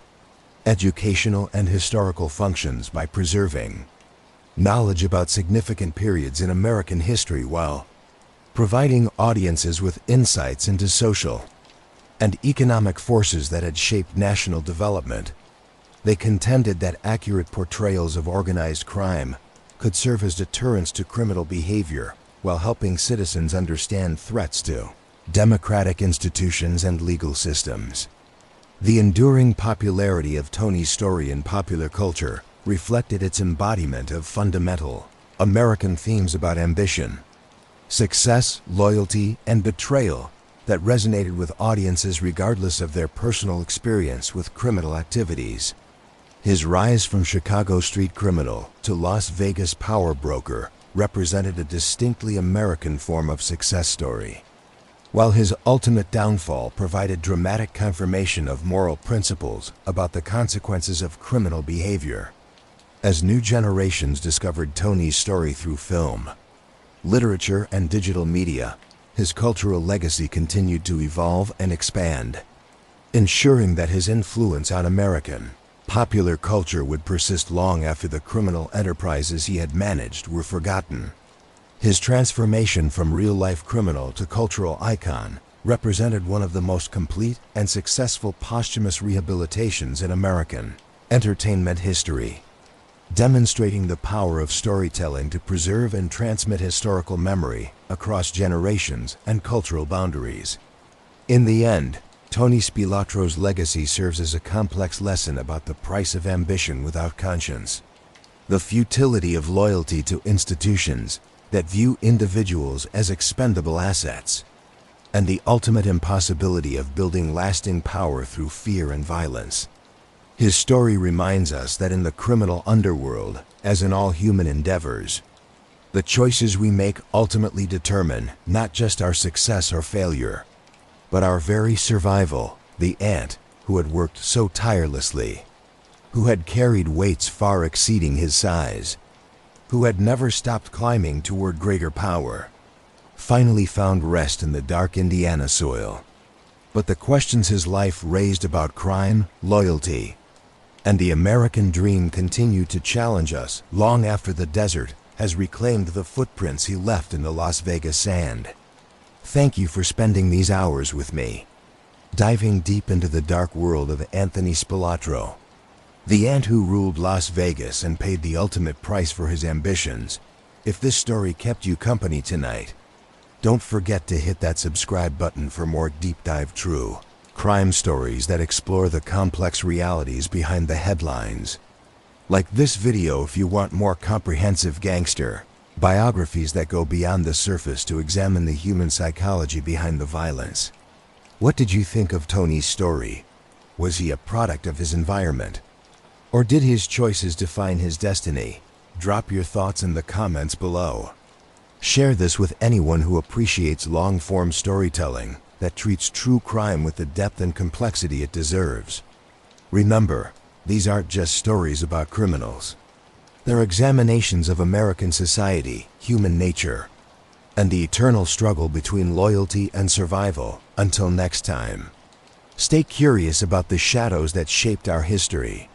educational and historical functions by preserving knowledge about significant periods in American history while providing audiences with insights into social and economic forces that had shaped national development. They contended that accurate portrayals of organized crime could serve as deterrents to criminal behavior while helping citizens understand threats to democratic institutions and legal systems. The enduring popularity of Tony's story in popular culture reflected its embodiment of fundamental American themes about ambition, success, loyalty, and betrayal that resonated with audiences regardless of their personal experience with criminal activities. His rise from Chicago street criminal to Las Vegas power broker represented a distinctly American form of success story, while his ultimate downfall provided dramatic confirmation of moral principles about the consequences of criminal behavior. As new generations discovered Tony's story through film, literature, and digital media, his cultural legacy continued to evolve and expand, ensuring that his influence on American popular culture would persist long after the criminal enterprises he had managed were forgotten. His transformation from real-life criminal to cultural icon represented one of the most complete and successful posthumous rehabilitations in American entertainment history, demonstrating the power of storytelling to preserve and transmit historical memory across generations and cultural boundaries. In the end, Tony Spilotro's legacy serves as a complex lesson about the price of ambition without conscience, the futility of loyalty to institutions that view individuals as expendable assets, and the ultimate impossibility of building lasting power through fear and violence. His story reminds us that in the criminal underworld, as in all human endeavors, the choices we make ultimately determine not just our success or failure, but our very survival. The ant, who had worked so tirelessly, who had carried weights far exceeding his size, who had never stopped climbing toward greater power, finally found rest in the dark Indiana soil. But the questions his life raised about crime, loyalty, and the American dream continue to challenge us long after the desert has reclaimed the footprints he left in the Las Vegas sand. Thank you for spending these hours with me, diving deep into the dark world of Anthony Spilotro, the ant who ruled Las Vegas and paid the ultimate price for his ambitions. If this story kept you company tonight, don't forget to hit that subscribe button for more deep dive true crime stories that explore the complex realities behind the headlines. Like this video if you want more comprehensive gangster biographies that go beyond the surface to examine the human psychology behind the violence. What did you think of Tony's story? Was he a product of his environment, or did his choices define his destiny? Drop your thoughts in the comments below. Share this with anyone who appreciates long-form storytelling that treats true crime with the depth and complexity it deserves. Remember, these aren't just stories about criminals. They're examinations of American society, human nature, and the eternal struggle between loyalty and survival. Until next time, stay curious about the shadows that shaped our history.